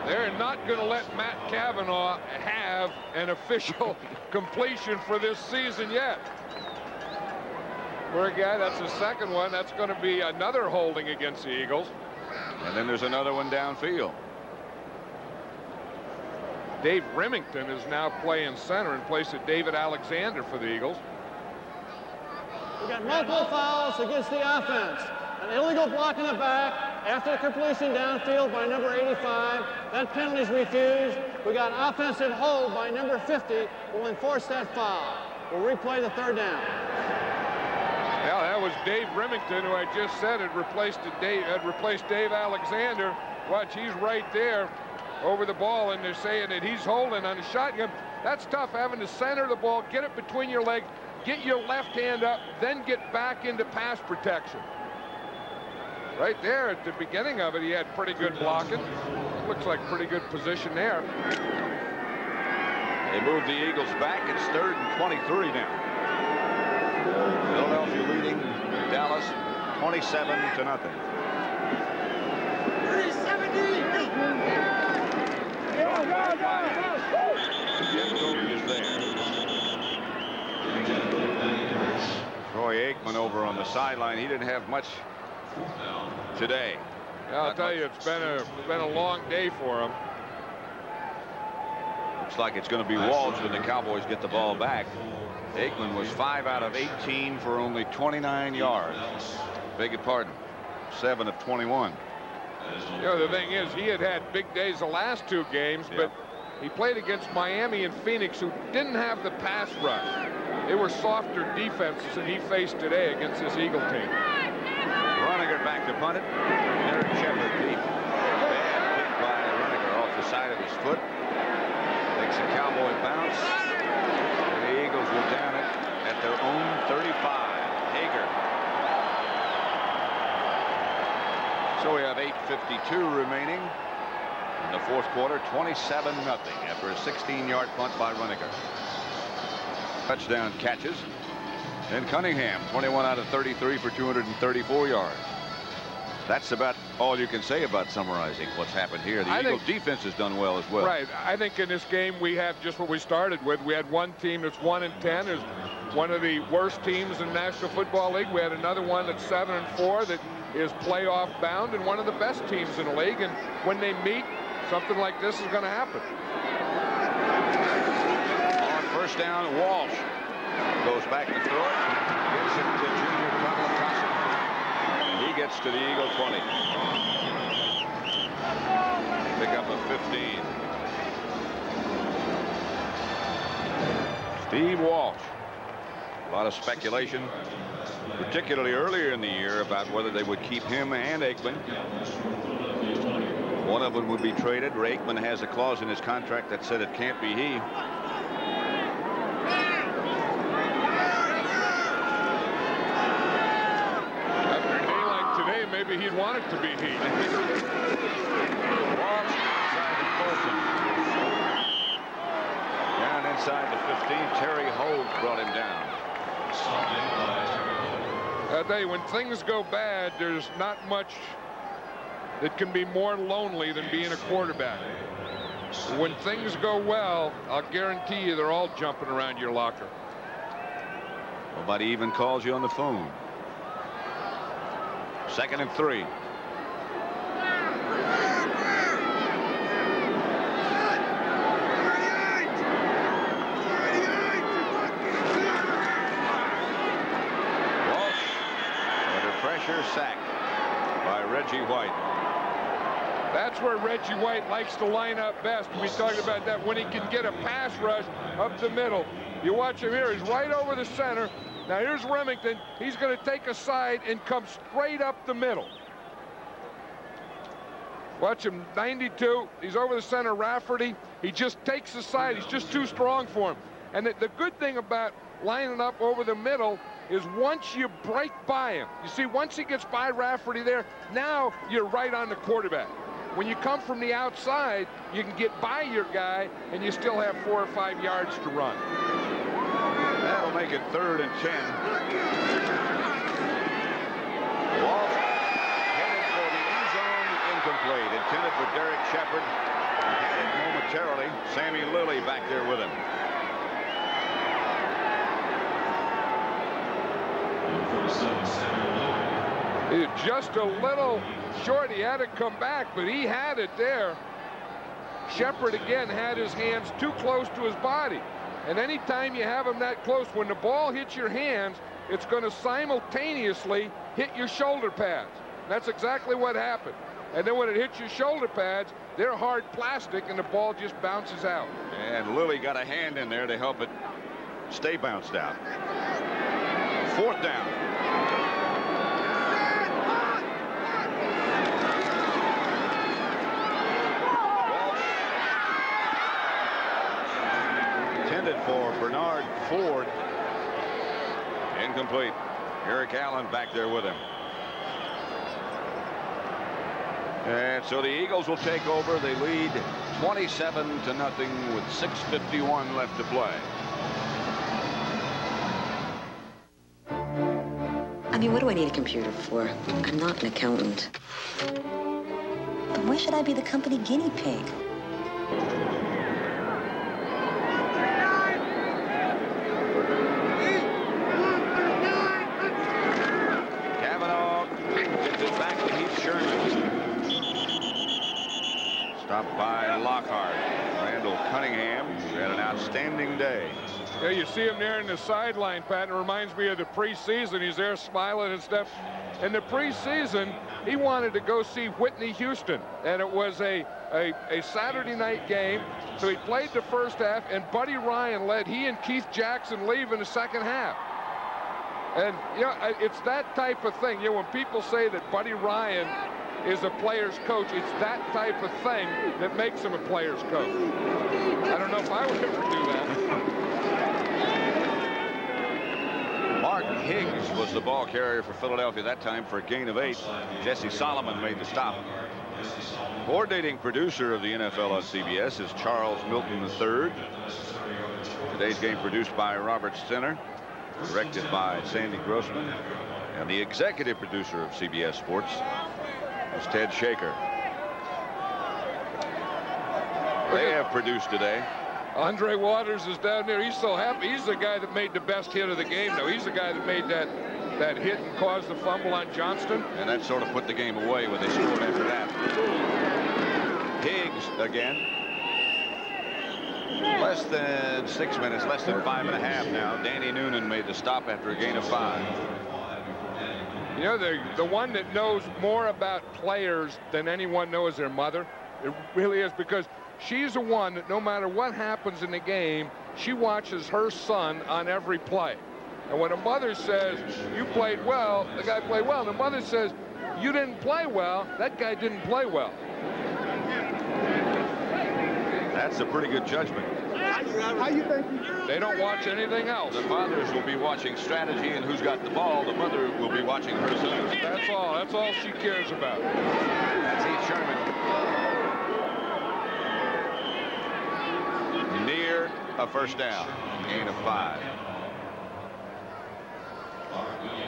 They're not going to let Matt Kavanaugh have an official completion for this season yet. Poor guy, that's the 2nd one. That's going to be another holding against the Eagles. And then there's another one downfield. Dave Remington is now playing center in place of David Alexander for the Eagles. We got multiple fouls against the offense. An illegal block in the back after the completion downfield by number 85. That penalty is refused. We got offensive hold by number 50. We'll enforce that foul. We'll replay the 3rd down. Well, that was Dave Remington, who I just said had replaced Dave Alexander. Watch, he's right there over the ball, and they're saying that he's holding on a shotgun. That's tough, having to center the ball, get it between your legs, get your left hand up, then get back into pass protection. Right there at the beginning of it, he had pretty good blocking. Looks like pretty good position there. They moved the Eagles back. It's 3rd and 23 now. Philadelphia leading Dallas 27-0. 370. Jim Goldie is there. Troy Aikman over on the sideline. He didn't have much today. Yeah, I'll tell you, it's been a long day for him. Looks like it's going to be Walsh when the Cowboys get the ball back. Aikman was 5 out of 18 for only 29 yards. Beg your pardon, 7 of 21. You know, the thing is, he had big days the last 2 games, but he played against Miami and Phoenix, who didn't have the pass rush. They were softer defenses than he faced today against this Eagle team. Roniger back to punt it. Derek Shepard deep. Bad kick by Roniger off the side of his foot. Takes a Cowboy bounce. And the Eagles will down it at their own 35. Hager. So we have 8:52 remaining in the 4th quarter. 27-0 after a 16-yard punt by Roniger. Touchdown catches. And Cunningham, 21 out of 33 for 234 yards. That's about all you can say about summarizing what's happened here. The Eagles defense has done well as well. Right. I think in this game we have just what we started with. We had one team that's 1-10, is one of the worst teams in the National Football League. We had another one that's 7-4 that is playoff bound, and one of the best teams in the league. And when they meet, something like this is going to happen. On 1st down, Walsh goes back to throw it. Gives it to Junior Kamalakasa. And he gets to the Eagle 20. Pick up a 15. Steve Walsh. A lot of speculation, particularly earlier in the year, about whether they would keep him and Aikman. One of them would be traded. Aikman has a clause in his contract that said it can't be he. After a day like today, maybe he'd want it to be he. Walsh inside the Colson. Down inside the 15. Terry Hogue brought him down. I'll tell you, when things go bad, there's not much that can be more lonely than being a quarterback. When things go well, I'll guarantee you they're all jumping around your locker. Nobody even calls you on the phone. 2nd and 3. Walsh under pressure, sack. by Reggie White. That's where Reggie White likes to line up best. We talked about that when he can get a pass rush up the middle. You watch him here. He's right over the center. Now here's Remington. He's going to take a side and come straight up the middle. Watch him, 92. He's over the center. Rafferty. He just takes the side. He's just too strong for him. And the good thing about lining up over the middle is once you break by him, you see, once he gets by Rafferty there, now you're right on the quarterback. When you come from the outside, you can get by your guy, and you still have 4 or 5 yards to run. That'll make it 3rd and 10. Walsh headed for the end zone, incomplete. Intended for Derek Shepard. Had it momentarily. Sammy Lilly back there with him. Just a little short. He had to come back, but he had it there. Shepard again had his hands too close to his body. And anytime you have him that close, when the ball hits your hands, it's going to simultaneously hit your shoulder pads. That's exactly what happened. And then when it hits your shoulder pads, they're hard plastic, and the ball just bounces out. And Lilly got a hand in there to help it stay bounced out. 4th down. Intended for Bernard Ford. Incomplete. Eric Allen back there with him. And so the Eagles will take over. They lead 27-0 with 6:51 left to play. I mean, what do I need a computer for? I'm not an accountant. But why should I be the company guinea pig? Cavanaugh gets it back to Heath Sherman. Stopped by Lockhart. Randall Cunningham, who had an outstanding day. Yeah, you see him there in the sideline, Pat. It reminds me of the preseason. He's there smiling and stuff. In the preseason, he wanted to go see Whitney Houston, and it was a Saturday night game. So he played the first half, and Buddy Ryan led. He and Keith Jackson leave in the second half. And, you know, it's that type of thing. You know, when people say that Buddy Ryan is a player's coach, it's that type of thing that makes him a player's coach. I don't know if I would ever do that. Mark Higgs was the ball carrier for Philadelphia that time for a gain of 8. Jesse Solomon made the stop. Coordinating producer of the NFL on CBS is Charles Milton III. Today's game produced by Robert Stenner, directed by Sandy Grossman, and the executive producer of CBS Sports is Ted Shaker. They have produced today. Andre Waters is down there. He's so happy. He's the guy that made the best hit of the game, though. He's the guy that made that hit and caused the fumble on Johnston. And that sort of put the game away when they scored after that. Higgs again. Less than 6 minutes, less than 5.5 now. Danny Noonan made the stop after a gain of 5. You know, the one that knows more about players than anyone knows their mother. It really is, because she's the one that no matter what happens in the game, she watches her son on every play. And when a mother says, you played well, the guy played well. And the mother says, you didn't play well, that guy didn't play well. That's a pretty good judgment. How you think? They don't watch anything else. The fathers will be watching strategy and who's got the ball. The mother will be watching her son. That's all. That's all she cares about. That's Heath Sherman. Near a first down. Gain of 5.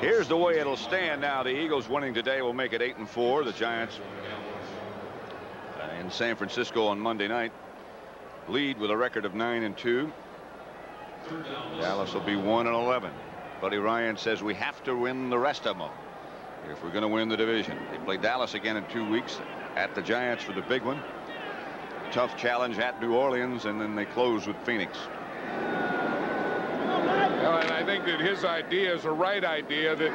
Here's the way it'll stand now. The Eagles winning today will make it 8-4. The Giants in San Francisco on Monday night lead with a record of 9-2. Dallas will be 1-11. Buddy Ryan says we have to win the rest of them if we're going to win the division. They play Dallas again in 2 weeks, at the Giants for the big one. Tough challenge at New Orleans, and then they close with Phoenix. Well, and I think that his idea is the right idea, that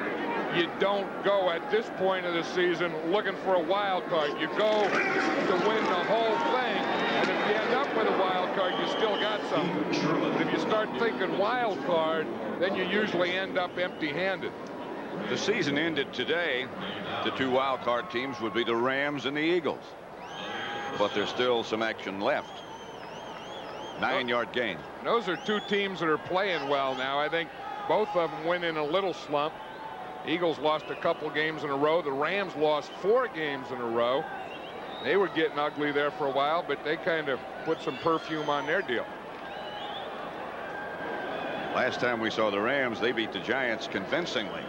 you don't go at this point of the season looking for a wild card. You go to win the whole thing, and if you end up with a wild card, you still got something. But if you start thinking wild card, then you usually end up empty-handed. If the season ended today, the two wild card teams would be the Rams and the Eagles. But there's still some action left. 9-yard gain. Those are two teams that are playing well now. I think both of them went in a little slump. Eagles lost a couple games in a row. The Rams lost 4 games in a row. They were getting ugly there for a while, but they kind of put some perfume on their deal. Last time we saw the Rams, they beat the Giants convincingly.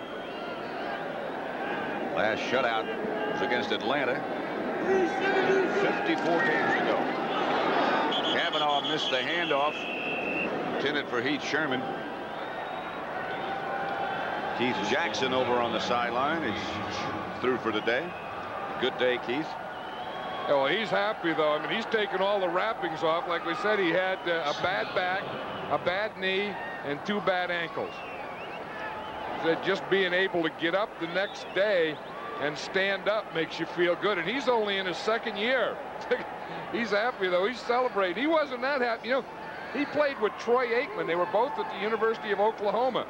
Last shutout was against Atlanta 54 games ago. Kavanaugh missed the handoff intended for Heath Sherman. Keith Jackson over on the sideline is through for today. Good day, Keith. Well, he's happy, though. I mean, he's taken all the wrappings off. Like we said, he had a bad back, a bad knee, and 2 bad ankles. That just being able to get up the next day and stand up makes you feel good. And he's only in his 2nd year. He's happy, though. He's celebrating. He wasn't that happy. You know, he played with Troy Aikman. They were both at the University of Oklahoma.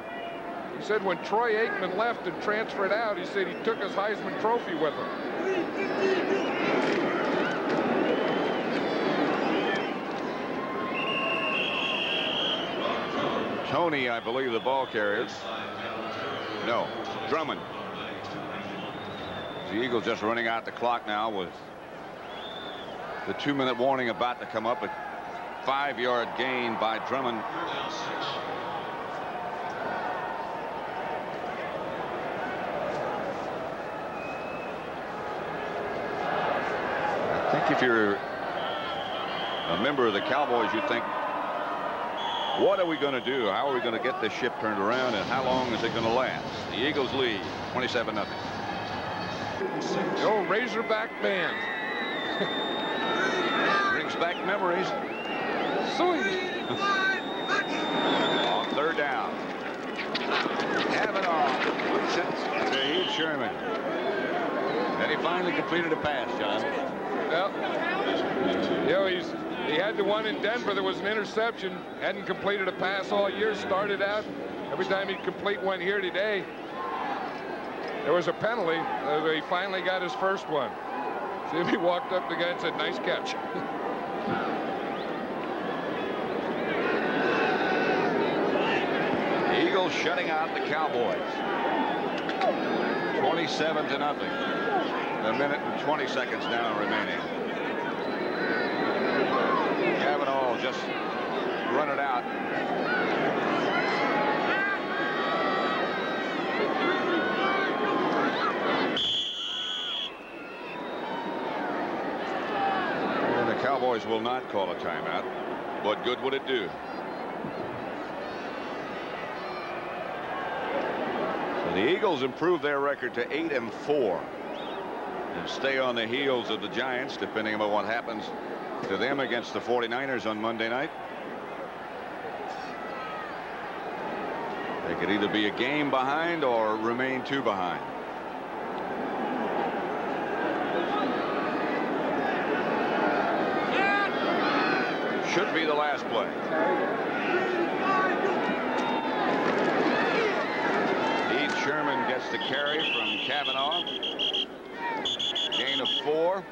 He said when Troy Aikman left and transferred out, he said he took his Heisman Trophy with him. Tony, I believe, the ball carrier. No, Drummond. The Eagles just running out the clock now with the 2-minute warning about to come up. A 5-yard gain by Drummond. I think if you're a member of the Cowboys, you think, what are we going to do? How are we going to get this ship turned around, and how long is it going to last? The Eagles lead 27-0. The old Razorback band. Brings back memories. Sweet. On 3rd down. Kavanaugh puts it to Heath Sherman. And he finally completed a pass, John. Well, you know, he had the one in Denver. There was an interception. Hadn't completed a pass all year. Started out. Every time he'd complete one here today, there was a penalty. He finally got his first one. See if he walked up to the guy and said, "Nice catch." Eagles shutting out the Cowboys. 27-0. A minute and 20 seconds now remaining. Kavanaugh just run it out. And the Cowboys will not call a timeout. What good would it do? So the Eagles improve their record to 8-4. And stay on the heels of the Giants, depending on what happens to them against the 49ers on Monday night. They could either be a game behind or remain 2 behind. Should be the last play. Heath Sherman gets the carry from Kavanaugh. Gain of 4.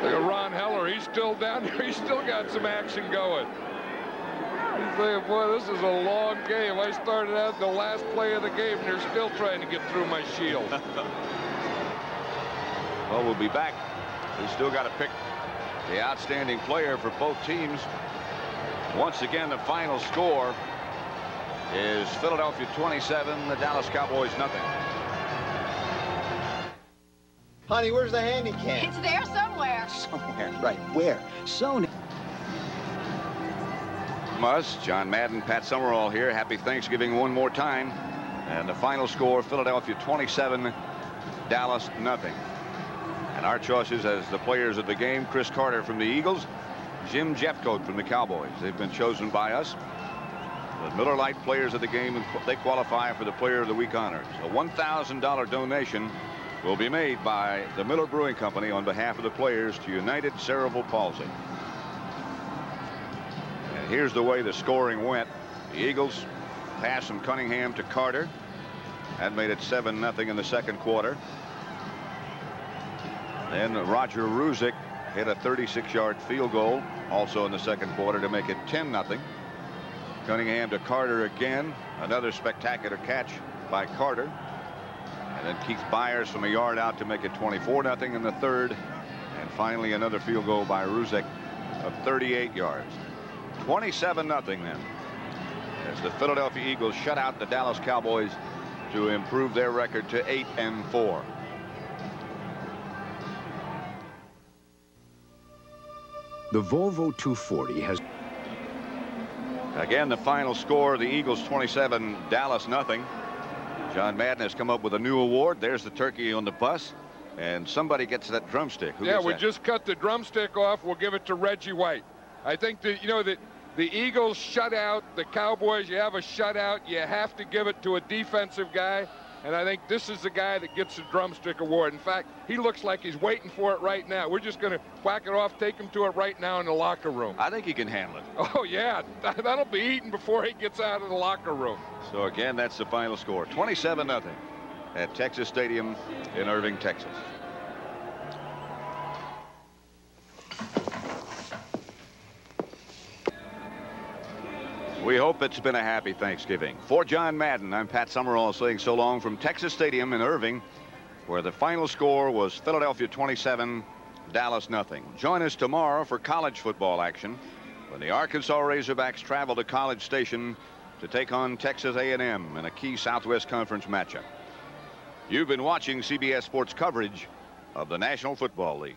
Look at Ron Heller. He's still down there. He's still got some action going. He's thinking, boy, this is a long game. I started out the last play of the game, and they're still trying to get through my shield. Well, we'll be back. We still got to pick the outstanding player for both teams. Once again, the final score is Philadelphia 27, the Dallas Cowboys nothing. Honey, where's the handicap? It's there somewhere. Somewhere, right. Where? Sony. Us, John Madden, Pat Summerall here. Happy Thanksgiving one more time. And the final score, Philadelphia 27, Dallas nothing. And our choices as the players of the game: Chris Carter from the Eagles, Jim Jeffcoat from the Cowboys. They've been chosen by us. The Miller Lite players of the game, and they qualify for the Player of the Week honors. A $1,000 donation will be made by the Miller Brewing Company on behalf of the players to United Cerebral Palsy. And here's the way the scoring went. The Eagles passed from Cunningham to Carter. That made it 7-0 in the second quarter. Then Roger Ruzick hit a 36-yard field goal also in the second quarter to make it 10-0. Cunningham to Carter again. Another spectacular catch by Carter. And then Keith Byers from a yard out to make it 24-0 in the third. And finally another field goal by Ruzick of 38 yards. 27-0 then, as the Philadelphia Eagles shut out the Dallas Cowboys to improve their record to 8-4. The Volvo 240 has... Again, the final score, the Eagles 27, Dallas nothing. John Madden has come up with a new award. There's the turkey on the bus, and somebody gets that drumstick. Who yeah, gets we that? just cut the drumstick off. We'll give it to Reggie White. I think that, you know, that the Eagles shut out the Cowboys. You have a shutout, you have to give it to a defensive guy. And I think this is the guy that gets the drumstick award. In fact, he looks like he's waiting for it right now. We're just going to whack it off, take him to it right now in the locker room. I think he can handle it. Oh, yeah. That'll be eaten before he gets out of the locker room. So, again, that's the final score. 27-0 at Texas Stadium in Irving, Texas. We hope it's been a happy Thanksgiving. For John Madden, I'm Pat Summerall saying so long from Texas Stadium in Irving, where the final score was Philadelphia 27, Dallas nothing. Join us tomorrow for college football action when the Arkansas Razorbacks travel to College Station to take on Texas A&M in a key Southwest Conference matchup. You've been watching CBS Sports coverage of the National Football League.